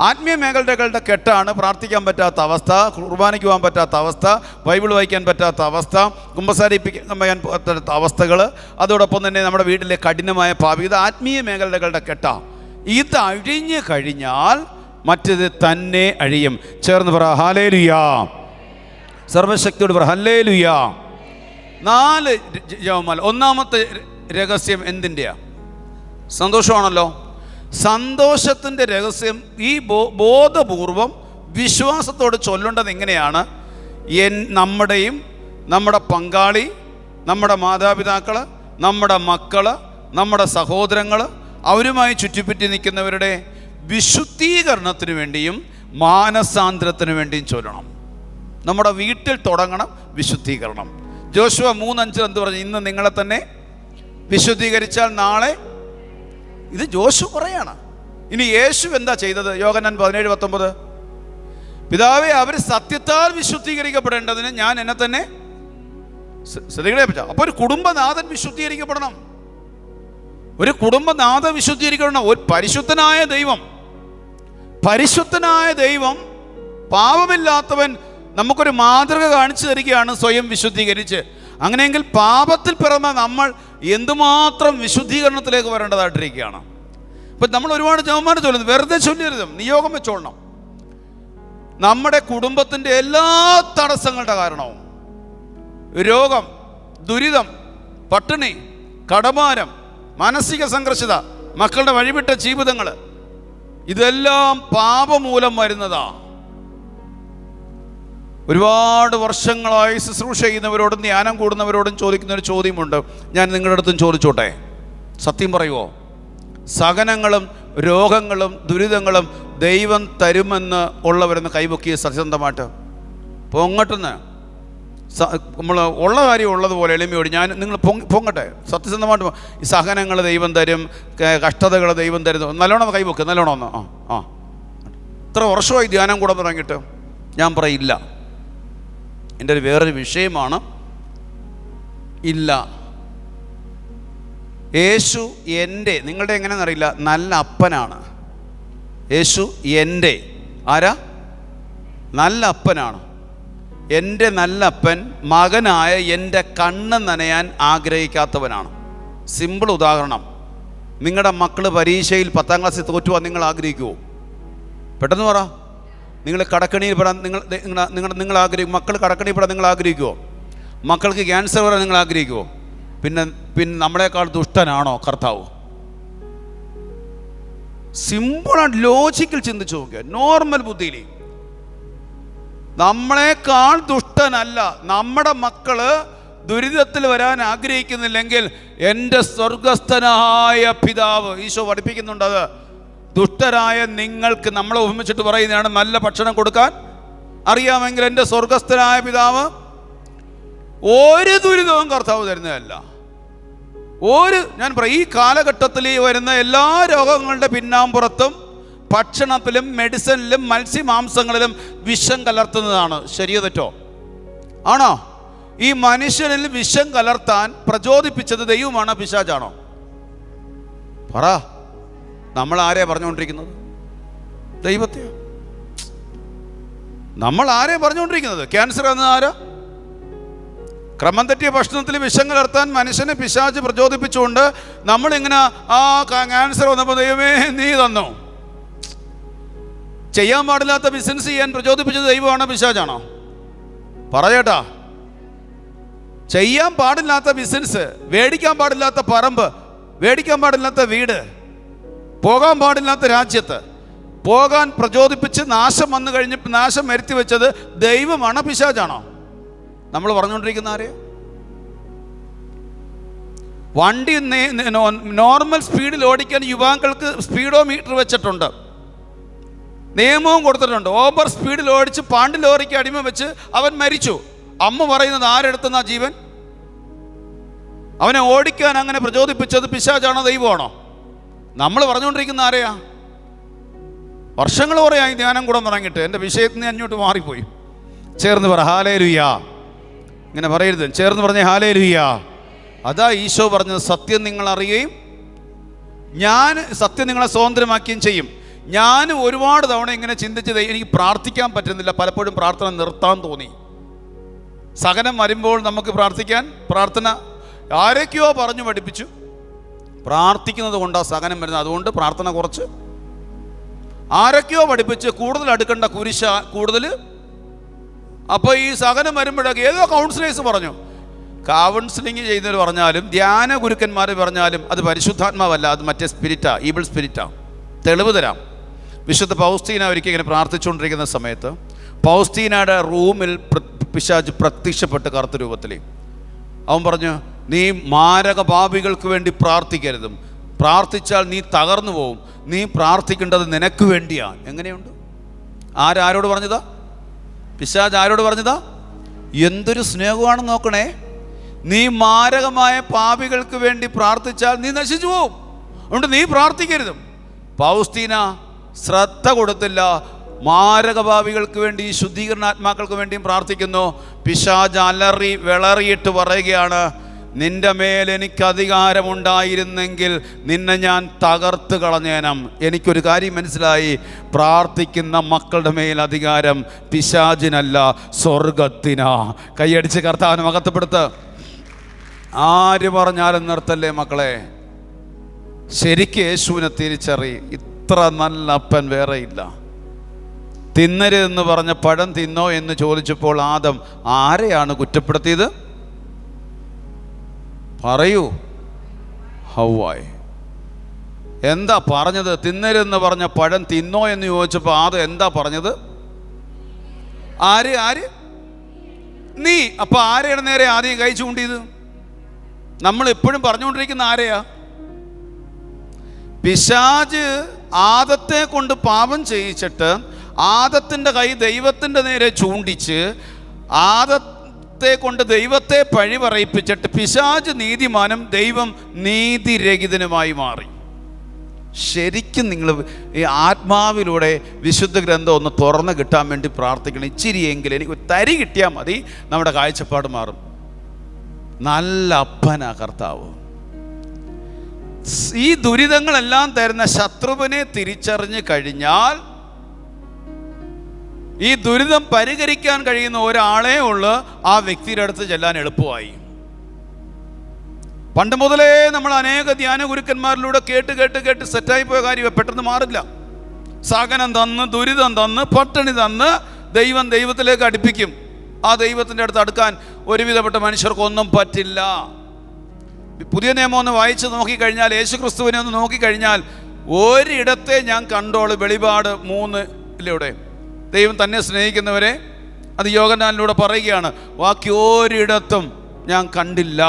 ആത്മീയ മേഖലകളുടെ കെട്ടാണ് പ്രാർത്ഥിക്കാൻ പറ്റാത്ത അവസ്ഥ, കുർബാനയ്ക്ക് പോകാൻ പറ്റാത്ത അവസ്ഥ, ബൈബിൾ വായിക്കാൻ പറ്റാത്ത അവസ്ഥ, കുമ്പസാരിപ്പിക്കാൻ പറ്റാത്ത അവസ്ഥകൾ, അതോടൊപ്പം തന്നെ നമ്മുടെ വീട്ടിലെ കഠിനമായ പാപി. ഇത് ആത്മീയ മേഖലകളുടെ കെട്ടാണ്. ഇത് അഴിഞ്ഞു കഴിഞ്ഞാൽ മറ്റത് തന്നെ അഴിയും. ചേർന്ന് പറ ഹല്ലേലൂയാ. സർവശക്തിയോട് പറ ഹല്ലേലൂയാ. 4 ജപമാല. ഒന്നാമത്തെ രഹസ്യം എന്തിൻ്റെയാ? സന്തോഷമാണല്ലോ. സന്തോഷത്തിൻ്റെ രഹസ്യം ഈ ബോധപൂർവം വിശ്വാസത്തോട് ചൊല്ലേണ്ടത് എങ്ങനെയാണ്? നമ്മുടെയും നമ്മുടെ പങ്കാളി, നമ്മുടെ മാതാപിതാക്കൾ, നമ്മുടെ മക്കൾ, നമ്മുടെ സഹോദരങ്ങൾ, അവരുമായി ചുറ്റിപ്പറ്റി നിൽക്കുന്നവരുടെ വിശുദ്ധീകരണത്തിന് വേണ്ടിയും മാനസാന്തരത്തിന് വേണ്ടിയും ചൊല്ലണം. നമ്മുടെ വീട്ടിൽ തുടങ്ങണം വിശുദ്ധീകരണം. ജോഷുവ 3:5 എന്ത് പറഞ്ഞു? ഇന്ന് നിങ്ങളെ തന്നെ വിശുദ്ധീകരിച്ചാൽ നാളെ. ഇത് ജോഷു പറയാണ്. ഇനി യേശു എന്താ ചെയ്തത്? യോഹന്നാൻ 17:19 പിതാവേ, അവർ സത്യത്താൽ വിശുദ്ധീകരിക്കപ്പെടേണ്ടതിന് ഞാൻ എന്നെ തന്നെ ശ്രദ്ധിക്കണേ. അപ്പോൾ ഒരു കുടുംബനാഥൻ വിശുദ്ധീകരിക്കപ്പെടണം. ഒരു കുടുംബനാഥൻ വിശുദ്ധീകരിക്കണം. ഒരു പരിശുദ്ധനായ ദൈവം പാപമില്ലാത്തവൻ നമുക്കൊരു മാതൃക കാണിച്ചു തരികയാണ് സ്വയം വിശുദ്ധീകരിച്ച്. അങ്ങനെയെങ്കിൽ പാപത്തിൽ പിറന്ന നമ്മൾ എന്തുമാത്രം വിശുദ്ധീകരണത്തിലേക്ക് വരേണ്ടതായിട്ടിരിക്കുകയാണ്. ഇപ്പം നമ്മൾ ഒരുപാട് ജപമാല ചൊല്ലുന്നു, വെറുതെ ചൊല്ലരുത്, നിയോഗം വെച്ചോളണം. നമ്മുടെ കുടുംബത്തിൻ്റെ എല്ലാ തടസ്സങ്ങളുടെ കാരണവും രോഗം, ദുരിതം, പട്ടിണി, കടഭാരം, മാനസിക സംഘർഷത, മക്കളുടെ വഴിവിട്ട ജീവിതങ്ങൾ, ഇതെല്ലാം പാപമൂലം വരുന്നതാ. ഒരുപാട് വർഷങ്ങളായി ശുശ്രൂഷ ചെയ്യുന്നവരോടും ധ്യാനം കൂടുന്നവരോടും ചോദിക്കുന്ന ഒരു ചോദ്യമുണ്ട്, ഞാൻ നിങ്ങളുടെ അടുത്തും ചോദിച്ചോട്ടെ, സത്യം പറയുമോ? സഹനങ്ങളും രോഗങ്ങളും ദുരിതങ്ങളും ദൈവം തരുമെന്ന് ഉള്ളവരെന്ന് കൈപൊക്കിയ സത്യസന്ധമായിട്ട് പൊങ്ങട്ടെന്ന്, നമ്മൾ ഉള്ള കാര്യം ഉള്ളതുപോലെ എളിമയോട് ഞാൻ നിങ്ങൾ പൊങ്ങട്ടെ സത്യസന്ധമായിട്ട്. ഈ സഹനങ്ങൾ ദൈവം തരും, കഷ്ടതകൾ ദൈവം തരുന്നു, നല്ലോണം കൈപൊക്ക്, നല്ലോണം ഒന്ന്. ഇത്ര വർഷമായി ധ്യാനം കൂടെ തുടങ്ങിയിട്ട് ഞാൻ പറയില്ല. എൻ്റെ ഒരു വേറൊരു വിഷയമാണ് ഇല്ല. യേശു എൻ്റെ, നിങ്ങളുടെ എങ്ങനെയെന്നറിയില്ല, നല്ല അപ്പനാണ്. യേശു എൻ്റെ ആരാ? നല്ല അപ്പനാണ്. എൻ്റെ നല്ല അപ്പൻ മകനായ എൻ്റെ കണ്ണ് നനയാൻ ആഗ്രഹിക്കാത്തവനാണ്. സിമ്പിൾ ഉദാഹരണം, നിങ്ങളുടെ മക്കൾ പരീക്ഷയിൽ 10ാം ക്ലാസ്സിൽ തോറ്റുപോകാൻ നിങ്ങൾ ആഗ്രഹിക്കുമോ? പെട്ടെന്ന് പറ. നിങ്ങൾ കടക്കണിയിൽ പെടാൻ നിങ്ങൾ ആഗ്രഹിക്കും? മക്കൾ കടക്കണിയിൽ പെടാൻ നിങ്ങൾ ആഗ്രഹിക്കുമോ? മക്കൾക്ക് ക്യാൻസർ വരാൻ നിങ്ങൾ ആഗ്രഹിക്കുമോ? പിന്നെ നമ്മളെക്കാൾ ദുഷ്ടനാണോ കർത്താവ്? സിമ്പിളായിട്ട് ലോജിക്കൽ ചിന്തിച്ചു നോക്കുക, നോർമൽ ബുദ്ധിയിൽ. നമ്മളെക്കാൾ ദുഷ്ടനല്ല. നമ്മുടെ മക്കള് ദുരിതത്തിൽ വരാൻ ആഗ്രഹിക്കുന്നില്ലെങ്കിൽ എൻ്റെ സ്വർഗസ്ഥനായ പിതാവ്, ഈശോ പഠിപ്പിക്കുന്നുണ്ട്, അത് ദുഷ്ടരായ നിങ്ങൾക്ക് നമ്മളെ ഉപമിച്ചിട്ട് പറയുന്നതാണ് നല്ല ഭക്ഷണം കൊടുക്കാൻ അറിയാമെങ്കിൽ എൻ്റെ സ്വർഗസ്ഥനായ പിതാവ് ഒരു ദുരിതവും കർത്താവ് തരുന്നതല്ല. ഞാൻ പറയും, ഈ കാലഘട്ടത്തിൽ ഈ വരുന്ന എല്ലാ രോഗങ്ങളുടെ പിന്നാമ്പുറത്തും ഭക്ഷണത്തിലും മെഡിസിനിലും മത്സ്യമാംസങ്ങളിലും വിഷം കലർത്തുന്നതാണ്. ശരിയോ തെറ്റോ? ആണോ? ഈ മനുഷ്യനിൽ വിഷം കലർത്താൻ പ്രചോദിപ്പിച്ചത് ദൈവമാണോ പിശാചാണോ? പറ. നമ്മൾ ആരെയാ പറഞ്ഞുകൊണ്ടിരിക്കുന്നത്? ദൈവത്തെ. നമ്മൾ ആരെയാ പറഞ്ഞുകൊണ്ടിരിക്കുന്നത്? ക്യാൻസർ എന്ന ആരാ? ക്രമം തെറ്റിയ ഭക്ഷണത്തിൽ വിഷം കലർത്താൻ മനുഷ്യനെ പിശാച് പ്രചോദിപ്പിച്ചുകൊണ്ട് നമ്മളിങ്ങനെ ക്യാൻസർ വന്നപ്പോൾ ദൈവമേ നീ തന്നോ. ചെയ്യാൻ പാടില്ലാത്ത ബിസിനസ് ചെയ്യാൻ പ്രചോദിപ്പിച്ചത് ദൈവമാണോ പിശാചാണോ? പറയേട്ടാ. ചെയ്യാൻ പാടില്ലാത്ത ബിസിനസ്, മേടിക്കാൻ പാടില്ലാത്ത പറമ്പ്, മേടിക്കാൻ പാടില്ലാത്ത വീട്, പോകാൻ പാടില്ലാത്ത രാജ്യത്ത് പോകാൻ പ്രചോദിപ്പിച്ച് നാശം വന്നു കഴിഞ്ഞ് നാശം വരുത്തി വെച്ചത് ദൈവമാണോ പിശാചാണോ? നമ്മൾ പറഞ്ഞുകൊണ്ടിരിക്കുന്ന ആരെയാ? വണ്ടി നോർമൽ സ്പീഡിൽ ഓടിക്കാൻ യുവാക്കൾക്ക് സ്പീഡോ മീറ്റർ വെച്ചിട്ടുണ്ട്, നിയമവും കൊടുത്തിട്ടുണ്ട്. ഓവർ സ്പീഡിൽ ഓടിച്ച് പാണ്ടി ലോറിക്ക് അടിമ വെച്ച് അവൻ മരിച്ചു. അമ്മ പറയുന്നത് ആരെടുത്തുന്ന ജീവൻ? അവനെ ഓടിക്കാൻ അങ്ങനെ പ്രചോദിപ്പിച്ചത് പിശാചാണോ ദൈവമാണോ? നമ്മൾ പറഞ്ഞുകൊണ്ടിരിക്കുന്ന ആരെയാ? വർഷങ്ങൾ കുറയായി ധ്യാനം കൂടെ തുടങ്ങിയിട്ട്. എൻ്റെ വിഷയത്തിൽ നിന്ന് അഞ്ഞോട്ട് മാറിപ്പോയി. ചേർന്ന് പറ ഹല്ലേലൂയാ. ഇങ്ങനെ പറയരുത്, ചേർന്ന് പറഞ്ഞേ ഹല്ലേലൂയാ. അതാ ഈശോ പറഞ്ഞത്, സത്യം നിങ്ങൾ അറിയുകയും ഞാൻ സത്യം നിങ്ങളെ സ്വതന്ത്രമാക്കുകയും ചെയ്യും. ഞാൻ ഒരുപാട് തവണ ഇങ്ങനെ ചിന്തിച്ചത്, എനിക്ക് പ്രാർത്ഥിക്കാൻ പറ്റുന്നില്ല, പലപ്പോഴും പ്രാർത്ഥന നിർത്താൻ തോന്നി. സഹനം വരുമ്പോൾ നമുക്ക് പ്രാർത്ഥന ആരൊക്കെയോ പറഞ്ഞു പഠിപ്പിച്ചു, പ്രാർത്ഥിക്കുന്നത് കൊണ്ടാണ് സഹനം വരുന്നത്, അതുകൊണ്ട് പ്രാർത്ഥന കുറച്ച്. ആരൊക്കെയോ പഠിപ്പിച്ച് കൂടുതൽ അടുക്കേണ്ട കുരിശ കൂടുതൽ. അപ്പോൾ ഈ സഹനം വരുമ്പോഴൊക്കെ ഏതോ കൗൺസിലേഴ്സ് പറഞ്ഞു, കൗൺസിലിംഗ് ചെയ്യുന്നവർ പറഞ്ഞാലും ധ്യാന ഗുരുക്കന്മാർ പറഞ്ഞാലും അത് പരിശുദ്ധാത്മാവല്ല, അത് മറ്റേ സ്പിരിറ്റാ, ഈബിൾ സ്പിരിറ്റാ. തെളിവ് തരാം. വിശുദ്ധ പൗസ്തീന ഒരിക്കൽ ഇങ്ങനെ പ്രാർത്ഥിച്ചുകൊണ്ടിരിക്കുന്ന സമയത്ത് പൗസ്തീനയുടെ റൂമിൽ പിശാച് പ്രത്യക്ഷപ്പെട്ട് കറുത്ത രൂപത്തിൽ അവൻ പറഞ്ഞു, നീ മാരക പാപികൾക്ക് വേണ്ടി പ്രാർത്ഥിക്കരുതും, പ്രാർത്ഥിച്ചാൽ നീ തകർന്നു പോവും, നീ പ്രാർത്ഥിക്കേണ്ടത് നിനക്ക് വേണ്ടിയാ. എങ്ങനെയുണ്ട്? ആരോട് പറഞ്ഞതാ? പിശാച് ആരോട് പറഞ്ഞതാ? എന്തൊരു സ്നേഹമാണെന്ന് നോക്കണേ. നീ മാരകമായ പാപികൾക്ക് വേണ്ടി പ്രാർത്ഥിച്ചാൽ നീ നശിച്ചു പോവും, അതുകൊണ്ട് നീ പ്രാർത്ഥിക്കരുതും. പൗസ്തീന ശ്രദ്ധ കൊടുത്തില്ല, മാരകഭാവികൾക്ക് വേണ്ടി ശുദ്ധീകരണാത്മാക്കൾക്ക് വേണ്ടിയും പ്രാർത്ഥിക്കുന്നു. പിശാച് അലറി വിളറിയിട്ട് പറയുകയാണ്, നിന്റെ മേൽ എനിക്ക് അധികാരമുണ്ടായിരുന്നെങ്കിൽ നിന്നെ ഞാൻ തകർത്ത് കളഞ്ഞേനം. എനിക്കൊരു കാര്യം മനസ്സിലായി, പ്രാർത്ഥിക്കുന്ന മക്കളുടെ മേൽ അധികാരം പിശാചിനല്ല, സ്വർഗത്തിനാ. കൈയടിച്ച് കർത്താവിനെ മഹത്വപ്പെടുത്ത്. ആര് പറഞ്ഞാലും നിർത്തല്ലേ മക്കളെ. ശരിക്കും യേശുവിനെ തിരിച്ചറിയും. ഇത്ര നല്ല അപ്പൻ വേറെ ഇല്ല. തിന്നരുതെന്ന് പറഞ്ഞ പഴം തിന്നോ എന്ന് ചോദിച്ചപ്പോൾ ആദം ആരെയാണ് കുറ്റപ്പെടുത്തിയത്? പറയൂ. ഹവ്വായ്. എന്താ പറഞ്ഞത്? തിന്നരുതെന്ന് പറഞ്ഞ പഴം തിന്നോ എന്ന് ചോദിച്ചപ്പോൾ ആദം എന്താ പറഞ്ഞത്? ആര്? നീ. അപ്പൊ ആരെയാണ് നേരെ ആദ്യം കൈ ചൂണ്ടിയത്? നമ്മൾ എപ്പോഴും പറഞ്ഞുകൊണ്ടിരിക്കുന്ന ആരെയാ? പിശാച് ആദത്തെ കൊണ്ട് പാപം ചെയ്യിച്ചിട്ട് ആദത്തിൻ്റെ കൈ ദൈവത്തിൻ്റെ നേരെ ചൂണ്ടിച്ച് ആദത്തെ കൊണ്ട് ദൈവത്തെ പഴി പറയിപ്പിച്ചിട്ട് പിശാച് നീതിമാനും ദൈവം നീതിരഹിതനുമായി മാറി. ശരിക്കും നിങ്ങൾ ഈ ആത്മാവിലൂടെ വിശുദ്ധ ഗ്രന്ഥം ഒന്ന് തുറന്ന് കിട്ടാൻ വേണ്ടി പ്രാർത്ഥിക്കണം. ഇച്ചിരിയെങ്കിലും എനിക്ക് തരി കിട്ടിയാൽ മതി, നമ്മുടെ കാഴ്ചപ്പാട് മാറും. നല്ല അപ്പനാ കർത്താവ്. ഈ ദുരിതങ്ങളെല്ലാം തരുന്ന ശത്രുവിനെ തിരിച്ചറിഞ്ഞ് കഴിഞ്ഞാൽ ഈ ദുരിതം പരിഹരിക്കാൻ കഴിയുന്ന ഒരാളേ ഉള്ളൂ. ആ വ്യക്തിയുടെ അടുത്ത് ചെല്ലാൻ എളുപ്പമായി. പണ്ട് മുതലേ നമ്മൾ അനേക ധ്യാന ഗുരുക്കന്മാരിലൂടെ കേട്ട് സെറ്റായി പോയ കാര്യം പെട്ടെന്ന് മാറില്ല. സഹനം തന്ന്, ദുരിതം തന്ന്, പട്ടിണി തന്ന് ദൈവത്തിലേക്ക് അടുപ്പിക്കും. ആ ദൈവത്തിൻ്റെ അടുത്ത് അടുക്കാൻ ഒരുവിധപ്പെട്ട മനുഷ്യർക്കൊന്നും പറ്റില്ല. പുതിയ നിയമം ഒന്ന് വായിച്ച് നോക്കിക്കഴിഞ്ഞാൽ, യേശു ക്രിസ്തുവിനെ ഒന്ന് നോക്കിക്കഴിഞ്ഞാൽ, ഒരിടത്തെ ഞാൻ കണ്ടോളൂ. വെളിപാട് 3 ദൈവം തന്നെ സ്നേഹിക്കുന്നവരെ അത് യോഹന്നാനിലൂടെ പറയുകയാണ്. ബാക്കി ഒരിടത്തും ഞാൻ കണ്ടില്ല.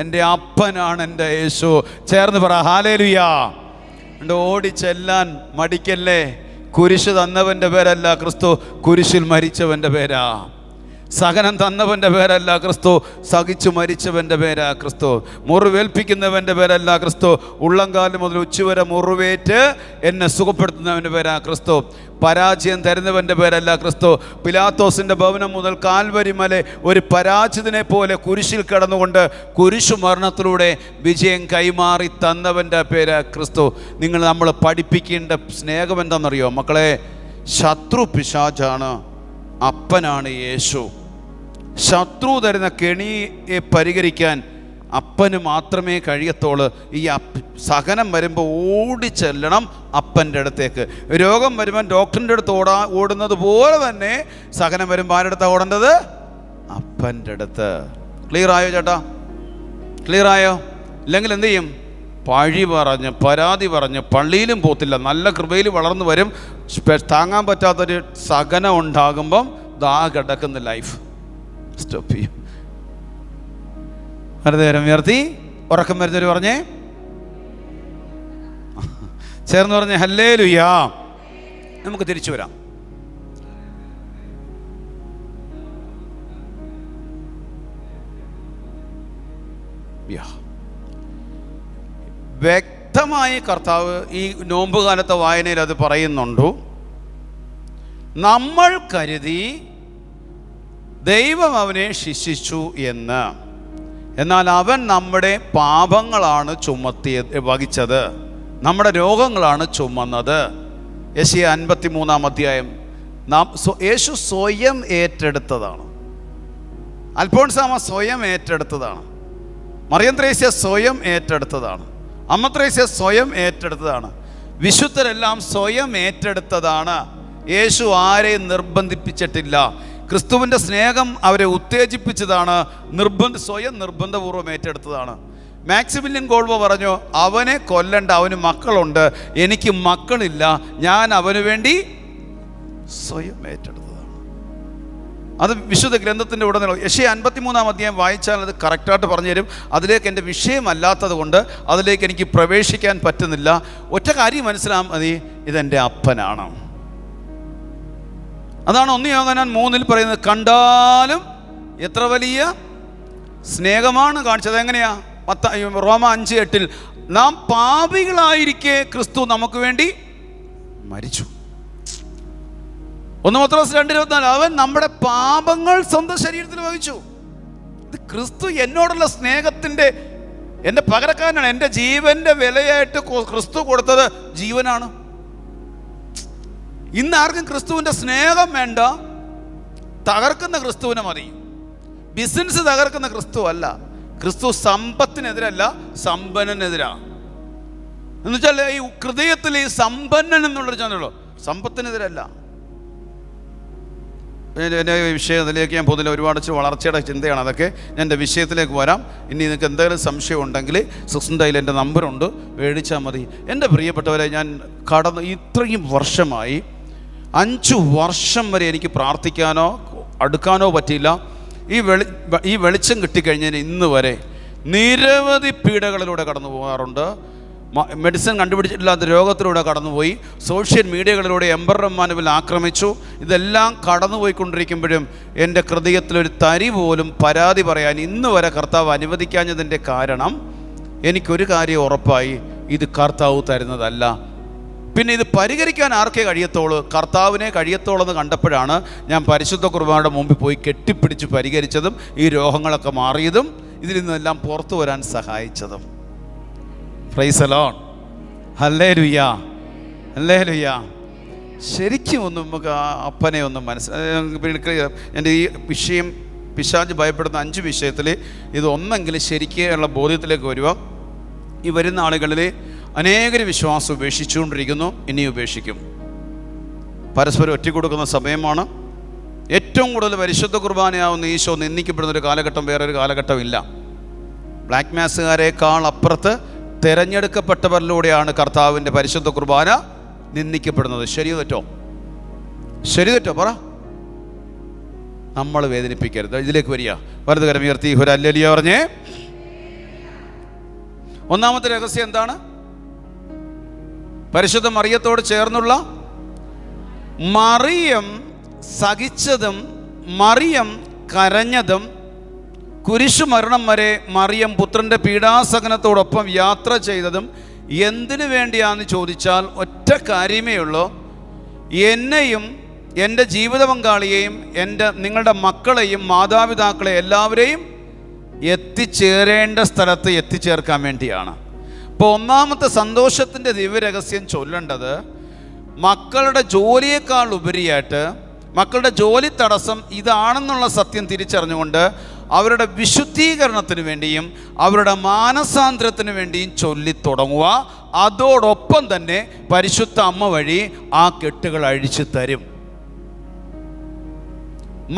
എൻ്റെ അപ്പനാണ് എൻ്റെ യേശു. ചേർന്ന് പറ ഹല്ലേലൂയാ. ഓടിച്ചെല്ലാൻ മടിക്കല്ലേ. കുരിശ് തന്നവൻ്റെ പേരല്ല ക്രിസ്തു, കുരിശിൽ മരിച്ചവൻ്റെ പേരാ. സഹനം തന്നവൻ്റെ പേരല്ല ക്രിസ്തു, സഹിച്ചു മരിച്ചവൻ്റെ പേരാ ക്രിസ്തു. മുറിവേൽപ്പിക്കുന്നവൻ്റെ പേരല്ല ക്രിസ്തു, ഉള്ളംകാലം മുതൽ ഉച്ചവരെ മുറിവേറ്റ് എന്നെ സുഖപ്പെടുത്തുന്നവൻ്റെ പേരാ ക്രിസ്തു. പരാജയം തരുന്നവൻ്റെ പേരല്ല ക്രിസ്തു. പിലാത്തോസിൻ്റെ ഭവനം മുതൽ കാൽവരി മല ഒരു പരാജിതനെ പോലെ കുരിശിൽ കിടന്നുകൊണ്ട് കുരിശു മരണത്തിലൂടെ വിജയം കൈമാറി തന്നവൻ്റെ പേരാ ക്രിസ്തു. നമ്മൾ പഠിപ്പിക്കേണ്ട സ്നേഹം എന്താണെന്നറിയോ മക്കളെ? ശത്രു പിശാചാണ്, അപ്പനാണ് യേശു. ശത്രു തരുന്ന കെണിയെ പരിഹരിക്കാൻ അപ്പന് മാത്രമേ കഴിയത്തുള്ളൂ. ഈ സഹനം വരുമ്പോൾ ഓടിച്ചെല്ലണം അപ്പൻ്റെ അടുത്തേക്ക്. രോഗം വരുമ്പോൾ ഡോക്ടറിൻ്റെ അടുത്ത് ഓടുന്നത് പോലെ തന്നെ സഹനം വരുമ്പോൾ ആരുടെ അടുത്താണ് ഓടേണ്ടത്? അപ്പൻ്റെ അടുത്ത്. ക്ലിയർ ആയോ ചേട്ടാ? ക്ലിയർ ആയോ? ഇല്ലെങ്കിൽ എന്തു ചെയ്യും? പഴി പറഞ്ഞ് പരാതി പറഞ്ഞ് പള്ളിയിലും പോത്തില്ല. നല്ല കൃപയിൽ വളർന്നു വരും. താങ്ങാൻ പറ്റാത്തൊരു സഹനം ഉണ്ടാകുമ്പം ദാ കിടക്കുന്ന ലൈഫ് സ്റ്റോപ്പ് ചെയ്യും. വെറുതെ നേരം ഉയർത്തി ഉറക്കം വരുന്നവർ പറഞ്ഞേ, ചേർന്ന് പറഞ്ഞേ ഹല്ലേലൂയാ. നമുക്ക് തിരിച്ചു വരാം. വ്യക്തമായി കർത്താവ് ഈ നോമ്പ് കാലത്തെ വായനയിൽ അത് പറയുന്നുണ്ട്. നമ്മൾ കരുതി ദൈവം അവനെ ശിക്ഷിച്ചു എന്ന്, എന്നാൽ അവൻ നമ്മുടെ പാപങ്ങളാണ് വഹിച്ചത്, നമ്മുടെ രോഗങ്ങളാണ് ചുമന്നത്. യെശയ്യാ 53-ാം അധ്യായം. യേശു സ്വയം ഏറ്റെടുത്തതാണ്. അൽഫോൻസാമ്മ സ്വയം ഏറ്റെടുത്തതാണ്. മറിയം ത്രേസ്യ സ്വയം ഏറ്റെടുത്തതാണ്. അമ്മ ത്രേസ്യ സ്വയം ഏറ്റെടുത്തതാണ്. വിശുദ്ധരെല്ലാം സ്വയം ഏറ്റെടുത്തതാണ്. യേശു ആരെയും നിർബന്ധിപ്പിച്ചിട്ടില്ല. ക്രിസ്തുവിൻ്റെ സ്നേഹം അവരെ ഉത്തേജിപ്പിച്ചതാണ്. സ്വയം നിർബന്ധപൂർവ്വം ഏറ്റെടുത്തതാണ്. മാക്സിമിലിയൻ കോൾവോ പറഞ്ഞു, അവനെ കൊല്ലണ്ട, അവന് മക്കളുണ്ട്, എനിക്ക് മക്കളില്ല, ഞാൻ അവന് വേണ്ടി സ്വയം ഏറ്റെടുത്തതാണ്. അത് വിശുദ്ധ ഗ്രന്ഥത്തിൻ്റെ ഉടനീളം. യെശയ്യാ 53-ാം അധ്യായം വായിച്ചാൽ അത് കറക്റ്റായിട്ട് പറഞ്ഞു തരും. അതിലേക്ക് എൻ്റെ വിഷയമല്ലാത്തത് കൊണ്ട് അതിലേക്ക് എനിക്ക് പ്രവേശിക്കാൻ പറ്റുന്നില്ല. ഒറ്റ കാര്യം മനസ്സിലാകാൻ മതി, ഇതെൻ്റെ അപ്പനാണ്. അതാണ് 1 യോഹന്നാൻ 3-ൽ പറയുന്നത്. കണ്ടാലും എത്ര വലിയ സ്നേഹമാണ് കാണിച്ചത്. എങ്ങനെയാ? റോമ 5:8 നാം പാപികളായിരിക്കെ ക്രിസ്തു നമുക്ക് വേണ്ടി മരിച്ചു. 1 പത്രോസ് 2:24 അവൻ നമ്മുടെ പാപങ്ങൾ സ്വന്തം ശരീരത്തിൽ വഹിച്ചു. ഇത് ക്രിസ്തു എന്നോടുള്ള സ്നേഹത്തിൻ്റെ എൻ്റെ പകരക്കാരനാണ്. എൻ്റെ ജീവൻ്റെ വിലയായിട്ട് ക്രിസ്തു കൊടുത്തത് ജീവനാണ്. ഇന്ന് ആർക്കും ക്രിസ്തുവിൻ്റെ സ്നേഹം വേണ്ട, തകർക്കുന്ന ക്രിസ്തുവിനെ മതി. ബിസിനസ് തകർക്കുന്ന ക്രിസ്തു അല്ല, ക്രിസ്തു സമ്പത്തിനെതിരല്ല, സമ്പന്നനെതിരാണ്. എന്നുവെച്ചാൽ ഈ ഹൃദയത്തിൽ ഈ സമ്പന്നൻ എന്നുള്ളൊരു ചാനലുള്ളൂ, സമ്പത്തിനെതിരല്ല. എൻ്റെ വിഷയത്തിലേക്ക് ഞാൻ പൊതുവെ ഒരുപാട് വളർച്ചയുടെ ചിന്തയാണ്, അതൊക്കെ ഞാൻ എൻ്റെ വിഷയത്തിലേക്ക് വരാം. ഇനി നിങ്ങൾക്ക് എന്തെങ്കിലും സംശയം ഉണ്ടെങ്കിൽ സിസ്റ്ററിൻ്റെ കയ്യിൽ എൻ്റെ നമ്പറുണ്ട്, മേടിച്ചാൽ മതി. എൻ്റെ പ്രിയപ്പെട്ടവരെ, ഞാൻ ഇത്രയും വർഷമായി 5 വർഷം വരെ എനിക്ക് പ്രാർത്ഥിക്കാനോ അടുക്കാനോ പറ്റിയില്ല. ഈ വെളിച്ചം കിട്ടിക്കഴിഞ്ഞതിന് ഇന്ന് വരെ നിരവധി പീഡകളിലൂടെ കടന്നു പോകാറുണ്ട്. മെഡിസിൻ കണ്ടുപിടിച്ചിട്ടില്ലാത്ത രോഗത്തിലൂടെ കടന്നുപോയി, സോഷ്യൽ മീഡിയകളിലൂടെ എംബർമാനുവിൽ ആക്രമിച്ചു. ഇതെല്ലാം കടന്നുപോയിക്കൊണ്ടിരിക്കുമ്പോഴും എൻ്റെ ഹൃദയത്തിലൊരു തരി പോലും പരാതി പറയാൻ ഇന്ന് വരെ കർത്താവ് അനുവദിക്കാഞ്ഞതിൻ്റെ കാരണം എനിക്കൊരു കാര്യം ഉറപ്പായി, ഇത് കർത്താവ് തരുന്നതല്ല. പിന്നെ ഇത് പരിഹരിക്കാൻ ആർക്കേ കഴിയത്തോളൂ? കർത്താവിനെ കഴിയത്തോളെന്ന് കണ്ടപ്പോഴാണ് ഞാൻ പരിശുദ്ധ കുർബാനയുടെ മുമ്പിൽ പോയി കെട്ടിപ്പിടിച്ച് പരിഹരിച്ചതും ഈ രോഗങ്ങളൊക്കെ മാറിയതും ഇതിൽ നിന്നെല്ലാം പുറത്തു വരാൻ സഹായിച്ചതും. Praise the lord. ഹല്ലേലൂയ, ഹല്ലേലൂയ. ശരിക്കും ഒന്ന് നമുക്ക് ആ അപ്പനെ ഒന്ന് എൻ്റെ ഈ വിഷയം, പിശാച് ഭയപ്പെടുന്ന 5 വിഷയത്തിൽ ഇത് ഒന്നെങ്കിലും ശരിക്കുള്ള ബോധ്യത്തിലേക്ക് വരിക. ഈ വരുന്ന ആളുകളിൽ അനേകർ വിശ്വാസം ഉപേക്ഷിച്ചുകൊണ്ടിരിക്കുന്നു, ഇനി ഉപേക്ഷിക്കും. പരസ്പരം ഒറ്റക്കൊടുക്കുന്ന സമയമാണ്. ഏറ്റവും കൂടുതൽ പരിശുദ്ധ കുർബാനയാവുന്ന ഈശോ നിന്ദിക്കപ്പെടുന്നൊരു കാലഘട്ടം വേറൊരു കാലഘട്ടമില്ല. ബ്ലാക്ക് മാസുകാരേക്കാൾ അപ്പുറത്ത് തിരഞ്ഞെടുക്കപ്പെട്ടവരിലൂടെയാണ് കർത്താവിൻ്റെ പരിശുദ്ധ കുർബാന നിന്ദിക്കപ്പെടുന്നത്. ശരിയോ തെറ്റോ? ശരി തെറ്റോ? പറ. നമ്മൾ വേദനിപ്പിക്കരുത്. ഇതിലേക്ക് വരിക. വലത് കരം ഉയർത്തി ഒരു ഹല്ലേലൂയ പറഞ്ഞേ. ഒന്നാമത്തെ രഹസ്യം എന്താണ്? പരിശുദ്ധ മറിയത്തോട് ചേർന്നുള്ള മറിയം സഹിച്ചതും മറിയം കരഞ്ഞതും കുരിശുമരണം വരെ മറിയം പുത്രൻ്റെ പീഡാസഹനത്തോടൊപ്പം യാത്ര ചെയ്തതും എന്തിനു വേണ്ടിയാണെന്ന് ചോദിച്ചാൽ ഒറ്റ കാര്യമേ ഉള്ളൂ. എന്നെയും എൻ്റെ ജീവിത പങ്കാളിയെയും നിങ്ങളുടെ മക്കളെയും മാതാപിതാക്കളെ എല്ലാവരെയും എത്തിച്ചേരേണ്ട സ്ഥലത്ത് എത്തിച്ചേർക്കാൻ വേണ്ടിയാണ്. അപ്പോൾ ഒന്നാമത്തെ സന്തോഷത്തിൻ്റെ ദിവ്യരഹസ്യം ചൊല്ലേണ്ടത് മക്കളുടെ ജോലിയേക്കാൾ ഉപരിയായിട്ട് മക്കളുടെ ജോലി തടസ്സം ഇതാണെന്നുള്ള സത്യം തിരിച്ചറിഞ്ഞുകൊണ്ട് അവരുടെ വിശുദ്ധീകരണത്തിന് വേണ്ടിയും അവരുടെ മാനസാന്തരത്തിന് വേണ്ടിയും ചൊല്ലിത്തുടങ്ങുക. അതോടൊപ്പം തന്നെ പരിശുദ്ധ അമ്മ വഴി ആ കെട്ടുകൾ അഴിച്ചു തരും.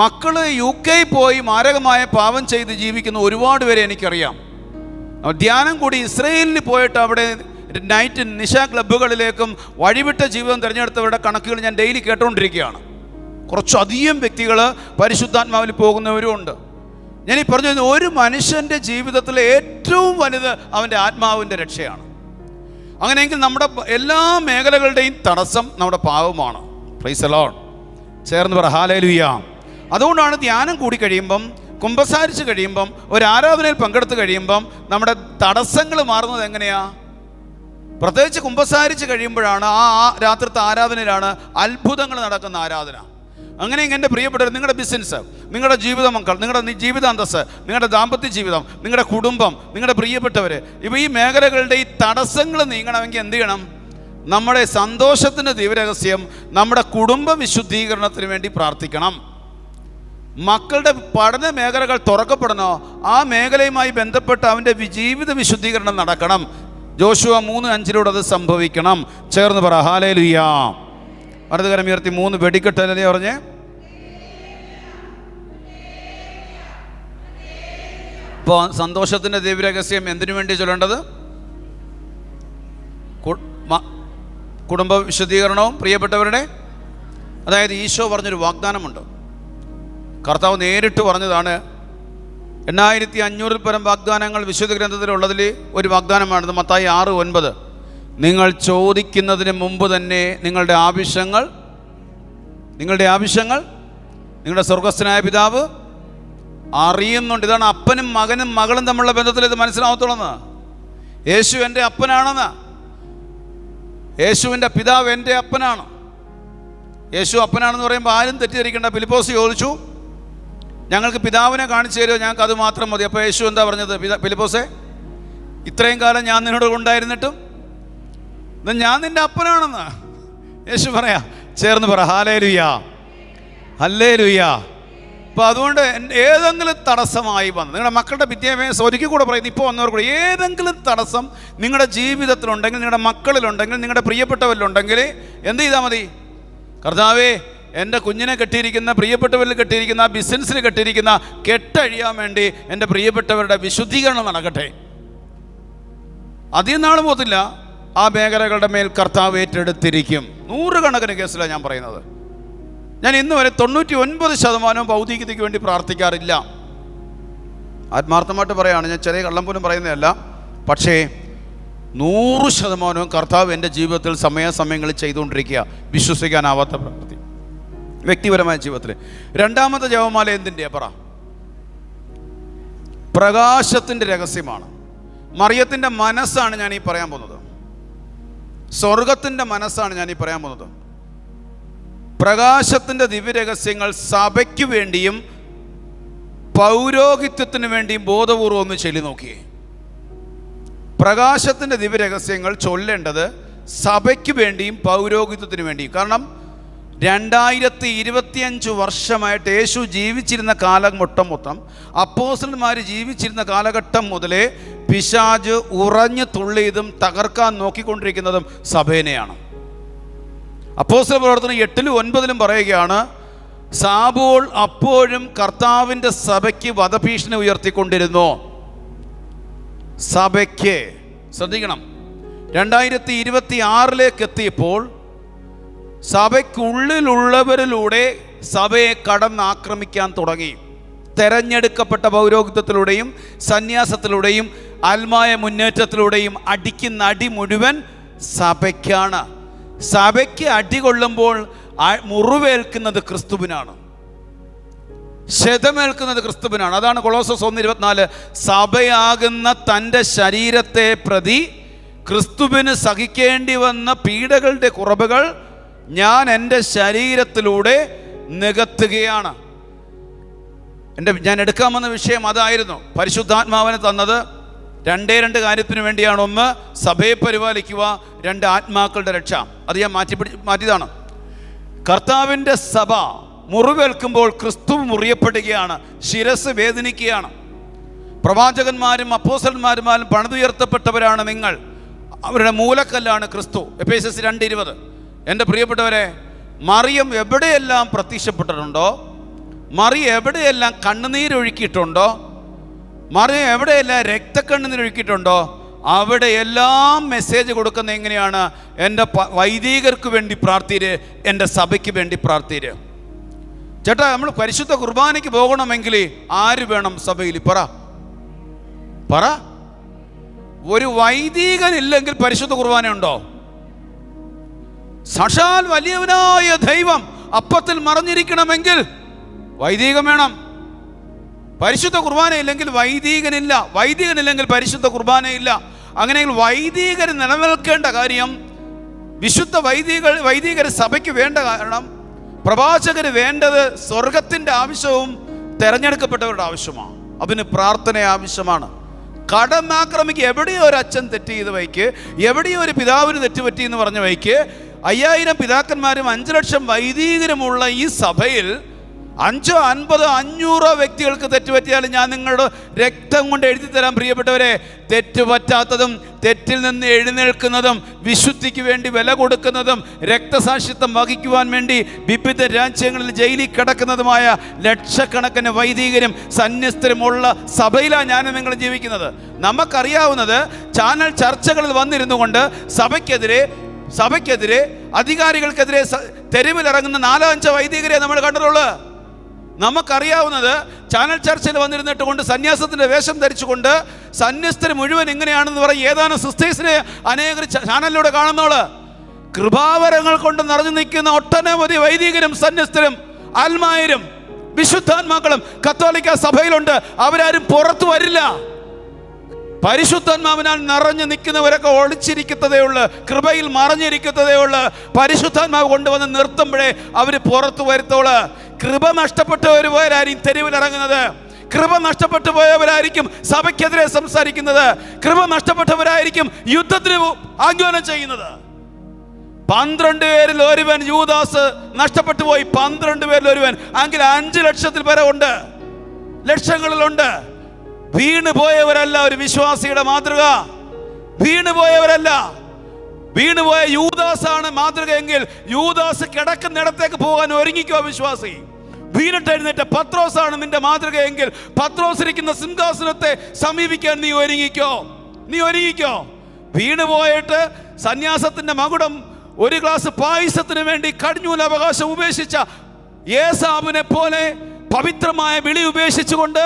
മക്കൾ UK പോയി മാരകമായ പാപം ചെയ്ത് ജീവിക്കുന്ന ഒരുപാട് പേരെ എനിക്കറിയാം. ധ്യാനം കൂടി ഇസ്രയേലിൽ പോയിട്ട് അവിടെ നൈറ്റ് നിശാ ക്ലബ്ബുകളിലേക്കും വഴിവിട്ട ജീവിതം തിരഞ്ഞെടുത്തവരുടെ കണക്കുകൾ ഞാൻ ഡെയിലി കേട്ടുകൊണ്ടിരിക്കുകയാണ്. കുറച്ചധികം വ്യക്തികൾ പരിശുദ്ധാത്മാവിൽ പോകുന്നവരും ഉണ്ട്. ഞാനീ പറഞ്ഞു, ഒരു മനുഷ്യൻ്റെ ജീവിതത്തിലെ ഏറ്റവും വലുത് അവൻ്റെ ആത്മാവിൻ്റെ രക്ഷയാണ്. അങ്ങനെയെങ്കിൽ നമ്മുടെ എല്ലാ മേഖലകളുടെയും തടസ്സം നമ്മുടെ പാവമാണ്. Price the Lord. ചേർന്ന് പറ ഹല്ലേലൂയ. അതുകൊണ്ടാണ് ധ്യാനം കൂടി കഴിയുമ്പം, കുമ്പസാരിച്ച് കഴിയുമ്പം, ഒരു ആരാധനയിൽ പങ്കെടുത്ത് കഴിയുമ്പം നമ്മുടെ തടസ്സങ്ങൾ മാറുന്നത് എങ്ങനെയാ? പ്രത്യേകിച്ച് കുമ്പസാരിച്ച് കഴിയുമ്പോഴാണ്, ആ രാത്രിത്തെ ആരാധനയിലാണ് അത്ഭുതങ്ങൾ നടക്കുന്ന ആരാധന. അങ്ങനെയെങ്കിൽ എൻ്റെ പ്രിയപ്പെട്ടവർ, നിങ്ങളുടെ ബിസിനസ്, നിങ്ങളുടെ ജീവിത മക്കൾ, നിങ്ങളുടെ ജീവിതാന്തസ്, നിങ്ങളുടെ ദാമ്പത്യ ജീവിതം, നിങ്ങളുടെ കുടുംബം, നിങ്ങളുടെ പ്രിയപ്പെട്ടവർ, ഇപ്പോൾ ഈ മേഖലകളുടെ ഈ തടസ്സങ്ങൾ നീങ്ങണമെങ്കിൽ എന്ത് ചെയ്യണം? നമ്മുടെ സന്തോഷത്തിൻ്റെ ദിവ്യരഹസ്യം നമ്മുടെ കുടുംബ വിശുദ്ധീകരണത്തിന് വേണ്ടി പ്രാർത്ഥിക്കണം. മക്കളുടെ പഠന മേഖലകൾ തുറക്കപ്പെടണോ, ആ മേഖലയുമായി ബന്ധപ്പെട്ട് അവൻ്റെ ജീവിത വിശുദ്ധീകരണം നടക്കണം. ജോഷുവ 3:5 അത് സംഭവിക്കണം. ചേർന്ന് പറ ഹല്ലേലൂയ. വലതുകരം ഉയർത്തി 3 വെടിക്കെട്ടല്ലേ പറഞ്ഞേ. ഇപ്പോൾ സന്തോഷത്തിൻ്റെ ദിവ്യരഹസ്യം എന്തിനു വേണ്ടി ചൊല്ലേണ്ടത്? കുടുംബ വിശുദ്ധീകരണവും പ്രിയപ്പെട്ടവരുടെ. അതായത് ഈശോ പറഞ്ഞൊരു വാഗ്ദാനമുണ്ട്. കർത്താവ് നേരിട്ട് പറഞ്ഞതാണ്. 8500 പരം വാഗ്ദാനങ്ങൾ വിശുദ്ധ ഗ്രന്ഥത്തിലുള്ളതിൽ ഒരു വാഗ്ദാനമാണിത്. മത്തായി 6:9. നിങ്ങൾ ചോദിക്കുന്നതിന് മുമ്പ് തന്നെ നിങ്ങളുടെ ആവശ്യങ്ങൾ നിങ്ങളുടെ സ്വർഗസ്ഥനായ പിതാവ് അറിയുന്നുണ്ട്. ഇതാണ് അപ്പനും മകനും മകളും തമ്മിലുള്ള ബന്ധത്തിൽ ഇത് മനസ്സിലാവത്തുള്ളൂ. യേശു എൻ്റെ അപ്പനാണെന്ന്. യേശുവിൻ്റെ പിതാവ് എൻ്റെ അപ്പനാണ്. യേശു അപ്പനാണെന്ന് പറയുമ്പോൾ ആരും തെറ്റിദ്ധരിക്കേണ്ട. ഫിലിപ്പോസ് ചോദിച്ചു, ഞങ്ങൾക്ക് പിതാവിനെ കാണിച്ചു തരുമോ? ഞങ്ങൾക്ക് അത് മാത്രം മതി. അപ്പോൾ യേശു എന്താ പറഞ്ഞത്? ഫിലിപ്പോസേ, ഇത്രയും കാലം ഞാൻ നിന്നോട് കൊണ്ടായിരുന്നിട്ടും ഞാൻ നിൻ്റെ അപ്പനാണെന്ന് യേശു പറയാ. ചേർന്ന് പറ ഹല്ലേലൂയ, ഹല്ലേലൂയ, അപ്പോൾ അതുകൊണ്ട് ഏതെങ്കിലും തടസ്സമായി വന്ന് നിങ്ങളുടെ മക്കളുടെ വിദ്യാഭ്യാസം ഒരിക്കൽ കൂടെ പറയുന്നത്, ഇപ്പോൾ വന്നവർ കൂടെ ഏതെങ്കിലും തടസ്സം നിങ്ങളുടെ ജീവിതത്തിലുണ്ടെങ്കിൽ, നിങ്ങളുടെ മക്കളിലുണ്ടെങ്കിൽ, നിങ്ങളുടെ പ്രിയപ്പെട്ടവരിലുണ്ടെങ്കിൽ എന്ത് ചെയ്താൽ മതി? കർത്താവേ, എൻ്റെ കുഞ്ഞിനെ കെട്ടിയിരിക്കുന്ന, പ്രിയപ്പെട്ടവരിൽ കെട്ടിയിരിക്കുന്ന, ബിസിനസ്സിൽ കെട്ടിയിരിക്കുന്ന കെട്ടഴിയാൻ വേണ്ടി എൻ്റെ പ്രിയപ്പെട്ടവരുടെ വിശുദ്ധീകരണം നടക്കട്ടെ. അധികം നാൾ പോകത്തില്ല, ആ മേഖലകളുടെ മേൽ കർത്താവ് ഏറ്റെടുത്തിരിക്കും. 100 കേസിലാണ് ഞാൻ പറയുന്നത്. ഞാൻ ഇന്ന് വരെ 99% ഭൗതികതയ്ക്ക് വേണ്ടി പ്രാർത്ഥിക്കാറില്ല. ആത്മാർത്ഥമായിട്ട് പറയുകയാണ്, ഞാൻ ചെറിയ കള്ളം പോലും പറയുന്നതല്ല. പക്ഷേ 100% കർത്താവ് എൻ്റെ ജീവിതത്തിൽ സമയാസമയങ്ങളിൽ ചെയ്തുകൊണ്ടിരിക്കുക. വിശ്വസിക്കാനാവാത്ത പ്രവൃത്തി വ്യക്തിപരമായ ജീവിതത്തിൽ. രണ്ടാമത്തെ ജപമാല എന്തിൻ്റെ പറ? പ്രകാശത്തിൻ്റെ രഹസ്യമാണ്. മറിയത്തിൻ്റെ മനസ്സാണ് ഞാൻ ഈ പറയാൻ പോകുന്നത്. സ്വർഗത്തിൻ്റെ മനസ്സാണ് ഞാൻ ഈ പറയാൻ പോകുന്നത്. പ്രകാശത്തിൻ്റെ ദിവ്യരഹസ്യങ്ങൾ സഭയ്ക്ക് വേണ്ടിയും പൗരോഹിത്യത്തിന് വേണ്ടിയും ബോധപൂർവം ഒന്ന് ചൊല്ലി നോക്കിയേ. പ്രകാശത്തിൻ്റെ ദിവ്യരഹസ്യങ്ങൾ ചൊല്ലേണ്ടത് സഭയ്ക്ക് വേണ്ടിയും പൗരോഹിത്യത്തിന് വേണ്ടിയും. കാരണം 2025 വർഷമായിട്ട് യേശു ജീവിച്ചിരുന്ന കാലഘട്ടം മൊത്തം, അപ്പോസ്തലന്മാർ ജീവിച്ചിരുന്ന കാലഘട്ടം മുതലേ പിശാച് ഉറഞ്ഞു തുള്ളിയതും തകർക്കാൻ നോക്കിക്കൊണ്ടിരിക്കുന്നതും സഭേനെയാണ്. അപ്പോസ്തല പ്രവർത്തനം 8-9 പറയുകയാണ്, സാബൂൾ അപ്പോഴും കർത്താവിൻ്റെ സഭയ്ക്ക് വധഭീഷണി ഉയർത്തിക്കൊണ്ടിരുന്നു. സഭയ്ക്ക് ശ്രദ്ധിക്കണം, 2026 എത്തിയപ്പോൾ സഭയ്ക്കുള്ളിലുള്ളവരിലൂടെ സഭയെ കടന്നാക്രമിക്കാൻ തുടങ്ങി. തെരഞ്ഞെടുക്കപ്പെട്ട പൗരോഹിത്യത്തിലൂടെയും സന്യാസത്തിലൂടെയും ആത്മായ മുന്നേറ്റത്തിലൂടെയും അടിക്കുന്ന അടി മുഴുവൻ സഭയ്ക്കാണ്. സഭയ്ക്ക് അടി കൊള്ളുമ്പോൾ മുറിവേൽക്കുന്നത് ക്രിസ്തുവിനാണ്, ക്ഷതമേൽക്കുന്നത് ക്രിസ്തുവിനാണ്. അതാണ് കൊളോസസ് 1:24, സഭയാകുന്ന തൻ്റെ ശരീരത്തെ പ്രതി ക്രിസ്തുവിന് സഹിക്കേണ്ടി വന്ന പീഡകളുടെ കുറവുകൾ ഞാൻ എൻ്റെ ശരീരത്തിലൂടെ നികത്തുകയാണ്. ഞാൻ എടുക്കാമെന്ന വിഷയം അതായിരുന്നു. പരിശുദ്ധാത്മാവിനെ തന്നത് 2 കാര്യത്തിന് വേണ്ടിയാണ്. 1 സഭയെ പരിപാലിക്കുക, 2 ആത്മാക്കളുടെ രക്ഷ. അത് ഞാൻ മാറ്റിയതാണ്. കർത്താവിൻ്റെ സഭ മുറിവേൽക്കുമ്പോൾ ക്രിസ്തു മുറിയപ്പെടുകയാണ്, ശിരസ് വേദനിക്കുകയാണ്. പ്രവാചകന്മാരും അപ്പോസ്തലന്മാരും പണിതുയർത്തപ്പെട്ടവരാണ് നിങ്ങൾ, അവരുടെ മൂലക്കല്ലാണ് ക്രിസ്തു. എഫേസ്യർ 2:20. എൻ്റെ പ്രിയപ്പെട്ടവരെ, മറിയം എവിടെയെല്ലാം പ്രത്യക്ഷപ്പെട്ടിട്ടുണ്ടോ, മറിയം എവിടെയെല്ലാം കണ്ണുനീരൊഴുക്കിയിട്ടുണ്ടോ, മറിയം എവിടെയെല്ലാം രക്തക്കണ്ണുനീരൊഴുക്കിയിട്ടുണ്ടോ, അവിടെ എല്ലാം മെസ്സേജ് കൊടുക്കുന്ന എങ്ങനെയാണ്? എൻ്റെ വൈദികർക്ക് വേണ്ടി പ്രാർത്ഥിര്, എൻ്റെ സഭയ്ക്ക് വേണ്ടി പ്രാർത്ഥിര്. ചേട്ടാ, നമ്മൾ പരിശുദ്ധ കുർബാനയ്ക്ക് പോകണമെങ്കിൽ ആര് വേണം സഭയിൽ? പറ. ഒരു വൈദികൻ ഇല്ലെങ്കിൽ പരിശുദ്ധ കുർബാന ഉണ്ടോ? സാക്ഷാൽ വലിയവനായ ദൈവം അപ്പത്തിൽ മറഞ്ഞിരിക്കണമെങ്കിൽ വൈദികൻ വേണം. പരിശുദ്ധ കുർബാന ഇല്ലെങ്കിൽ വൈദികനില്ല, വൈദികനില്ലെങ്കിൽ പരിശുദ്ധ കുർബാനയില്ല. അങ്ങനെയെങ്കിൽ വൈദികർ നിലനിൽക്കേണ്ട കാര്യം, വിശുദ്ധ വൈദികർ സഭയ്ക്ക് വേണ്ട കാരണം, പ്രവാചകർ വേണ്ടത് സ്വർഗത്തിൻ്റെ ആവശ്യവും തെരഞ്ഞെടുക്കപ്പെട്ടവരുടെ ആവശ്യമാണ്. അതിന് പ്രാർത്ഥന ആവശ്യമാണ്. കടന്നാക്രമിക്ക് എവിടെയോ ഒരു അച്ഛൻ തെറ്റ് ചെയ്ത വഴിക്ക്, എവിടെയോ ഒരു പിതാവിന് തെറ്റുപറ്റി എന്ന് പറഞ്ഞ വഴിക്ക് 5000 പിതാക്കന്മാരും 5 ലക്ഷം വൈദികരുമുള്ള ഈ സഭയിൽ 5, 50, 500 വ്യക്തികൾക്ക് തെറ്റുപറ്റിയാലും ഞാൻ നിങ്ങളുടെ രക്തം കൊണ്ട് എഴുതി തരാം പ്രിയപ്പെട്ടവരെ. തെറ്റുപറ്റാത്തതും തെറ്റിൽ നിന്ന് എഴുന്നേൽക്കുന്നതും വിശുദ്ധിക്ക് വേണ്ടി വില കൊടുക്കുന്നതും രക്തസാക്ഷിത്വം വഹിക്കുവാൻ വേണ്ടി വിവിധ രാജ്യങ്ങളിൽ ജയിലിൽ കിടക്കുന്നതുമായ ലക്ഷക്കണക്കിന് വൈദികരും സന്യസ്തരുമുള്ള സഭയിലാണ് ഞാൻ നിങ്ങൾ ജീവിക്കുന്നത്. നമുക്കറിയാവുന്നത് ചാനൽ ചർച്ചകളിൽ വന്നിരുന്നു കൊണ്ട് സഭയ്ക്കെതിരെ അധികാരികൾക്കെതിരെ തെരുവിലിറങ്ങുന്ന 4-5 വൈദികരെ നമ്മൾ കണ്ടിട്ടുള്ളൂ. നമുക്കറിയാവുന്നത് ചാനൽ ചർച്ചയിൽ വന്നിരുന്നിട്ട് കൊണ്ട് സന്യാസത്തിൻ്റെ വേഷം ധരിച്ചുകൊണ്ട് സന്യസ്തർ മുഴുവൻ എങ്ങനെയാണെന്ന് പറയും ഏതാനും സിസ്റ്റേഴ്സിനെ അനേകം ചാനലിലൂടെ കാണുന്നോള്. കൃപാവരങ്ങൾ കൊണ്ട് നിറഞ്ഞു നിൽക്കുന്ന ഒട്ടനവധി വൈദികരും സന്യസ്തരും ആത്മായരും വിശുദ്ധാത്മാക്കളും കത്തോലിക്ക സഭയിലുണ്ട്. അവരാരും പുറത്തു വരില്ല. പരിശുദ്ധാത്മാവിനാൽ നിറഞ്ഞു നിൽക്കുന്നവരൊക്കെ ഒളിച്ചിരിക്കുന്നതേ ഉള്ളു, കൃപയിൽ മറഞ്ഞിരിക്കുന്നതേ ഉള്ളു. പരിശുദ്ധാത്മാവ് കൊണ്ടുവന്ന് നിർത്തുമ്പോഴേ അവർ പുറത്തു വരുത്തോള്. കൃപ നഷ്ടപ്പെട്ടു പോയവരായിരിക്കും തെരുവിലിറങ്ങുന്നത്. കൃപ നഷ്ടപ്പെട്ടു പോയവരായിരിക്കും സഭയ്ക്കെതിരെ സംസാരിക്കുന്നത്. കൃപ നഷ്ടപ്പെട്ടവരായിരിക്കും യുദ്ധത്തിന് ആഹ്വാനം ചെയ്യുന്നത്. 12 പേരിൽ ഒരുവൻ യൂദാസ് നഷ്ടപ്പെട്ടു പോയി. 12 പേരിൽ ഒരുവൻ. എങ്കിൽ 5 ലക്ഷത്തിൽ പേരെ ഉണ്ട്, ലക്ഷങ്ങളിലുണ്ട്. വീണുപോയവരല്ല ഒരു വിശ്വാസിയുടെ മാതൃക. വീണുപോയവരല്ല. വീണുപോയ യൂദാസാണ് മാതൃകയെങ്കിൽ യൂദാസ് കിടക്കുന്നിടത്തേക്ക് പോകാൻ ഒരുങ്ങിക്കോ വിശ്വാസി. വീണിട്ടെഴുന്നേറ്റ പത്രോസാണ് നിന്റെ മാതൃകയെങ്കിൽ പത്രോസ് ഇരിക്കുന്ന സിംഹാസനത്തെ സമീപിക്കാൻ നീ ഒരുങ്ങിക്കോ. വീണുപോയിട്ട് സന്യാസത്തിന്റെ മകുടം, ഒരു ഗ്ലാസ് പായസത്തിന് വേണ്ടി കടിഞ്ഞൂൽ അവകാശം ഉപേക്ഷിച്ച ഏസാവിനെ പോലെ പവിത്രമായ വിളി ഉപേക്ഷിച്ചുകൊണ്ട്,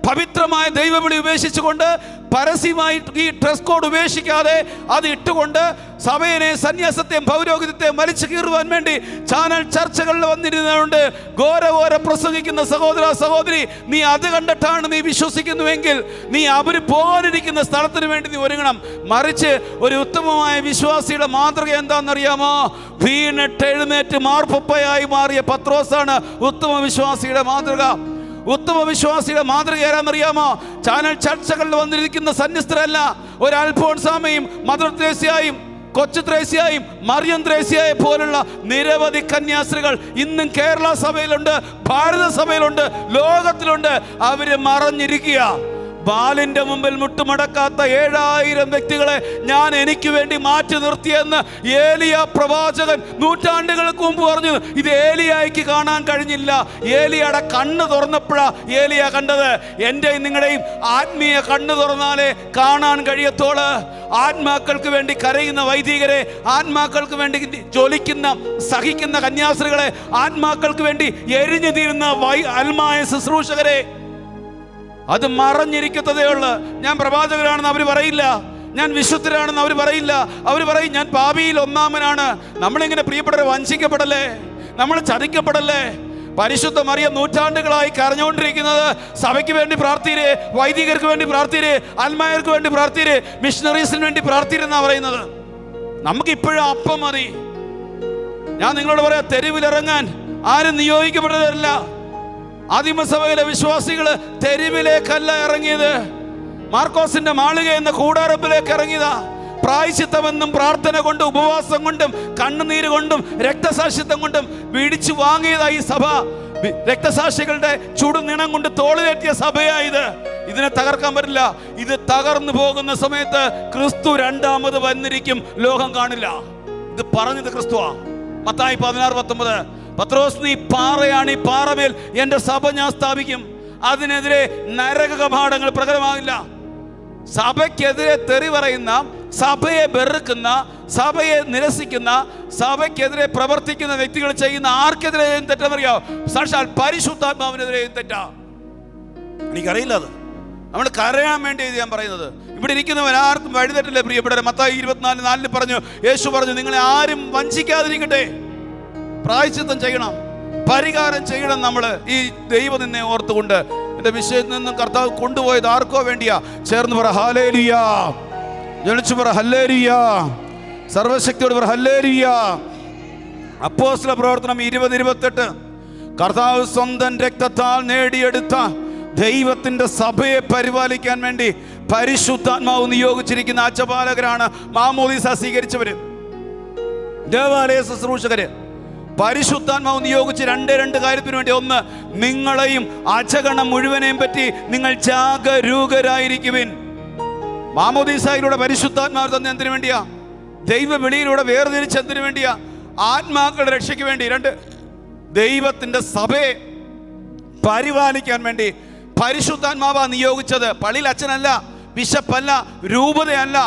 പവിത്രമായ ദൈവവിളി ഉപേക്ഷിച്ചുകൊണ്ട്, പരസ്യമായി ഈ ഡ്രസ് കോഡ് ഉപേക്ഷിക്കാതെ അത് ഇട്ടുകൊണ്ട് സഭയെ, സന്യാസത്തെയും പൗരോഹിത്യത്തെയും വലിച്ചു കീറുവാൻ വേണ്ടി ചാനൽ ചർച്ചകളിൽ വന്നിരുന്നുകൊണ്ട് ഘോര പ്രസംഗിക്കുന്ന സഹോദര സഹോദരി, നീ അത് കണ്ടിട്ടാണ് നീ വിശ്വസിക്കുന്നുവെങ്കിൽ നീ അവര് പോകാനിരിക്കുന്ന സ്ഥലത്തിന് വേണ്ടി നീ ഒരുങ്ങണം. മറിച്ച് ഒരു ഉത്തമമായ വിശ്വാസിയുടെ മാതൃക എന്താണെന്നറിയാമോ? വീണിട്ട് എഴുന്നേറ്റ് മാർപ്പപ്പയായി മാറിയ പത്രോസാണ് ഉത്തമ വിശ്വാസിയുടെ മാതൃക. ഉത്തമ വിശ്വാസിയുടെ മാതൃക ഏതാണെന്നറിയാമോ? ചാനൽ ചർച്ചകളിൽ വന്നിരിക്കുന്ന സന്യസ്തരല്ല. ഒരു അൽഫോൻസാമയും മദർ ത്രേസ്യയും കൊച്ചു ത്രേസ്യയും മറിയം ത്രേസ്യയെ പോലുള്ള നിരവധി കന്യാസ്ത്രീകൾ ഇന്നും കേരള സഭയിലുണ്ട്, ഭാരത സഭയിലുണ്ട്, ലോകത്തിലുണ്ട്. അവര് മറഞ്ഞിരിക്കുക. ബാലിന്റെ മുമ്പിൽ മുട്ടുമടക്കാത്ത 7000 വ്യക്തികളെ ഞാൻ എനിക്ക് വേണ്ടി മാറ്റി നിർത്തിയെന്ന് ഏലിയ പ്രവാചകൻ നൂറ്റാണ്ടുകൾക്ക് മുമ്പ് പറഞ്ഞു. ഇത് ഏലിയായ്ക്ക് കാണാൻ കഴിഞ്ഞില്ല. ഏലിയയുടെ കണ്ണ് തുറന്നപ്പോഴാ ഏലിയ കണ്ടത്. എൻ്റെയും നിങ്ങളുടെയും ആത്മീയ കണ്ണ് തുറന്നാലേ കാണാൻ കഴിയത്തോള്. ആത്മാക്കൾക്ക് വേണ്ടി കരയുന്ന വൈദികരെ, ആത്മാക്കൾക്ക് വേണ്ടി ജ്വലിക്കുന്ന സഹിക്കുന്ന കന്യാസ്ത്രീകളെ, ആത്മാക്കൾക്ക് വേണ്ടി എരിഞ്ഞു തീരുന്ന അൽമായ ശുശ്രൂഷകരെ, അത് മറഞ്ഞിരിക്കത്തതേ ഉള്ളു. ഞാൻ പ്രവാചകരാണെന്ന് അവർ പറയില്ല, ഞാൻ വിശുദ്ധരാണെന്ന് അവർ പറയില്ല. അവർ പറയും ഞാൻ പാപിയിൽ ഒന്നാമനാണ്. നമ്മളിങ്ങനെ പ്രിയപ്പെട്ടവരെ വഞ്ചിക്കപ്പെടല്ലേ, നമ്മൾ ചതിക്കപ്പെടല്ലേ? പരിശുദ്ധ മറിയം നൂറ്റാണ്ടുകളായി കരഞ്ഞുകൊണ്ടിരിക്കുന്നത് സഭയ്ക്ക് വേണ്ടി പ്രാർത്ഥിരെ, വൈദികർക്ക് വേണ്ടി പ്രാർത്ഥിരെ, ആത്മായർക്ക് വേണ്ടി പ്രാർത്ഥിരെ, മിഷണറീസിന് വേണ്ടി പ്രാർത്ഥിരെന്നാണ് പറയുന്നത്. നമുക്കിപ്പോഴും അപ്പം മതി. ഞാൻ നിങ്ങളോട് പറയാം, തെരുവിലിറങ്ങാൻ ആരും നിയോഗിക്കപ്പെട്ടതല്ല. ആദിമസഭയിലെ വിശ്വാസികൾ തെരുവിലേക്കല്ല ഇറങ്ങിയത്, മാർക്കോസിന്റെ മാളിക എന്ന കൂടാരത്തിലേക്ക് ഇറങ്ങിയതാ. പ്രായശ്ചിത്തമെന്നും പ്രാർത്ഥന കൊണ്ടും ഉപവാസം കൊണ്ടും കണ്ണുനീര് കൊണ്ടും രക്തസാക്ഷിത്വം കൊണ്ടും പിടിച്ചു വാങ്ങിയതായി സഭ. രക്തസാക്ഷികളുടെ ചുടുനിണം കൊണ്ട് തോളിലേറ്റിയ സഭയായത്. ഇതിനെ തകർക്കാൻ പറ്റില്ല. ഇത് തകർന്നു പോകുന്ന സമയത്ത് ക്രിസ്തു രണ്ടാമത് വന്നിരിക്കും, ലോകം കാണില്ല. ഇത് പറഞ്ഞത് ക്രിസ്തുവാ. മത്തായി 16:19. പത്രോസ്, നീ പാറയാണ്, ഈ പാറമേൽ എൻ്റെ സഭ ഞാൻ സ്ഥാപിക്കും, അതിനെതിരെ നരക കവാടങ്ങൾ പ്രകടമാകില്ല. സഭയ്ക്കെതിരെ തെറി പറയുന്ന, സഭയെ വെറുക്കുന്ന, സഭയെ നിരസിക്കുന്ന, സഭയ്ക്കെതിരെ പ്രവർത്തിക്കുന്ന വ്യക്തികൾ ചെയ്യുന്ന ആർക്കെതിരെയും തെറ്റെന്നറിയോ? സാക്ഷാൽ പരിശുദ്ധാത്മാവിനെതിരെയും തെറ്റാ. എനിക്കറിയില്ല, അത് നമ്മൾ കരയാൻ വേണ്ടി ഇത് ഞാൻ പറയുന്നത്. ഇവിടെ ഇരിക്കുന്നവൻ ആർക്കും വഴിതെറ്റില്ലേ പ്രിയപ്പെട്ടവരെ? മത്തായി 24:4 പറഞ്ഞു, യേശു പറഞ്ഞു, നിങ്ങളെ ആരും വഞ്ചിക്കാതിരിക്കട്ടെ. പ്രായശ്ചിത്തം ചെയ്യണം, പരിഹാരം ചെയ്യണം. നമ്മൾ ഈ ദൈവനിന്നെ ഓർത്തുകൊണ്ട് എൻ്റെ വിഷയത്തിൽ നിന്നും കർത്താവ് കൊണ്ടുപോയത് ആർക്കോ വേണ്ടിയാ? ചേർന്ന് പറ ഹല്ലേലൂയ, ജനിച്ചു പറ ഹല്ലേലൂയ, സർവശക്തിയോട് പറ ഹല്ലേലൂയ. അപ്പോസ്തല പ്രവർത്തനം 20:28. കർത്താവ് സ്വന്തം രക്തത്താൽ നേടിയെടുത്ത ദൈവത്തിൻ്റെ സഭയെ പരിപാലിക്കാൻ വേണ്ടി പരിശുദ്ധാത്മാവ് നിയോഗിച്ചിരിക്കുന്ന അച്ചപാലകരാണ് മാമോദീസ സ്വീകരിച്ചവര്, ദേവാലയ ശുശ്രൂഷകര്. പരിശുദ്ധാത്മാവ് നിയോഗിച്ച് രണ്ട് കാര്യത്തിന് വേണ്ടി. ഒന്ന്, നിങ്ങളെയും അജഗണം മുഴുവനെയും പറ്റി നിങ്ങൾ ജാഗരൂകരായിരിക്കുവിൻ. മാമോദീസയിലൂടെ പരിശുദ്ധാത്മാവ് തന്നെ എന്തിനു വേണ്ടിയാ? ദൈവ വെളിയിലൂടെ വേർതിരിച്ച് എന്തിനു വേണ്ടിയാ? ആത്മാക്കളുടെ രക്ഷയ്ക്ക് വേണ്ടി. 2, ദൈവത്തിൻ്റെ സഭയെ പരിപാലിക്കാൻ വേണ്ടി പരിശുദ്ധാത്മാവാ നിയോഗിച്ചത്. പള്ളിയിൽ അച്ഛനല്ല, ബിഷപ്പല്ല, രൂപതയല്ല.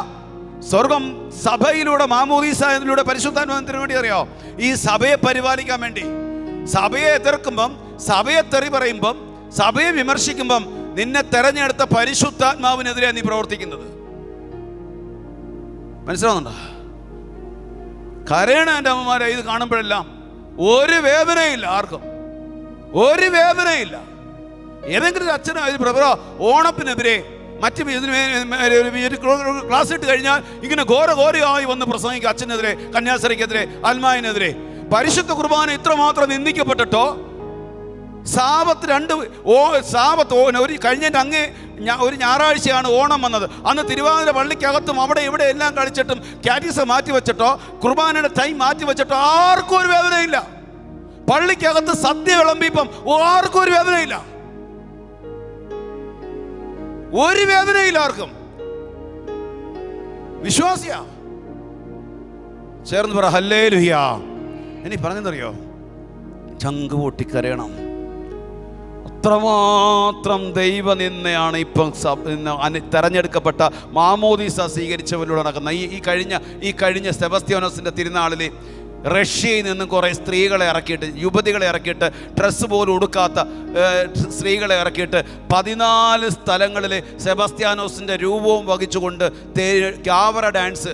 സ്വർഗം സഭയിലൂടെ മാമോദീസയിലൂടെ പരിശുദ്ധാത്മാവിന് വേണ്ടി അറിയോ? ഈ സഭയെ പരിപാലിക്കാൻ വേണ്ടി. സഭയെ എതിർക്കുമ്പം, സഭയെ തെറി പറയുമ്പം, സഭയെ വിമർശിക്കുമ്പം നിന്നെ തെരഞ്ഞെടുത്ത പരിശുദ്ധാത്മാവിനെതിരെ നീ പ്രവർത്തിക്കുന്നത്. മനസ്സിലാവുന്നുണ്ടോ? കരയണ എൻ്റെ അമ്മമാരെ ഇത് കാണുമ്പോഴെല്ലാം. ഒരു വേദനയില്ല ആർക്കും, ഒരു വേദനയില്ല. ഏതെങ്കിലും ഒരു അച്ഛനോ ബ്രദറോ ഓണത്തിനെതിരെ മറ്റ് ക്ലാസ് ഇട്ട് കഴിഞ്ഞാൽ ഇങ്ങനെ ഘോരഘോരയായി വന്ന് പ്രസംഗിക്കുക. അച്ഛനെതിരെ, കന്യാസ്ത്രീക്കെതിരെ, ആത്മാവിനെതിരെ. പരിശുദ്ധ കുർബാന ഇത്രമാത്രം നിന്ദിക്കപ്പെട്ടിട്ടോ, സാപത്ത് ഒരു കഴിഞ്ഞതിൻ്റെ അങ്ങേ ഒരു ഞായറാഴ്ചയാണ് ഓണം വന്നത്. അന്ന് തിരുവാതിര പള്ളിക്കകത്തും അവിടെ ഇവിടെ എല്ലാം കളിച്ചിട്ടും കാറ്റീസം മാറ്റി വെച്ചിട്ടോ കുർബാനയുടെ ടൈം മാറ്റി വെച്ചിട്ടോ ആർക്കും ഒരു വേദനയില്ല. പള്ളിക്കകത്ത് സദ്യ വിളമ്പിപ്പം ആർക്കും ഒരു വേദനയില്ല, ഒരു വേദനയില്ല ആർക്കും. വിശ്വാസിയാ. ചേർന്ന് പറ ഹല്ലേലൂയ. ഇനി പറഞ്ഞെന്നറിയോ, ചങ്ക് പൊട്ടിക്കരയണം. അത്രമാത്രം ദൈവനിന്ദയാണ് ഇപ്പം തെരഞ്ഞെടുക്കപ്പെട്ട മാമോദീസ സ്വീകരിച്ചവരിലൂടെ നടക്കുന്ന ഈ കഴിഞ്ഞ സെബസ്ത്യാനോസിൻ്റെ തിരുനാളിൽ റഷ്യയിൽ നിന്നും കുറേ സ്ത്രീകളെ ഇറക്കിയിട്ട്, യുവതികളെ ഇറക്കിയിട്ട്, ഡ്രസ്സ് പോലും ഉടുക്കാത്ത സ്ത്രീകളെ ഇറക്കിയിട്ട് 14 സ്ഥലങ്ങളിൽ സെബസ്ത്യാനോസിൻ്റെ രൂപവും വഹിച്ചുകൊണ്ട് ക്യാവറ ഡാൻസ്,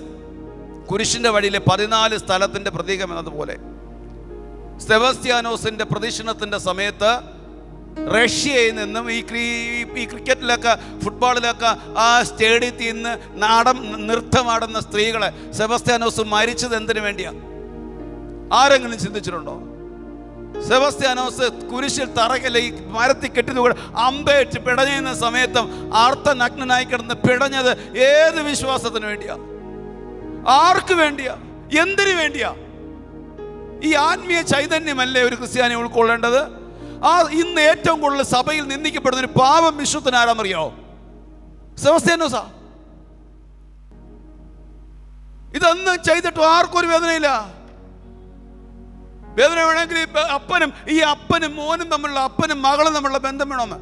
കുരിശിൻ്റെ വഴിയിൽ 14 സ്ഥലത്തിൻ്റെ പ്രതീകം എന്നതുപോലെ സെബസ്ത്യാനോസിൻ്റെ പ്രദക്ഷിണത്തിൻ്റെ സമയത്ത് റഷ്യയിൽ നിന്നും ഈ ക്രിക്കറ്റിലൊക്കെ ഫുട്ബോളിലൊക്കെ ആ സ്റ്റേഡിയത്തിൽ നിന്ന് നൃത്തമാടുന്ന സ്ത്രീകളെ സെബസ്ത്യാനോസ് മരിച്ചത് എന്തിനു വേണ്ടിയാണ്? ആരെങ്കിലും ചിന്തിച്ചിട്ടുണ്ടോ? സെബസ്ത്യാനോസ് കുരിശിൽ തറകല്ല ഈ മരത്തിൽ കെട്ടിത്തൂടെ അമ്പേറ്റ് പിടഞ്ഞുന്ന സമയത്തും അർത്ഥനഗ്നനായി കിടന്ന് പിടഞ്ഞത് ഏത് വിശ്വാസത്തിന് വേണ്ടിയാ? ആർക്ക് വേണ്ടിയാ? എന്തിനു വേണ്ടിയാ? ഈ ആത്മീയ ചൈതന്യമല്ലേ ഒരു ക്രിസ്ത്യാനി ഉൾക്കൊള്ളേണ്ടത്? ഇന്ന് ഏറ്റവും കൂടുതൽ സഭയിൽ നിന്ദിക്കപ്പെടുന്ന ഒരു പാവം വിശുദ്ധനാരാന്നറിയോ? സെബസ്ത്യാനോസാ. ഇതൊന്നും ചെയ്തിട്ടും ആർക്കും ഒരു വേദനയില്ല. വേദന വേണമെങ്കിൽ അപ്പനും മോനും തമ്മിലുള്ള, അപ്പനും മകളും തമ്മിലുള്ള ബന്ധം വേണമെന്ന്.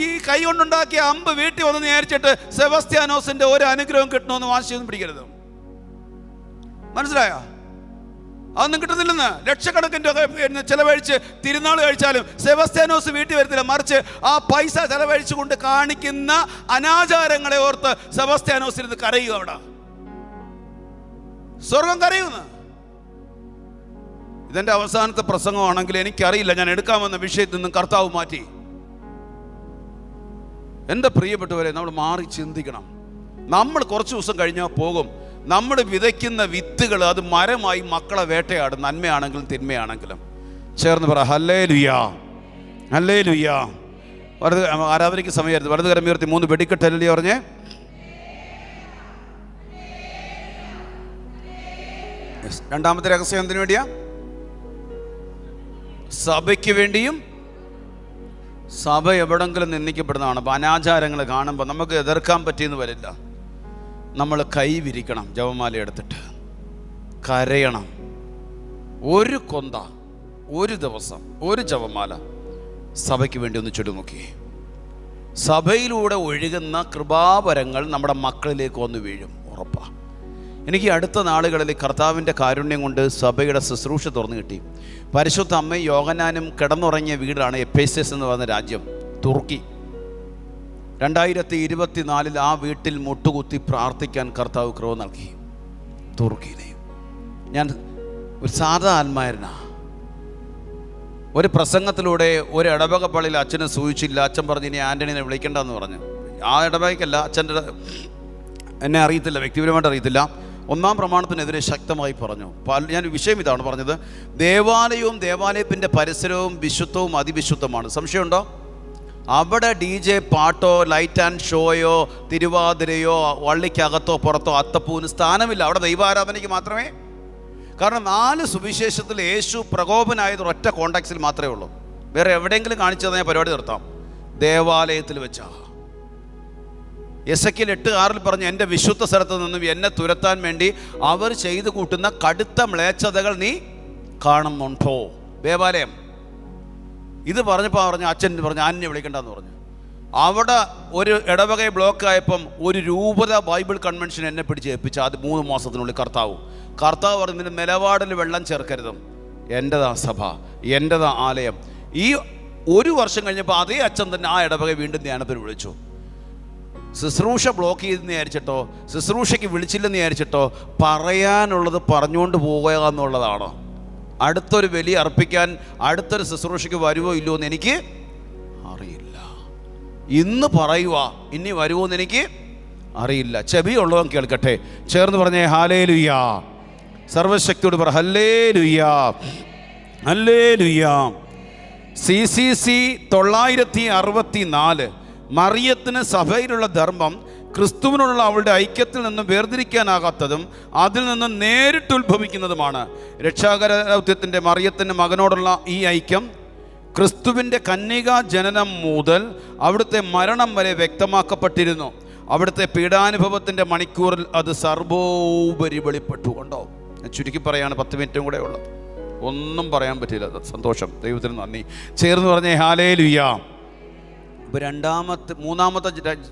ഈ കൈ കൊണ്ടുണ്ടാക്കിയ അമ്പ് വീട്ടിൽ വന്നെന്ന് വിചാരിച്ചിട്ട് സെബസ്ത്യാനോസിന്റെ ഒരു അനുഗ്രഹം കിട്ടണമെന്ന് വാശിയൊന്നും പിടിക്കരുത്. മനസ്സിലായോ? അതൊന്നും കിട്ടുന്നില്ലെന്ന്. ലക്ഷക്കണക്കിന് രൂപ ചെലവഴിച്ച് തിരുനാൾ കഴിച്ചാലും സെബസ്ത്യാനോസ് വീട്ടിൽ വരത്തില്ല. മറിച്ച് ആ പൈസ ചെലവഴിച്ചുകൊണ്ട് കാണിക്കുന്ന അനാചാരങ്ങളെ ഓർത്ത് സെബസ്ത്യാനോസ് ഇരുന്ന് കരയുക. അവിടെ സ്വർഗം കരയുന്നു. ഇതെൻ്റെ അവസാനത്തെ പ്രസംഗമാണെങ്കിൽ എനിക്കറിയില്ല, ഞാൻ എടുക്കാമെന്ന വിഷയത്തിൽ നിന്നും കർത്താവ് മാറ്റി. എൻ്റെ പ്രിയപ്പെട്ടവരെ, നമ്മൾ മാറി ചിന്തിക്കണം. നമ്മൾ കുറച്ച് ദിവസം കഴിഞ്ഞാൽ പോകും. നമ്മൾ വിതയ്ക്കുന്ന വിത്തുകൾ അത് മരമായി മക്കളെ വേട്ടയാടും, നന്മയാണെങ്കിലും തിന്മയാണെങ്കിലും. ചേർന്ന് പറ ഹല്ലേലൂയാ, ഹല്ലേലൂയാ. ആരാധനയ്ക്ക് സമയമായിരുന്നു. വലതുകരം ഉയർത്തി 3 വെടിക്കെട്ടല്ലേ പറഞ്ഞേ. രണ്ടാമത്തെ രഹസ്യം എന്തിനു വേണ്ടിയാ? സഭയ്ക്ക് വേണ്ടിയും. സഭ എവിടെങ്കിലും നിന്ദിക്കപ്പെടുന്നതാണ്. അപ്പം അനാചാരങ്ങൾ കാണുമ്പോൾ നമുക്ക് എതിർക്കാൻ പറ്റിയെന്ന് വരില്ല. നമ്മൾ കൈ വിരിക്കണം, ജപമാല എടുത്തിട്ട് കരയണം. ഒരു കൊന്ത, ഒരു ദിവസം, ഒരു ജപമാല സഭയ്ക്ക് വേണ്ടി ഒന്ന് ചൊല്ലി നോക്കി. സഭയിലൂടെ ഒഴുകുന്ന കൃപാവരങ്ങൾ നമ്മുടെ മക്കളിലേക്ക് വന്ന് വീഴും, ഉറപ്പാണ്. എനിക്ക് അടുത്ത നാളുകളിൽ കർത്താവിൻ്റെ കാരുണ്യം കൊണ്ട് സഭയുടെ ശുശ്രൂഷ തുറന്നു കിട്ടി. പരിശുദ്ധ അമ്മയും യോഹന്നാനും കിടന്നുറങ്ങിയ വീടാണ് എഫേസസ് എന്ന് പറയുന്ന രാജ്യം, തുർക്കി. 2024 ആ വീട്ടിൽ മുട്ടുകുത്തി പ്രാർത്ഥിക്കാൻ കർത്താവ് കൃപ നൽകി. തുർക്കിയിലെ ഞാൻ ഒരു സാധാ ആത്മാരനാ. ഒരു പ്രസംഗത്തിലൂടെ ഒരു ഇടവക പള്ളിയിൽ അച്ഛനെ സൂചിച്ചില്ല. അച്ഛൻ പറഞ്ഞു ഇനി ആൻ്റണിനെ വിളിക്കണ്ടെന്ന് പറഞ്ഞു. ആ ഇടവകയ്ക്കല്ല, അച്ഛൻ്റെ എന്നെ അറിയത്തില്ല, വ്യക്തിപരമായിട്ട് അറിയത്തില്ല. 1-ാം പ്രമാണത്തിനെതിരെ ശക്തമായി പറഞ്ഞു. ഞാൻ വിഷയം ഇതാണ് പറഞ്ഞത്. ദേവാലയവും ദേവാലയത്തിൻ്റെ പരിസരവും വിശുദ്ധവും അതിവിശുദ്ധമാണ്. സംശയമുണ്ടോ? അവിടെ DJ പാട്ടോ ലൈറ്റ് ആൻഡ് ഷോയോ തിരുവാതിരയോ വള്ളിക്കകത്തോ പുറത്തോ അത്തപ്പൂവിന് സ്ഥാനമില്ല. അവിടെ ദൈവാരാധനയ്ക്ക് മാത്രമേ. കാരണം 4 സുവിശേഷത്തിൽ യേശു പ്രകോപനായത് ഒറ്റ കോണ്ടാക്സിൽ മാത്രമേ ഉള്ളൂ. വേറെ എവിടെയെങ്കിലും കാണിച്ചു തന്നെ പരിപാടി നിർത്താം. ദേവാലയത്തിൽ വെച്ചാ. എസെക്കിയേൽ 8:6 പറഞ്ഞു, എൻ്റെ വിശുദ്ധ സ്ഥലത്ത് നിന്നും എന്നെ തുരത്താൻ വേണ്ടി അവർ ചെയ്തു കൂട്ടുന്ന കടുത്ത മ്ലേച്ഛതകൾ നീ കാണുന്നുണ്ടോ? ദേവാലയം. ഇത് പറഞ്ഞപ്പോൾ അച്ഛൻ പറഞ്ഞു ആന്റണിയെ വിളിക്കണ്ടെന്ന് പറഞ്ഞു. അവിടെ ഒരു ഇടവകയെ ബ്ലോക്ക് ആയപ്പം ഒരു രൂപത ബൈബിൾ കൺവെൻഷൻ എന്നെ പിടിച്ച് ഏൽപ്പിച്ചു. അത് 3 മാസത്തിനുള്ളിൽ കർത്താവ് പറഞ്ഞു, നിന്റെ നിലപാടിൽ വെള്ളം ചേർക്കരുതും, എൻ്റെതാ സഭ, എൻ്റെതാ ആലയം. ഈ 1 വർഷം കഴിഞ്ഞപ്പോൾ അതേ അച്ഛൻ തന്നെ ആ ഇടവകയെ വീണ്ടും ധ്യാനത്തിന് വിളിച്ചു. ശുശ്രൂഷ ബ്ലോക്ക് ചെയ്തെന്ന് വിചാരിച്ചിട്ടോ ശുശ്രൂഷയ്ക്ക് വിളിച്ചില്ലെന്ന് വിചാരിച്ചിട്ടോ പറയാനുള്ളത് പറഞ്ഞുകൊണ്ട് പോകുക എന്നുള്ളതാണ്. അടുത്തൊരു ബലി അർപ്പിക്കാൻ അടുത്തൊരു ശുശ്രൂഷയ്ക്ക് വരുമോ ഇല്ലയോ എന്ന് എനിക്ക് അറിയില്ല. ഇന്ന് പറയുക, ഇനി വരുമോ എന്ന് എനിക്ക് അറിയില്ല. ചെവിയുള്ളവൻ കേൾക്കട്ടെ. ചേർന്ന് പറഞ്ഞേ ഹല്ലേലൂയാ. സർവശക്തിയോട് പറ ഹല്ലേലൂയാ, ഹല്ലേലൂയാ. CCC 964 മറിയത്തിന് സഭയിലുള്ള ധർമ്മം ക്രിസ്തുവിനോടുള്ള അവളുടെ ഐക്യത്തിൽ നിന്നും വേർതിരിക്കാനാകാത്തതും അതിൽ നിന്നും നേരിട്ട് ഉത്ഭവിക്കുന്നതുമാണ്. രക്ഷാകര ദൗത്യത്തിൻ്റെ മറിയത്തിൻ്റെ മകനോടുള്ള ഈ ഐക്യം ക്രിസ്തുവിൻ്റെ കന്യകാ ജനനം മുതൽ അവിടുത്തെ മരണം വരെ വ്യക്തമാക്കപ്പെട്ടിരുന്നു. അവിടുത്തെ പീഡാനുഭവത്തിൻ്റെ മണിക്കൂറിൽ അത് സർവോപരി വെളിപ്പെട്ടു. കൊണ്ടോ, ഞാൻ ചുരുക്കി പറയാണ്, 10 മിനിറ്റും കൂടെ ഉള്ളത്, ഒന്നും പറയാൻ പറ്റില്ല. സന്തോഷം, ദൈവത്തിന് നന്ദി. ചേർന്ന് പറഞ്ഞേ ഹല്ലേലൂയ. ഇപ്പോൾ മൂന്നാമത്തെ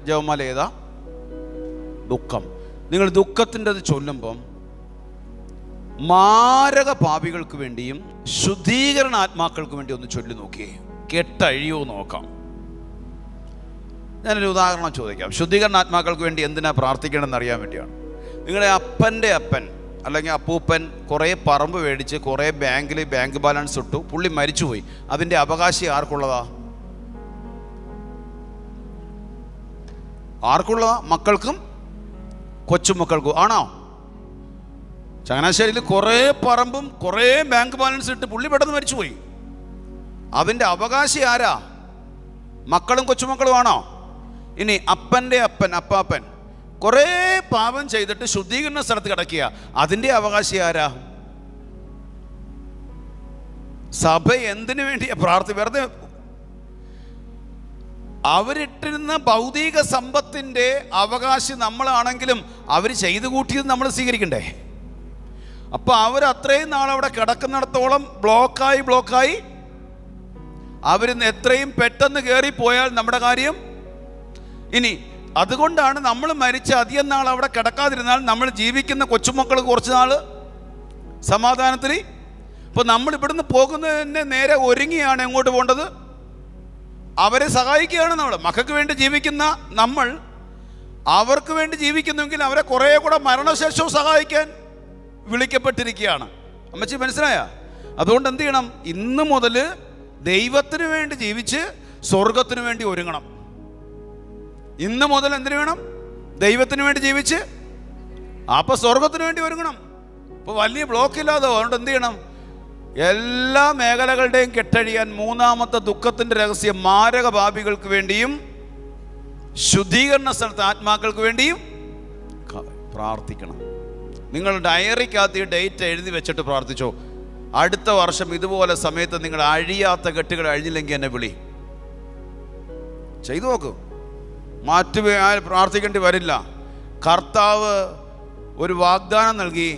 ജപമാല ഏതാ? ദുഃഖം. നിങ്ങൾ ദുഃഖത്തിൻ്റെ അത് ചൊല്ലുമ്പം മാരക പാപികൾക്ക് വേണ്ടിയും ശുദ്ധീകരണ ആത്മാക്കൾക്ക് വേണ്ടി ഒന്ന് ചൊല്ലി നോക്കിയേ, കെട്ടഴിയോ നോക്കാം. ഞാനൊരു ഉദാഹരണം ചോദിക്കാം. ശുദ്ധീകരണ ആത്മാക്കൾക്ക് വേണ്ടി എന്തിനാ പ്രാർത്ഥിക്കണമെന്ന് അറിയാൻ വേണ്ടിയാണ്. നിങ്ങളുടെ അപ്പൻ്റെ അപ്പൻ അല്ലെങ്കിൽ അപ്പൂപ്പൻ കുറേ പറമ്പ് മേടിച്ച് കുറേ ബാങ്ക് ബാലൻസ് ഇട്ടു, പുള്ളി മരിച്ചുപോയി. അതിൻ്റെ അവകാശി ആർക്കുള്ളതാ? ആർക്കുള്ളതാ? മക്കൾക്കും കൊച്ചുമക്കൾക്കും ആണോ? ചങ്ങനാശ്ശേരിയിൽ കുറേ പറമ്പും കുറേ ബാങ്ക് ബാലൻസ് ഇട്ട് പുള്ളി പെട്ടെന്ന് മരിച്ചുപോയി. അതിൻ്റെ അവകാശി ആരാ? മക്കളും കൊച്ചുമക്കളും ആണോ? ഇനി അപ്പൻ്റെ അപ്പാപ്പൻ കുറേ പാപം ചെയ്തിട്ട് ശുദ്ധീകരണ സ്ഥലത്ത് കിടക്കുക, അതിൻ്റെ അവകാശി ആരാ? സഭ എന്തിനു വേണ്ടിയാ വെറുതെ അവരിട്ടിരുന്ന ഭൗതിക സമ്പത്തിൻ്റെ അവകാശി നമ്മളാണെങ്കിലും അവർ ചെയ്തു കൂട്ടിയത് നമ്മൾ സ്വീകരിക്കണ്ടേ? അപ്പോൾ അവർ അത്രയും നാളവിടെ കിടക്കുന്നിടത്തോളം ബ്ലോക്കായി അവർ എത്രയും പെട്ടെന്ന് കയറിപ്പോയാൽ നമ്മുടെ കാര്യം. ഇനി അതുകൊണ്ടാണ് നമ്മൾ മരിച്ച് അധികം നാൾ അവിടെ കിടക്കാതിരുന്നാൽ നമ്മൾ ജീവിക്കുന്ന കൊച്ചുമക്കൾ കുറച്ച് നാൾ സമാധാനത്തിൽ. ഇപ്പോൾ നമ്മൾ ഇവിടുന്ന് പോകുന്നതിന് നേരെ ഒരുങ്ങിയാണ് എങ്ങോട്ട് പോകേണ്ടത്? അവരെ സഹായിക്കുകയാണ് നമ്മൾ. മക്കൾക്ക് വേണ്ടി ജീവിക്കുന്ന നമ്മൾ അവർക്ക് വേണ്ടി ജീവിക്കുന്നെങ്കിൽ അവരെ കുറേ കൂടെ മരണശേഷവും സഹായിക്കാൻ വിളിക്കപ്പെട്ടിരിക്കുകയാണ്. അമ്മച്ചി മനസ്സിലായ? അതുകൊണ്ട് എന്ത് ചെയ്യണം? ഇന്ന് മുതൽ ദൈവത്തിന് വേണ്ടി ജീവിച്ച് സ്വർഗത്തിന് വേണ്ടി ഒരുങ്ങണം. ഇന്ന് മുതൽ എന്തിനു വേണം? ദൈവത്തിന് വേണ്ടി ജീവിച്ച് അപ്പോൾ സ്വർഗത്തിന് വേണ്ടി ഒരുങ്ങണം. ഇപ്പോൾ വലിയ ബ്ലോക്കില്ലാതെ. അതുകൊണ്ട് എന്ത് ചെയ്യണം? എല്ലാ മേഖലകളുടെയും കെട്ടഴിയാൻ മൂന്നാമത്തെ ദുഃഖത്തിൻ്റെ രഹസ്യം മാരക പാപികൾക്ക് വേണ്ടിയും ശുദ്ധീകരണ സ്ഥലത്ത് ആത്മാക്കൾക്ക് വേണ്ടിയും പ്രാർത്ഥിക്കണം. നിങ്ങൾ ഡയറിക്കകത്ത് ഈ ഡേറ്റ് എഴുതി വെച്ചിട്ട് പ്രാർത്ഥിച്ചോ. അടുത്ത വർഷം ഇതുപോലെ സമയത്ത് നിങ്ങൾ അഴിയാത്ത കെട്ടുകൾ അഴിഞ്ഞില്ലെങ്കിൽ എന്നെ വിളി. ചെയ്തു നോക്കൂ, പ്രാർത്ഥിക്കേണ്ടി വരില്ല. കർത്താവ് ഒരു വാഗ്ദാനം നൽകി,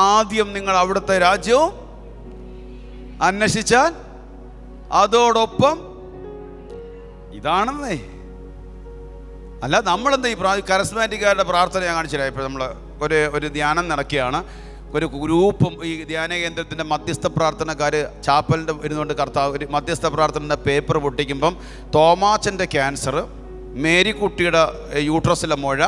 ആദ്യം നിങ്ങൾ അവിടുത്തെ രാജ്യവും അന്വേഷിച്ചാൽ അതോടൊപ്പം ഇതാണെന്നേ. അല്ല നമ്മളെന്താ ഈ കരസ്മാറ്റിക്കാരുടെ പ്രാർത്ഥന ഞാൻ കാണിച്ചില്ല. ഇപ്പോൾ നമ്മൾ ഒരു ധ്യാനം നടക്കുകയാണ്. ഒരു ഗ്രൂപ്പും ഈ ധ്യാന കേന്ദ്രത്തിൻ്റെ മധ്യസ്ഥ പ്രാർത്ഥനക്കാർ ചാപ്പലിൻ്റെ ഇരുന്നുകൊണ്ട് കർത്താവ് ഒരു മധ്യസ്ഥ പ്രാർത്ഥനയുടെ പേപ്പർ പൊട്ടിക്കുമ്പം തോമാച്ചൻ്റെ ക്യാൻസർ, മേരിക്കുട്ടിയുടെ യൂട്രസിലെ മുഴ,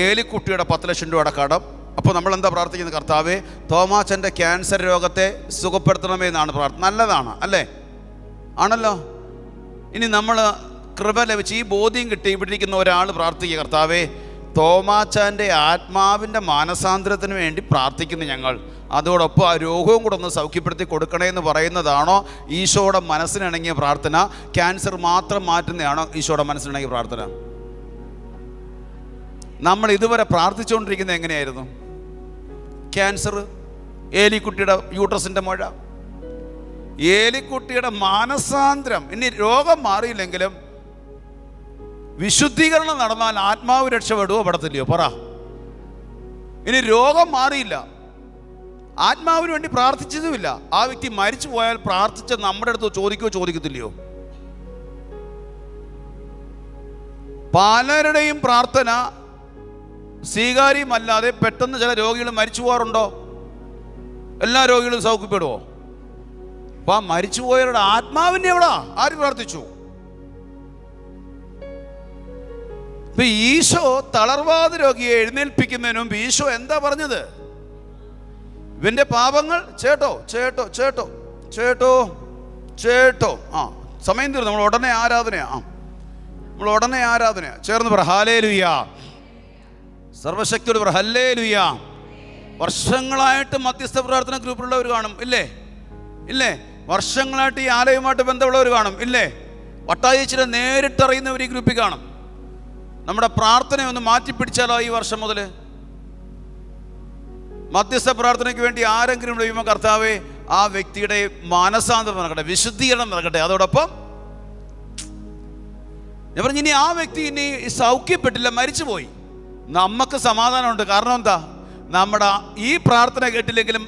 ഏലിക്കുട്ടിയുടെ 10 ലക്ഷം രൂപയുടെ കടം. അപ്പോൾ നമ്മളെന്താ പ്രാർത്ഥിക്കുന്നത്? കർത്താവേ, തോമാച്ചൻ്റെ ക്യാൻസർ രോഗത്തെ സുഖപ്പെടുത്തണമേ എന്നാണ് പ്രാർത്ഥന. നല്ലതാണ് അല്ലേ? ആണല്ലോ. ഇനി നമ്മൾ കൃപ ലഭിച്ച് ഈ ബോധ്യം കിട്ടി ഇവിടെ ഇരിക്കുന്ന ഒരാൾ പ്രാർത്ഥിക്കുക, കർത്താവേ, തോമാച്ചാൻ്റെ ആത്മാവിൻ്റെ മാനസാന്തരത്തിന് വേണ്ടി പ്രാർത്ഥിക്കുന്നു ഞങ്ങൾ, അതോടൊപ്പം ആ രോഗവും കൂടെ ഒന്ന് സൗഖ്യപ്പെടുത്തി കൊടുക്കണേ എന്ന് പറയുന്നതാണോ ഈശോയുടെ മനസ്സിനിണങ്ങിയ പ്രാർത്ഥന? ക്യാൻസർ മാത്രം മാറ്റുന്നതാണോ ഈശോയുടെ മനസ്സിനിണങ്ങിയ പ്രാർത്ഥന? നമ്മൾ ഇതുവരെ പ്രാർത്ഥിച്ചുകൊണ്ടിരിക്കുന്നത് എങ്ങനെയായിരുന്നു? ക്യാൻസർ, ഏലിക്കുട്ടിയുടെ യൂട്രസിൻ്റെ മുഴ, ഏലിക്കുട്ടിയുടെ മാനസാന്തരം. ഇനി രോഗം മാറിയില്ലെങ്കിലും വിശുദ്ധീകരണം നടന്നാൽ ആത്മാവ് രക്ഷപ്പെടുവോ പെടത്തില്ലയോ? പറ. ഇനി രോഗം മാറിയില്ല, ആത്മാവിന് വേണ്ടി പ്രാർത്ഥിച്ചതുമില്ല, ആ വ്യക്തി മരിച്ചു പോയാൽ പ്രാർത്ഥിച്ച നമ്മുടെ അടുത്ത് ചോദിക്കത്തില്ലയോ? പലരുടെയും പ്രാർത്ഥന സ്വീകാര്യമല്ലാതെ പെട്ടെന്ന് ചില രോഗികൾ മരിച്ചു പോകാറുണ്ടോ? എല്ലാ രോഗികളും സൗഖ്യപ്പെടുവോ? അപ്പം ആ മരിച്ചുപോയവരുടെ ആത്മാവിനെ എവിടാ? ആര് പ്രാർത്ഥിച്ചു? ഇപ്പം ഈശോ തളർവാദ രോഗിയെ എഴുന്നേൽപ്പിക്കുന്നതിന് മുമ്പ് ഈശോ എന്താ പറഞ്ഞത്? ഇവൻ്റെ പാപങ്ങൾ ചേട്ടോ ചേട്ടോ ചേട്ടോ ചേട്ടോ ചേട്ടോ. ആ, സമയം തീർന്നു. നമ്മൾ ഉടനെ ആരാധനയാ. നമ്മൾ ഉടനെ ആരാധനയാ. ചേർന്ന് പറ ഹല്ലേലൂയ. സർവശക്തിയോട് പറ ഹല്ലേലൂയ. വർഷങ്ങളായിട്ട് മധ്യസ്ഥ പ്രാർത്ഥന ഗ്രൂപ്പിലുള്ളവർ കാണും ഇല്ലേ? വർഷങ്ങളായിട്ട് ഈ ആലയവുമായിട്ട് ബന്ധമുള്ളവർ കാണും ഇല്ലേ? വട്ടായിച്ചിനെ നേരിട്ടറിയുന്നവർ ഈ ഗ്രൂപ്പിൽ കാണും. നമ്മുടെ പ്രാർത്ഥനയെ ഒന്ന് മാറ്റിപ്പിടിച്ചാലോ ഈ വർഷം മുതൽ? മധ്യസ്ഥ പ്രാർത്ഥനയ്ക്ക് വേണ്ടി ആരെങ്കിലും കഴിയുമ്പോൾ കർത്താവേ ആ വ്യക്തിയുടെ മാനസാന്തരം നടക്കട്ടെ, വിശുദ്ധീകരണം നടക്കട്ടെ. അതോടൊപ്പം ഞാൻ പറഞ്ഞു, ഇനി ആ വ്യക്തി ഇനി സൗഖ്യപ്പെട്ടില്ല, മരിച്ചുപോയി, നമുക്ക് സമാധാനമുണ്ട്. കാരണം എന്താ? നമ്മുടെ ഈ പ്രാർത്ഥന കേട്ടില്ലെങ്കിലും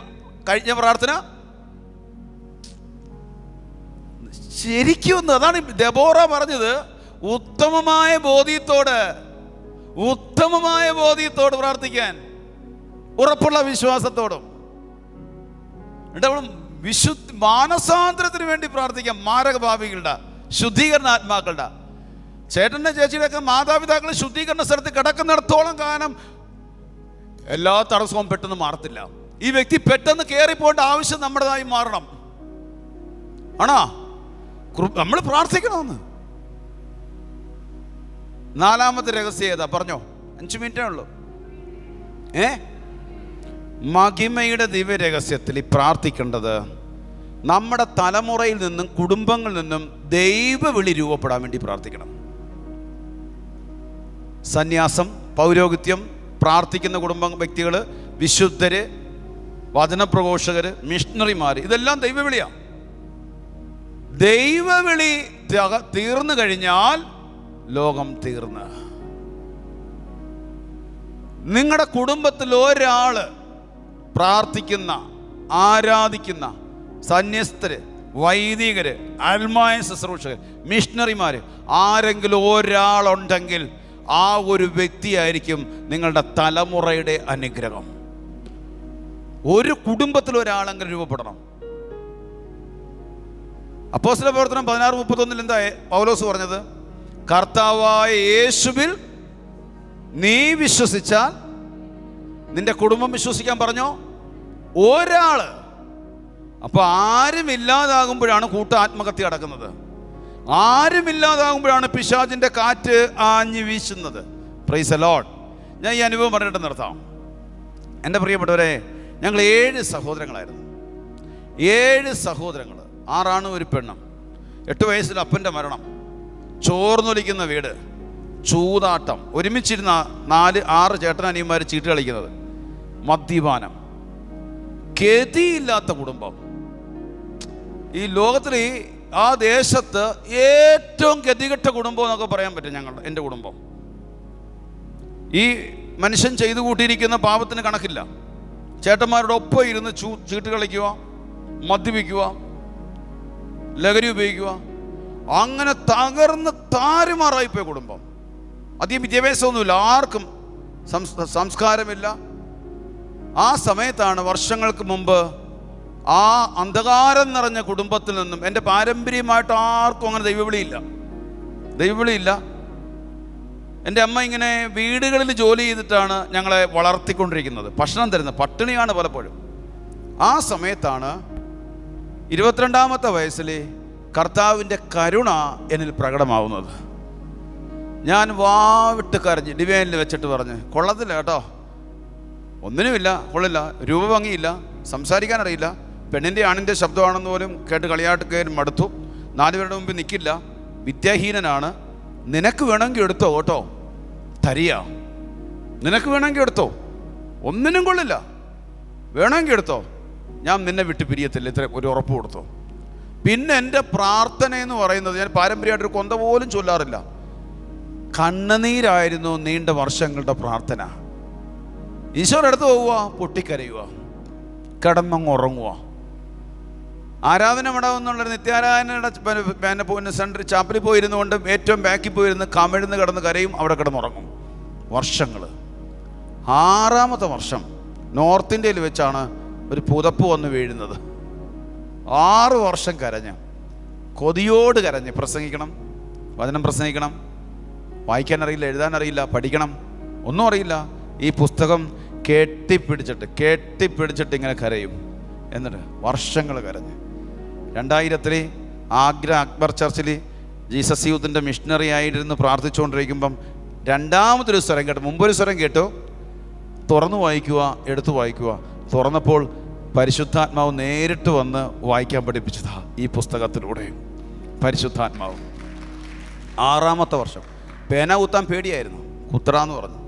കഴിഞ്ഞ പ്രാർത്ഥന ശരിക്കും. അതാണ് ദെബോറ പറഞ്ഞത്, ഉത്തമമായ ബോധ്യത്തോട് പ്രാർത്ഥിക്കാൻ, ഉറപ്പുള്ള വിശ്വാസത്തോടും. മാനസാന്തരത്തിന് വേണ്ടി പ്രാർത്ഥിക്കാം. മാരകഭാവികളുടെ ശുദ്ധീകരണാത്മാക്കളുടെ ചേട്ടൻ്റെ ചേച്ചിയുടെയൊക്കെ മാതാപിതാക്കൾ ശുദ്ധീകരണ സ്ഥലത്ത് കിടക്കുന്നിടത്തോളം കാലം എല്ലാ തടസ്സവും പെട്ടെന്ന് മാറത്തില്ല. ഈ വ്യക്തി പെട്ടെന്ന് കയറിപ്പോകേണ്ട ആവശ്യം നമ്മുടേതായി മാറണം. ആണോ? നമ്മൾ പ്രാർത്ഥിക്കണമെന്ന്. നാലാമത്തെ രഹസ്യം ഏതാ? പറഞ്ഞോ, 5 മിനിറ്റേ ഉള്ളൂ. മഹിമയുടെ ദിവ്യ രഹസ്യത്തിൽ പ്രാർത്ഥിക്കേണ്ടത് നമ്മുടെ തലമുറയിൽ നിന്നും കുടുംബങ്ങളിൽ നിന്നും ദൈവവിളി രൂപപ്പെടാൻ വേണ്ടി പ്രാർത്ഥിക്കണം. സന്യാസം, പൗരോഹിത്യം, പ്രാർത്ഥിക്കുന്ന വ്യക്തികൾ, വിശുദ്ധര്, വചനപ്രഘോഷകര്, മിഷണറിമാർ, ഇതെല്ലാം ദൈവവിളിയാണ്. ദൈവവിളി തീർന്നു കഴിഞ്ഞാൽ ലോകം തീർന്ന്. നിങ്ങളുടെ കുടുംബത്തിൽ ഒരാള് പ്രാർത്ഥിക്കുന്ന, ആരാധിക്കുന്ന സന്യസ്തര്, വൈദികര്, ആത്മായ ശുശ്രൂഷകർ, മിഷണറിമാര് ആരെങ്കിലും ഒരാളുണ്ടെങ്കിൽ ആ ഒരു വ്യക്തിയായിരിക്കും നിങ്ങളുടെ തലമുറയുടെ അനുഗ്രഹം. ഒരു കുടുംബത്തിൽ ഒരാളെങ്കിലും രൂപപ്പെടണം. അപ്പോസ്തല പ്രവർത്തനം 16:31 എന്താ പൗലോസ് പറഞ്ഞത്? കർത്താവായ യേശുവിൽ നീ വിശ്വസിച്ചാൽ നിന്റെ കുടുംബം വിശ്വസിക്കാൻ പറഞ്ഞോ. ഒരാള്. അപ്പൊ ആരുമില്ലാതാകുമ്പോഴാണ് ആത്മഹത്യ നടക്കുന്നത്. ആരുമില്ലാതാകുമ്പോഴാണ് പിശാചിന്റെ കാറ്റ് ആഞ്ഞു വീശുന്നത്. Price the Lord. ഞാൻ ഈ അനുഭവം പറഞ്ഞിട്ട് നിർത്താം. എൻ്റെ പ്രിയപ്പെട്ടവരെ, ഞങ്ങൾ 7 സഹോദരങ്ങളായിരുന്നു. 7 സഹോദരങ്ങൾ, 6 ആണും 1 പെണ്ണും. 8 വയസ്സിൽ അപ്പൻ്റെ മരണം, ചോർന്നൊലിക്കുന്ന വീട്, ചൂതാട്ടം, ഒരുമിച്ചിരുന്ന 4-6 ചേട്ടനനിയന്മാർ ചീട്ട് കളിക്കുന്നത്, മദ്യപാനം, ഗതിയില്ലാത്ത കുടുംബം. ഈ ലോകത്തിൽ ആ ദേശത്ത് ഏറ്റവും ഗതികെട്ട കുടുംബം എന്നൊക്കെ പറയാൻ പറ്റും എൻ്റെ കുടുംബം. ഈ മനുഷ്യൻ ചെയ്തു കൂട്ടിയിരിക്കുന്ന പാപത്തിന് കണക്കില്ല. ചേട്ടന്മാരുടെ ഒപ്പം ഇരുന്ന് ചീട്ട് കളിക്കുക, മദ്യപിക്കുക, ലഹരി ഉപയോഗിക്കുക, അങ്ങനെ തകർന്ന് താറുമാറായിപ്പോയ കുടുംബം. അധികം വിദ്യാഭ്യാസമൊന്നുമില്ല, ആർക്കും സംസ്കാരമില്ല. ആ സമയത്താണ് വർഷങ്ങൾക്ക് മുമ്പ് ആ അന്ധകാരം നിറഞ്ഞ കുടുംബത്തിൽ നിന്നും, എൻ്റെ പാരമ്പര്യമായിട്ട് ആർക്കും അങ്ങനെ ദൈവവിളിയില്ല. എൻ്റെ അമ്മ ഇങ്ങനെ വീടുകളിൽ ജോലി ചെയ്തിട്ടാണ് ഞങ്ങളെ വളർത്തിക്കൊണ്ടിരിക്കുന്നത്, ഭക്ഷണം തരുന്നത്, പട്ടിണിയാണ് പലപ്പോഴും. ആ സമയത്താണ് 22ാമത്തെ വയസ്സിൽ കർത്താവിൻ്റെ കരുണ എന്നിൽ പ്രകടമാവുന്നത്. ഞാൻ വാവിട്ട് കരഞ്ഞ് ഡിവൈനിൽ വെച്ചിട്ട് പറഞ്ഞ്, കൊള്ളത്തില്ല കേട്ടോ, ഒന്നിനുമില്ല, കൊള്ളില്ല, രൂപഭംഗിയില്ല, സംസാരിക്കാനറിയില്ല, പെണ്ണിൻ്റെ ആണിൻ്റെ ശബ്ദമാണെന്ന് പോലും കേട്ട് കളിയാട്ടുകയും മടുത്തു, 4 പേരുടെ മുമ്പിൽ നിൽക്കില്ല, വിദ്യാഹീനനാണ്, നിനക്ക് വേണമെങ്കിൽ എടുത്തോ കേട്ടോ, തരിക, നിനക്ക് വേണമെങ്കിൽ എടുത്തോ, ഒന്നിനും കൊള്ളില്ല, വേണമെങ്കിൽ എടുത്തോ, ഞാൻ നിന്നെ വിട്ട് പിരിയത്തില്ല, ഇത്ര ഒരു ഉറപ്പ് കൊടുത്തോ. പിന്നെ എൻ്റെ പ്രാർത്ഥന എന്ന് പറയുന്നത്, ഞാൻ പാരമ്പര്യമായിട്ടൊരു കൊന്ത പോലും ചൊല്ലാറില്ല, കണ്ണുനീരായിരുന്നു നീണ്ട വർഷങ്ങളുടെ പ്രാർത്ഥന. ഈശോയുടെ അടുത്ത് പോവുക, പൊട്ടിക്കരയുക, കിടന്നങ്ങ് ഉറങ്ങുക. ആരാധന മടമെന്നുള്ള നിത്യാരാധനയുടെ സെൻട്രൽ ചാപ്പലിൽ പോയിരുന്നുകൊണ്ട് ഏറ്റവും ബാക്കിൽ പോയിരുന്ന് കമിഴ്ന്ന് കിടന്ന് കരയും, അവിടെ കിടന്നുറങ്ങും. വർഷങ്ങൾ. 6ാമത്തെ വർഷം നോർത്ത് ഇന്ത്യയിൽ വെച്ചാണ് ഒരു പുതപ്പ് വന്ന് വീഴുന്നത്. 6 വർഷം കരഞ്ഞ്, കൊതിയോട് കരഞ്ഞ്, പ്രസംഗിക്കണം, വചനം പ്രസംഗിക്കണം, വായിക്കാനറിയില്ല, എഴുതാനറിയില്ല, പഠിക്കണം, ഒന്നും അറിയില്ല. ഈ പുസ്തകം കെട്ടിപ്പിടിച്ചിട്ട് ഇങ്ങനെ കരയും. എന്നിട്ട് വർഷങ്ങൾ കരഞ്ഞ് 2000 ആഗ്ര അക്ബർ ചർച്ചിൽ ജീസസ് യൂത്തിൻ്റെ മിഷണറി ആയിരുന്നു പ്രാർത്ഥിച്ചുകൊണ്ടിരിക്കുമ്പം 2ാമതൊരു സ്വരം കേട്ടു. മുമ്പൊരു സ്വരം കേട്ടു, തുറന്നു വായിക്കുക, എടുത്തു വായിക്കുക. തുറന്നപ്പോൾ പരിശുദ്ധാത്മാവ് നേരിട്ട് വന്ന് വായിക്കാൻ പഠിപ്പിച്ചതാ ഈ പുസ്തകത്തിലൂടെ. പരിശുദ്ധാത്മാവ് 6ാമത്തെ വർഷം. പേന കുത്താൻ പേടിയായിരുന്നു. കുത്തറാന്ന് പറഞ്ഞു,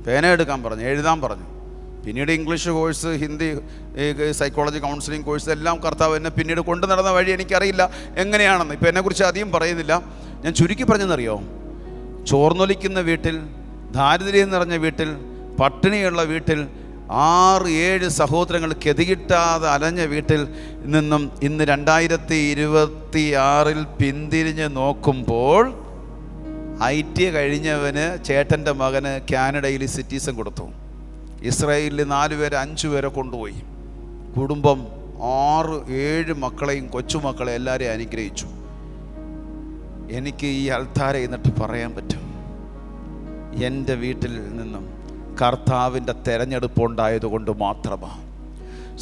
പേന എടുക്കാൻ പറഞ്ഞു, എഴുതാൻ പറഞ്ഞു. പിന്നീട് English course, Hindi, psychology, counselling course എല്ലാം കർത്താവ് എന്നെ പിന്നീട് കൊണ്ടു നടന്ന വഴി എനിക്കറിയില്ല എങ്ങനെയാണെന്ന്. ഇപ്പം എന്നെക്കുറിച്ച് അധികം പറയുന്നില്ല. ഞാൻ ചുരുക്കി പറഞ്ഞെന്നറിയോ, ചോർന്നൊലിക്കുന്ന വീട്ടിൽ, ദാരിദ്ര്യം നിറഞ്ഞ വീട്ടിൽ, പട്ടിണിയുള്ള വീട്ടിൽ, 6-7 സഹോദരങ്ങൾ ഗതികിട്ടാതെ അലഞ്ഞ വീട്ടിൽ നിന്നും ഇന്ന് 2026 പിന്തിരിഞ്ഞ് നോക്കുമ്പോൾ IT കഴിഞ്ഞവന് ചേട്ടൻ്റെ മകന് കാനഡയിൽ സിറ്റിസൺ കൊടുത്തു. ഇസ്രായേലിൽ 4 പേരെ 5 പേരെ കൊണ്ടുപോയി. കുടുംബം 6-7 മക്കളെയും കൊച്ചുമക്കളെ എല്ലാവരെയും അനുഗ്രഹിച്ചു. എനിക്ക് ഈ അൾത്താര എന്നിട്ട് പറയാൻ പറ്റും, എൻ്റെ വീട്ടിൽ നിന്നും കർത്താവിൻ്റെ തെരഞ്ഞെടുപ്പ് ഉണ്ടായതുകൊണ്ട് മാത്രമാണ്.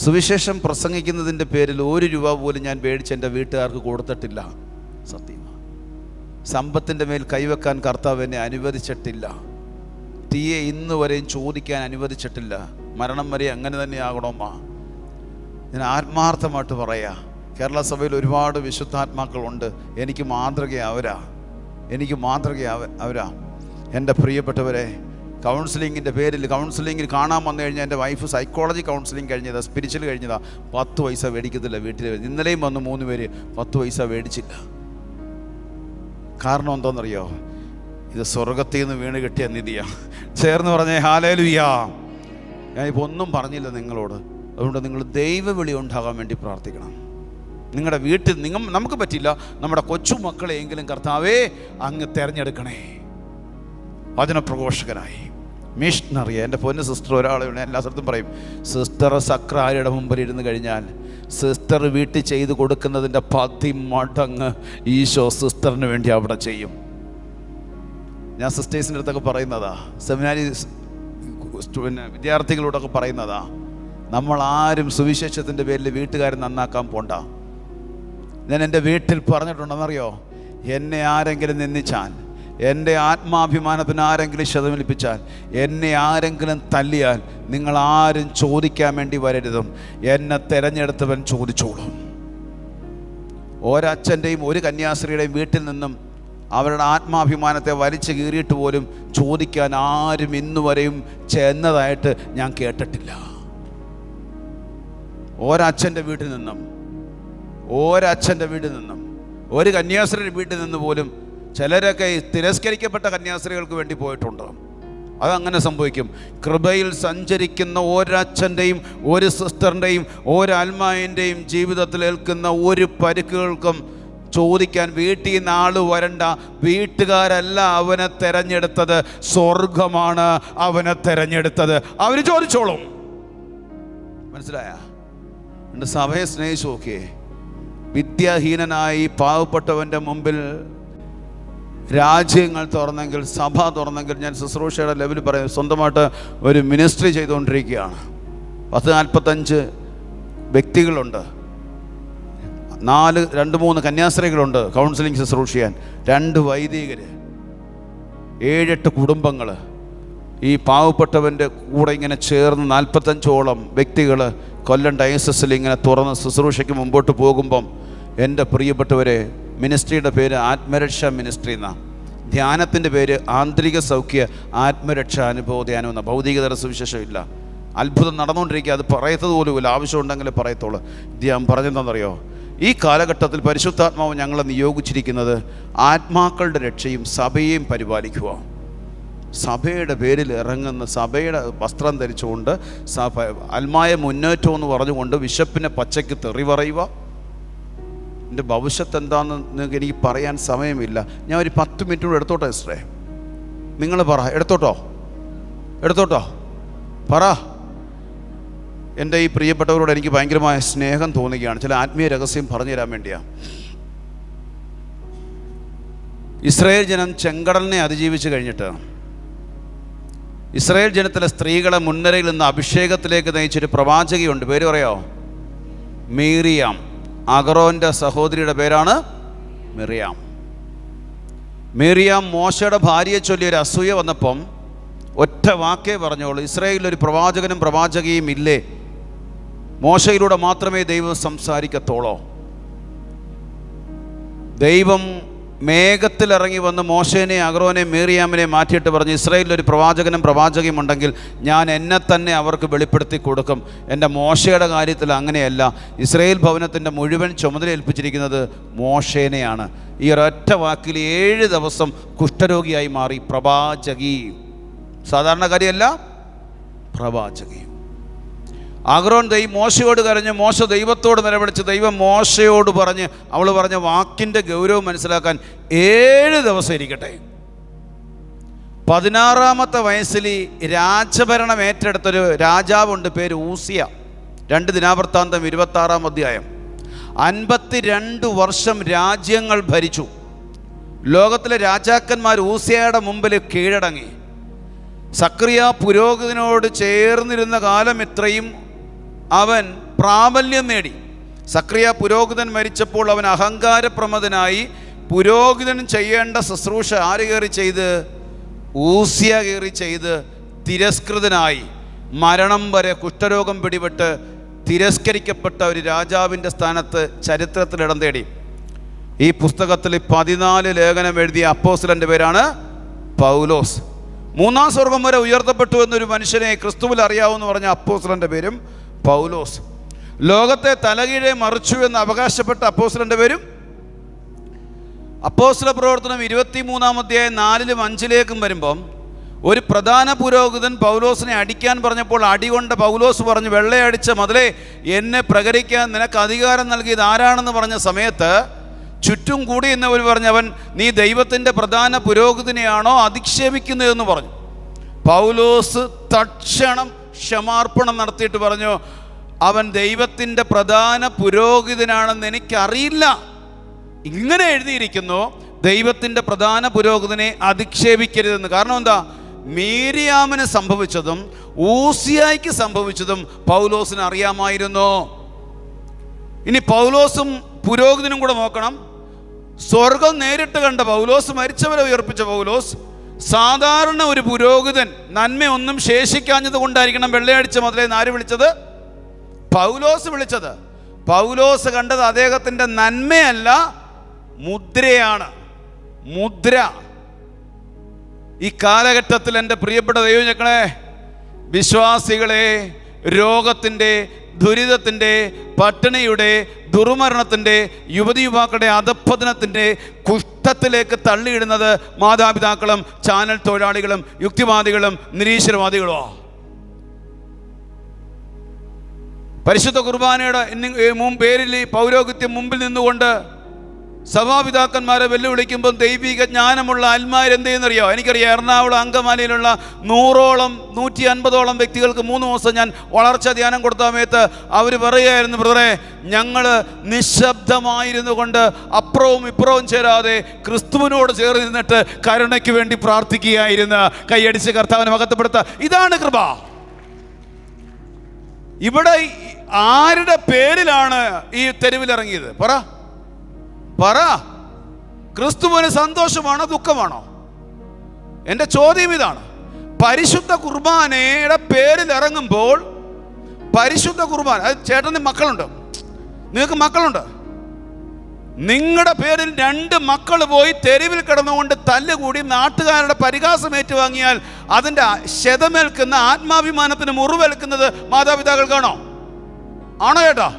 സുവിശേഷം പ്രസംഗിക്കുന്നതിൻ്റെ പേരിൽ 1 രൂപ പോലും ഞാൻ മേടിച്ച് എൻ്റെ വീട്ടുകാർക്ക് കൊടുത്തിട്ടില്ല. സത്യമാണ്. സമ്പത്തിൻ്റെ മേൽ കൈവെക്കാൻ കർത്താവ് എന്നെ അനുവദിച്ചിട്ടില്ല. തീയെ ഇന്ന് വരെയും ചോദിക്കാൻ അനുവദിച്ചിട്ടില്ല. മരണം വരെ അങ്ങനെ തന്നെ ആകണോമ്മാ. ഞാൻ ആത്മാർത്ഥമായിട്ട് പറയാ, കേരള സഭയിൽ ഒരുപാട് വിശുദ്ധാത്മാക്കളുണ്ട്. എനിക്ക് മാതൃക അവരാ. എൻ്റെ പ്രിയപ്പെട്ടവരെ, കൗൺസിലിങ്ങിൻ്റെ പേരിൽ കൗൺസിലിങ്ങിൽ കാണാൻ വന്നു കഴിഞ്ഞാൽ എൻ്റെ വൈഫ് സൈക്കോളജി കൗൺസിലിംഗ് കഴിഞ്ഞതാ, സ്പിരിച്വൽ കഴിഞ്ഞതാ. 10 പൈസ മേടിക്കത്തില്ല വീട്ടിൽ. ഇന്നലെയും വന്നു 3 പേര് 10 പൈസ മേടിച്ചില്ല. കാരണം എന്താണെന്നറിയോ? ഇത് സ്വർഗത്തിൽ നിന്ന് വീണ് കിട്ടിയ നിധിയാണ്. ചേർന്ന് പറഞ്ഞേ ഹല്ലേലൂയ. ഞാനിപ്പോൾ ഒന്നും പറഞ്ഞില്ല നിങ്ങളോട്. അതുകൊണ്ട് നിങ്ങൾ ദൈവവിളി ഉണ്ടാകാൻ വേണ്ടി പ്രാർത്ഥിക്കണം. നിങ്ങളുടെ വീട്ടിൽ നമുക്ക് പറ്റില്ല, നമ്മുടെ കൊച്ചുമക്കളെയെങ്കിലും കർത്താവേ അങ്ങ് തിരഞ്ഞെടുക്കണേ. വചനപ്രഘോഷകനായി, മിഷണറി. എൻ്റെ പൊന്നു സിസ്റ്റർ ഒരാളുണ്ട്, എല്ലാ സ്ഥലത്തും പറയും, സിസ്റ്റർ സക്രാരിയുടെ മുമ്പിൽ ഇരുന്ന് കഴിഞ്ഞാൽ സിസ്റ്റർ വീട്ടിൽ ചെയ്ത് കൊടുക്കുന്നതിൻ്റെ 10 മടങ്ങ് ഈശോ സിസ്റ്ററിന് വേണ്ടി അവിടെ ചെയ്യും. ഞാൻ സിസ്റ്റേഴ്സിൻ്റെ അടുത്തൊക്കെ പറയുന്നതാ, സെമിനാരി വിദ്യാർത്ഥികളോടൊക്കെ പറയുന്നതാ, നമ്മളാരും സുവിശേഷത്തിൻ്റെ പേരിൽ വീട്ടുകാരെ നന്നാക്കാൻ പോണ്ട. ഞാൻ എൻ്റെ വീട്ടിൽ പറഞ്ഞിട്ടുണ്ടെന്നറിയോ, എന്നെ ആരെങ്കിലും നിന്ദിച്ചാൽ, എൻ്റെ ആത്മാഭിമാനത്തിന് ആരെങ്കിലും ക്ഷതമേൽപ്പിച്ചാൽ, എന്നെ ആരെങ്കിലും തല്ലിയാൽ, നിങ്ങളാരും ചോദിക്കാൻ വേണ്ടി വരരുതും. എന്നെ തിരഞ്ഞെടുത്തവൻ ചോദിച്ചോളും. ഒരച്ഛൻ്റെയും ഒരു കന്യാസ്ത്രീയുടെയും വീട്ടിൽ നിന്നും അവരുടെ ആത്മാഭിമാനത്തെ വലിച്ചു കീറിയിട്ട് പോലും ചോദിക്കാൻ ആരും ഇന്നുവരെയും ചെന്നതായിട്ട് ഞാൻ കേട്ടിട്ടില്ല. ഒരച്ഛൻ്റെ വീട്ടിൽ നിന്നും ഒരു കന്യാസ്ത്രീയുടെ വീട്ടിൽ നിന്ന് പോലും, ചിലരൊക്കെ തിരസ്കരിക്കപ്പെട്ട കന്യാസ്ത്രീകൾക്ക് വേണ്ടി പോയിട്ടുണ്ട്. അതങ്ങനെ സംഭവിക്കും. കൃപയിൽ സഞ്ചരിക്കുന്ന ഒരച്ഛൻ്റെയും ഒരു സിസ്റ്ററിൻ്റെയും ഒരൽമായൻ്റെയും ജീവിതത്തിൽ ഏൽക്കുന്ന ഒരു പരിക്കുകൾക്കും ചോദിക്കാൻ വീട്ടിൽ നിന്ന് ആള് വരണ്ട. വീട്ടുകാരല്ല അവനെ തെരഞ്ഞെടുത്തത്, സ്വർഗമാണ് അവനെ തെരഞ്ഞെടുത്തത്. അവർ ചോദിച്ചോളും. മനസ്സിലായ? എൻ്റെ സഭയെ സ്നേഹിച്ചു നോക്കിയേ. വിദ്യാഹീനനായി പാവപ്പെട്ടവൻ്റെ മുമ്പിൽ രാജ്യങ്ങൾ തുറന്നെങ്കിൽ, സഭ തുറന്നെങ്കിൽ, ഞാൻ ശുശ്രൂഷയുടെ ലെവലിൽ പറയും, സ്വന്തമായിട്ട് ഒരു മിനിസ്ട്രി ചെയ്തുകൊണ്ടിരിക്കുകയാണ്. 10-45 വ്യക്തികളുണ്ട്, 2-3 കന്യാസ്ത്രീകളുണ്ട് കൗൺസിലിംഗ് ശുശ്രൂഷ ചെയ്യാൻ, 2 വൈദികർ, 7-8 കുടുംബങ്ങൾ. ഈ പാവപ്പെട്ടവൻ്റെ കൂടെ ഇങ്ങനെ ചേർന്ന് 45ഓളം വ്യക്തികൾ കൊല്ലം ഡയസസിൽ ഇങ്ങനെ തുറന്ന് ശുശ്രൂഷയ്ക്ക് മുമ്പോട്ട് പോകുമ്പം, എൻ്റെ പ്രിയപ്പെട്ടവരെ, മിനിസ്ട്രിയുടെ പേര് ആത്മരക്ഷ മിനിസ്ട്രി എന്നാണ്. ധ്യാനത്തിൻ്റെ പേര് ആന്തരിക സൗഖ്യ ആത്മരക്ഷ അനുഭവ ധ്യാനം എന്ന. ഭൗതികതര സുവിശേഷം ഇല്ല. അത്ഭുതം നടന്നുകൊണ്ടിരിക്കുക. അത് പറയത്തത് പോലുമില്ല. ആവശ്യമുണ്ടെങ്കിൽ പറയത്തോളൂ. ഇത് ഞാൻ പറഞ്ഞെന്താണെന്നറിയോ? ഈ കാലഘട്ടത്തിൽ പരിശുദ്ധാത്മാവ് ഞങ്ങളെ നിയോഗിച്ചിരിക്കുന്നത് ആത്മാക്കളുടെ രക്ഷയും സഭയെയും പരിപാലിക്കുക. സഭയുടെ പേരിൽ ഇറങ്ങുന്ന, സഭയുടെ വസ്ത്രം ധരിച്ചുകൊണ്ട് അൽമായ മുന്നേറ്റം എന്ന് പറഞ്ഞുകൊണ്ട് ബിഷപ്പിനെ പച്ചയ്ക്ക് തെറി പറയുക. എൻ്റെ ഭവിഷ്യത്ത് എന്താണെന്ന് എനിക്ക് പറയാൻ സമയമില്ല. ഞാൻ ഒരു 10 മിനിറ്റ് കൂടെ എടുത്തോട്ടോ സിസ്റ്ററെ? നിങ്ങൾ പറ. എടുത്തോട്ടോ പറ. എൻ്റെ ഈ പ്രിയപ്പെട്ടവരോട് എനിക്ക് ഭയങ്കരമായ സ്നേഹം തോന്നുകയാണ്. ചില ആത്മീയ രഹസ്യം പറഞ്ഞു തരാൻ വേണ്ടിയാണ്. ഇസ്രായേൽ ജനം ചെങ്കടലിനെ അതിജീവിച്ച് കഴിഞ്ഞിട്ട് ഇസ്രായേൽ ജനത്തിലെ സ്ത്രീകളെ മുൻനിരയിൽ നിന്ന് അഭിഷേകത്തിലേക്ക് നയിച്ചൊരു പ്രവാചകയുണ്ട്. പേര് പറയോ? മീറിയാം. അഹറോൻ്റെ സഹോദരിയുടെ പേരാണ് മീറിയാം. മോശയുടെ ഭാര്യയെ ചൊല്ലിയൊരു അസൂയ വന്നപ്പം ഒറ്റ വാക്കേ പറഞ്ഞോളൂ, ഇസ്രായേലിൽ ഒരു പ്രവാചകനും പ്രവാചകയും ഇല്ലേ? മോശയിലൂടെ മാത്രമേ ദൈവം സംസാരിക്കത്തോളൂ. ദൈവം മേഘത്തിലിറങ്ങി വന്ന് മോശേനെ അഹ്റോനെ മീറിയാമിനെ മാറ്റിയിട്ട് പറഞ്ഞു, ഇസ്രായേലിൽ ഒരു പ്രവാചകനും പ്രവാചകയും ഉണ്ടെങ്കിൽ ഞാൻ എന്നെ തന്നെ അവർക്ക് വെളിപ്പെടുത്തി കൊടുക്കും. എൻ്റെ മോശയുടെ കാര്യത്തിൽ അങ്ങനെയല്ല. ഇസ്രായേൽ ഭവനത്തിൻ്റെ മുഴുവൻ ചുമതല ഏൽപ്പിച്ചിരിക്കുന്നത് മോശേനെയാണ്. ഈ ഒരൊറ്റ വാക്കിൽ 7 ദിവസം കുഷ്ഠരോഗിയായി മാറി. പ്രവാചകി, സാധാരണക്കാരിയല്ല, പ്രവാചകി. അഹ്റോൻ മോശയോട് കരഞ്ഞു, മോശ ദൈവത്തോട് നിലവിളിച്ച് ദൈവം മോശയോട് പറഞ്ഞ്, അവൾ പറഞ്ഞ വാക്കിൻ്റെ ഗൗരവം മനസ്സിലാക്കാൻ 7 ദിവസം ഇരിക്കട്ടെ. 16-ാമത്തെ വയസ്സിൽ രാജഭരണം ഏറ്റെടുത്തൊരു രാജാവുണ്ട്, പേര് ഊസിയ. 2 ദിനവൃത്താന്തം 26-ാം അധ്യായം. 52 വർഷം രാജ്യങ്ങൾ ഭരിച്ചു. ലോകത്തിലെ രാജാക്കന്മാർ ഊസിയയുടെ മുമ്പിൽ കീഴടങ്ങി. സക്രിയ പുരോഹിതനോട് ചേർന്നിരുന്ന കാലം ഇത്രയും അവൻ പ്രാബല്യം നേടി. സക്രിയ പുരോഹിതൻ മരിച്ചപ്പോൾ അവൻ അഹങ്കാരപ്രമദനായി പുരോഹിതൻ ചെയ്യേണ്ട ശുശ്രൂഷ ആര് കയറി ചെയ്ത്? ഊസിയ കയറി ചെയ്ത് തിരസ്കൃതനായി മരണം വരെ കുഷ്ഠരോഗം പിടിപെട്ട് തിരസ്കരിക്കപ്പെട്ട ഒരു രാജാവിൻ്റെ സ്ഥാനത്ത് ചരിത്രത്തിൽ ഇടം തേടി. ഈ പുസ്തകത്തിൽ 14 ലേഖനം എഴുതിയ അപ്പോസ്തലൻ്റെ പേരാണ് പൗലോസ്. 3-ാം സ്വർഗം വരെ ഉയർത്തപ്പെട്ടു എന്നൊരു മനുഷ്യനെ ക്രിസ്തുവിൽ അറിയാവുന്ന പറഞ്ഞ അപ്പോസ്തലൻ്റെ പേരും പൗലോസ്. ലോകത്തെ തലകീഴെ മറിച്ചു എന്ന് അവകാശപ്പെട്ട അപ്പോസ്തലൻ്റെ പേരും. അപ്പോസ്തല പ്രവർത്തനം 23-ാം അധ്യായം 4-ലും 5-ലേക്കും വരുമ്പം ഒരു പ്രധാന പുരോഹിതൻ പൗലോസിനെ അടിക്കാൻ പറഞ്ഞപ്പോൾ അടികൊണ്ട പൗലോസ് പറഞ്ഞു, വെള്ളയടിച്ച മതിലേ, എന്നെ പ്രകരിക്കാൻ നിനക്ക് അധികാരം നൽകിയത് ആരാണെന്ന് പറഞ്ഞ സമയത്ത് ചുറ്റും കൂടി എന്നവർ പറഞ്ഞു, അവൻ നീ ദൈവത്തിൻ്റെ പ്രധാന പുരോഹിതനെയാണോ അധിക്ഷേപിക്കുന്നതെന്ന് പറഞ്ഞു. പൗലോസ് തക്ഷണം ക്ഷമാർപ്പണം നടത്തിയിട്ട് പറഞ്ഞു, അവൻ ദൈവത്തിൻ്റെ പ്രധാന പുരോഹിതനാണെന്ന് എനിക്കറിയില്ല. ഇങ്ങനെ എഴുതിയിരിക്കുന്നു, ദൈവത്തിൻ്റെ പ്രധാന പുരോഹിതനെ അധിക്ഷേപിക്കരുതെന്ന്. കാരണം എന്താ? മീരിയാമിന് സംഭവിച്ചതും ഊസിയായ്ക്ക് സംഭവിച്ചതും പൗലോസിന് അറിയാമായിരുന്നു. ഇനി പൗലോസും പുരോഹിതനും കൂടെ നോക്കണം. സ്വർഗം നേരിട്ട് കണ്ട പൗലോസ്, മരിച്ചവരെ ഉയർപ്പിച്ച പൗലോസ്, സാധാരണ ഒരു പുരോഹിതൻ നന്മയൊന്നും ശേഷിക്കാഞ്ഞത് കൊണ്ടായിരിക്കണം വെള്ളയടിച്ച മതിലേന്ന് ആര് വിളിച്ചത്? പൗലോസ് വിളിച്ചത്. പൗലോസ് കണ്ടത് അദ്ദേഹത്തിൻ്റെ നന്മയല്ല, മുദ്രയാണ്. മുദ്ര. ഈ കാലഘട്ടത്തിൽ എൻ്റെ പ്രിയപ്പെട്ട ദൈവജനങ്ങളെ, വിശ്വാസികളെ, രോഗത്തിൻ്റെ, ദുരിതത്തിൻ്റെ, പട്ടിണിയുടെ, ദുർമരണത്തിൻ്റെ, യുവതി യുവാക്കളുടെ അധപ്പതനത്തിൻ്റെ കുഷ്ഠത്തിലേക്ക് തള്ളിയിടുന്നത് മാതാപിതാക്കളും ചാനൽ തൊഴിലാളികളും യുക്തിവാദികളും നിരീശ്വരവാദികളോ? പരിശുദ്ധ കുർബാനയുടെ പേരിൽ പൗരോഹിത്യം മുമ്പിൽ നിന്നുകൊണ്ട് സഭാപിതാക്കന്മാരെ വെല്ലുവിളിക്കുമ്പം ദൈവിക ജ്ഞാനമുള്ള ആത്മാരെന്ത് ചെയ്യുന്നറിയോ? എനിക്കറിയാം, എറണാകുളം അങ്കമാലിയിലുള്ള 100ഓളം 150ഓളം വ്യക്തികൾക്ക് 3 ദിവസം ഞാൻ വളർച്ച ധ്യാനം കൊടുത്ത സമയത്ത് അവർ പറയുകയായിരുന്നു, ബ്രദറെ, ഞങ്ങൾ നിശബ്ദമായിരുന്നു കൊണ്ട് അപ്പുറവും ഇപ്പുറവും ചേരാതെ ക്രിസ്തുവിനോട് ചേർന്ന് നിന്നിട്ട് കരുണയ്ക്ക് വേണ്ടി പ്രാർത്ഥിക്കുകയായിരുന്നു. കൈയടിച്ച് കർത്താവിനെ മഹത്വപ്പെടുത്തുക. ഇതാണ് കൃപ. ഇവിടെ ആരുടെ പേരിലാണ് ഈ തെരുവിലിറങ്ങിയത്? പറ. ക്രിസ്തുവിന് സന്തോഷമാണോ ദുഃഖമാണോ? എൻ്റെ ചോദ്യം ഇതാണ്. പരിശുദ്ധ കുർബാനയുടെ പേരിൽ ഇറങ്ങുമ്പോൾ, പരിശുദ്ധ കുർബാന, അത് ചേട്ടന് മക്കളുണ്ട്, നിങ്ങൾക്ക് മക്കളുണ്ട്, നിങ്ങളുടെ പേരിൽ 2 മക്കൾ പോയി തെരുവിൽ കിടന്നുകൊണ്ട് തല്ലുകൂടി നാട്ടുകാരുടെ പരിഹാസം ഏറ്റുവാങ്ങിയാൽ അതിൻ്റെ ക്ഷതമേൽക്കുന്ന, ആത്മാഭിമാനത്തിന് മുറിവേൽക്കുന്നത് മാതാപിതാക്കൾക്കാണോ? ആണോ ചേട്ടാ?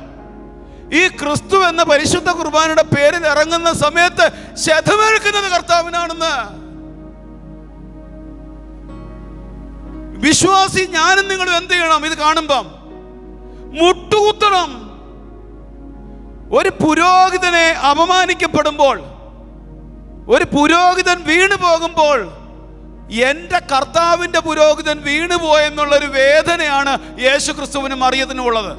ഈ ക്രിസ്തു എന്ന പരിശുദ്ധ കുർബാനയുടെ പേരിൽ ഇറങ്ങുന്ന സമയത്ത് ക്ഷതമേൽക്കുന്നത് കർത്താവിനാണെന്ന് വിശ്വാസി ഞാനും നിങ്ങളും എന്ത് ചെയ്യണം? ഇത് കാണുമ്പം മുട്ടുകുത്തണം. ഒരു പുരോഹിതനെ അപമാനിക്കപ്പെടുമ്പോൾ, ഒരു പുരോഹിതൻ വീണു പോകുമ്പോൾ, എൻ്റെ കർത്താവിൻ്റെ പുരോഹിതൻ വീണുപോയെന്നുള്ളൊരു വേദനയാണ് യേശു ക്രിസ്തുവിനും മറിയത്തിനും ഉള്ളത്.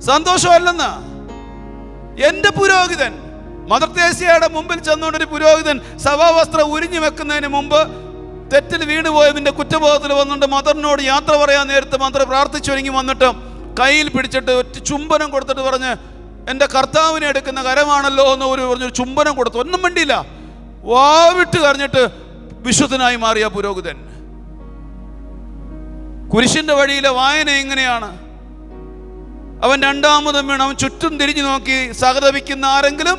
സന്തോഷമല്ലെന്ന്. എൻ്റെ പുരോഹിതൻ, മദർ തെരേസയുടെ മുമ്പിൽ ചെന്നുകൊണ്ടൊരു പുരോഹിതൻ സഭാവസ്ത്രം ഉരിഞ്ഞു വെക്കുന്നതിന് മുമ്പ് തെറ്റിൽ വീണുപോയതിൻ്റെ കുറ്റബോധത്തിൽ വന്നുകൊണ്ട് മദറിനോട് യാത്ര പറയാൻ നേരത്ത് മദർ പ്രാർത്ഥിച്ചൊരുങ്ങി വന്നിട്ട് കയ്യിൽ പിടിച്ചിട്ട് ഒറ്റ ചുംബനം കൊടുത്തിട്ട് പറഞ്ഞ്, എൻ്റെ കർത്താവിനെ എടുക്കുന്ന കരമാണല്ലോ എന്ന് പറഞ്ഞൊരു ചുംബനം കൊടുത്തു. ഒന്നും വേണ്ടിയില്ല, വാവിട്ട് കരഞ്ഞിട്ട് വിശുദ്ധനായി മാറിയ പുരോഹിതൻ. കുരിശിൻ്റെ വഴിയിലെ വായന എങ്ങനെയാണ്? അവൻ 2ാമതും വീണ് അവൻ ചുറ്റും തിരിഞ്ഞു നോക്കി, സഹതപിക്കുന്ന ആരെങ്കിലും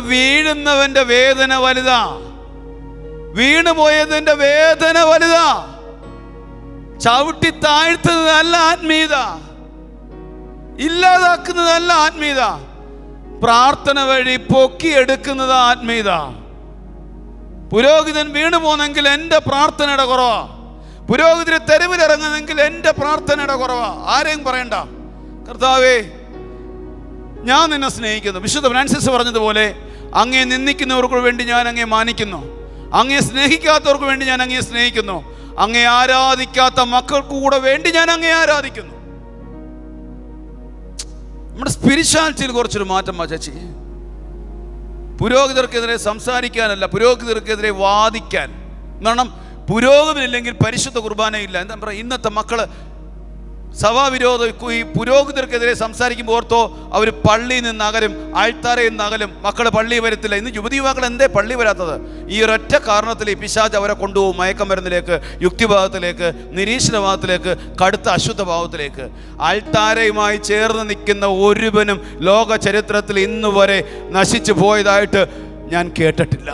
വീഴുന്നവന്റെ വേദന വലുതാ, വീണുപോയതിന്റെ വേദന വലുതാ. ചവിട്ടി താഴ്ത്തുന്നതല്ല ആത്മീയത, ഇല്ലാതാക്കുന്നതല്ല ആത്മീയത. പ്രാർത്ഥന വഴി പൊക്കിയെടുക്കുന്നത് ആത്മീയത. പുരോഹിതൻ വീണു പോന്നെങ്കിൽ എൻ്റെ പ്രാർത്ഥനയുടെ കുറവാ. പുരോഹിതരെ തെരുവിലിറങ്ങുന്നെങ്കിൽ എൻ്റെ പ്രാർത്ഥനയുടെ കുറവാ. ആരെയും പറയണ്ട, കർത്താവേ ഞാൻ നിന്നെ സ്നേഹിക്കുന്നു. വിശുദ്ധ ഫ്രാൻസിസ് പറഞ്ഞതുപോലെ, അങ്ങേ നിന്ദിക്കുന്നവർക്ക് വേണ്ടി ഞാൻ അങ്ങേ മാനിക്കുന്നു, അങ്ങേ സ്നേഹിക്കാത്തവർക്ക് വേണ്ടി ഞാൻ അങ്ങേ സ്നേഹിക്കുന്നു, അങ്ങേ ആരാധിക്കാത്ത മക്കൾക്ക് കൂടെ വേണ്ടി ഞാൻ അങ്ങേ ആരാധിക്കുന്നു. നമ്മുടെ സ്പിരിച്വാലിറ്റിയിൽ കുറച്ചൊരു മാറ്റം ചേച്ചി. പുരോഹിതർക്കെതിരെ സംസാരിക്കാനല്ല, പുരോഹിതർക്കെതിരെ വാദിക്കാൻ. കാരണം പുരോഹിതനില്ലെങ്കിൽ പരിശുദ്ധ കുർബാനയില്ല. എന്താ പറയുക, ഇന്നത്തെ മക്കള് സഭാവിരോധം ഈ പുരോഹിതർക്കെതിരെ സംസാരിക്കുമ്പോൾ ഓർത്തോ അവർ പള്ളിയിൽ നിന്ന് അകലും, ആൾത്താരയിൽ നിന്ന് അകലും, മക്കള് പള്ളി വരത്തില്ല. ഇന്ന് യുവതി യുവാക്കൾ എന്തേ പള്ളി വരാത്തത്? ഈ ഒരൊറ്റ കാരണത്തിൽ ഈ പിശാച് അവരെ കൊണ്ടുപോകും മയക്കമരുന്നിലേക്ക്, യുക്തിഭാവത്തിലേക്ക്, നിരീശ്വരഭാവത്തിലേക്ക്, കടുത്ത അശുദ്ധ ഭാവത്തിലേക്ക്. ആൾത്താരയുമായി ചേർന്ന് നിൽക്കുന്ന ഒരുവനും ലോക ചരിത്രത്തിൽ ഇന്ന് വരെ നശിച്ചു പോയതായിട്ട് ഞാൻ കേട്ടിട്ടില്ല.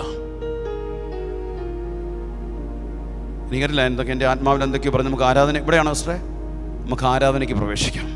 എനിക്കറിയില്ല എന്തൊക്കെ എൻ്റെ ആത്മാവിൽ എന്തൊക്കെയോ പറഞ്ഞ് നമുക്ക് ആരാധന, ഇവിടെയാണോ സിസ്റ്ററെ? നമുക്ക് ആരാധനയ്ക്ക് പ്രവേശിക്കാം.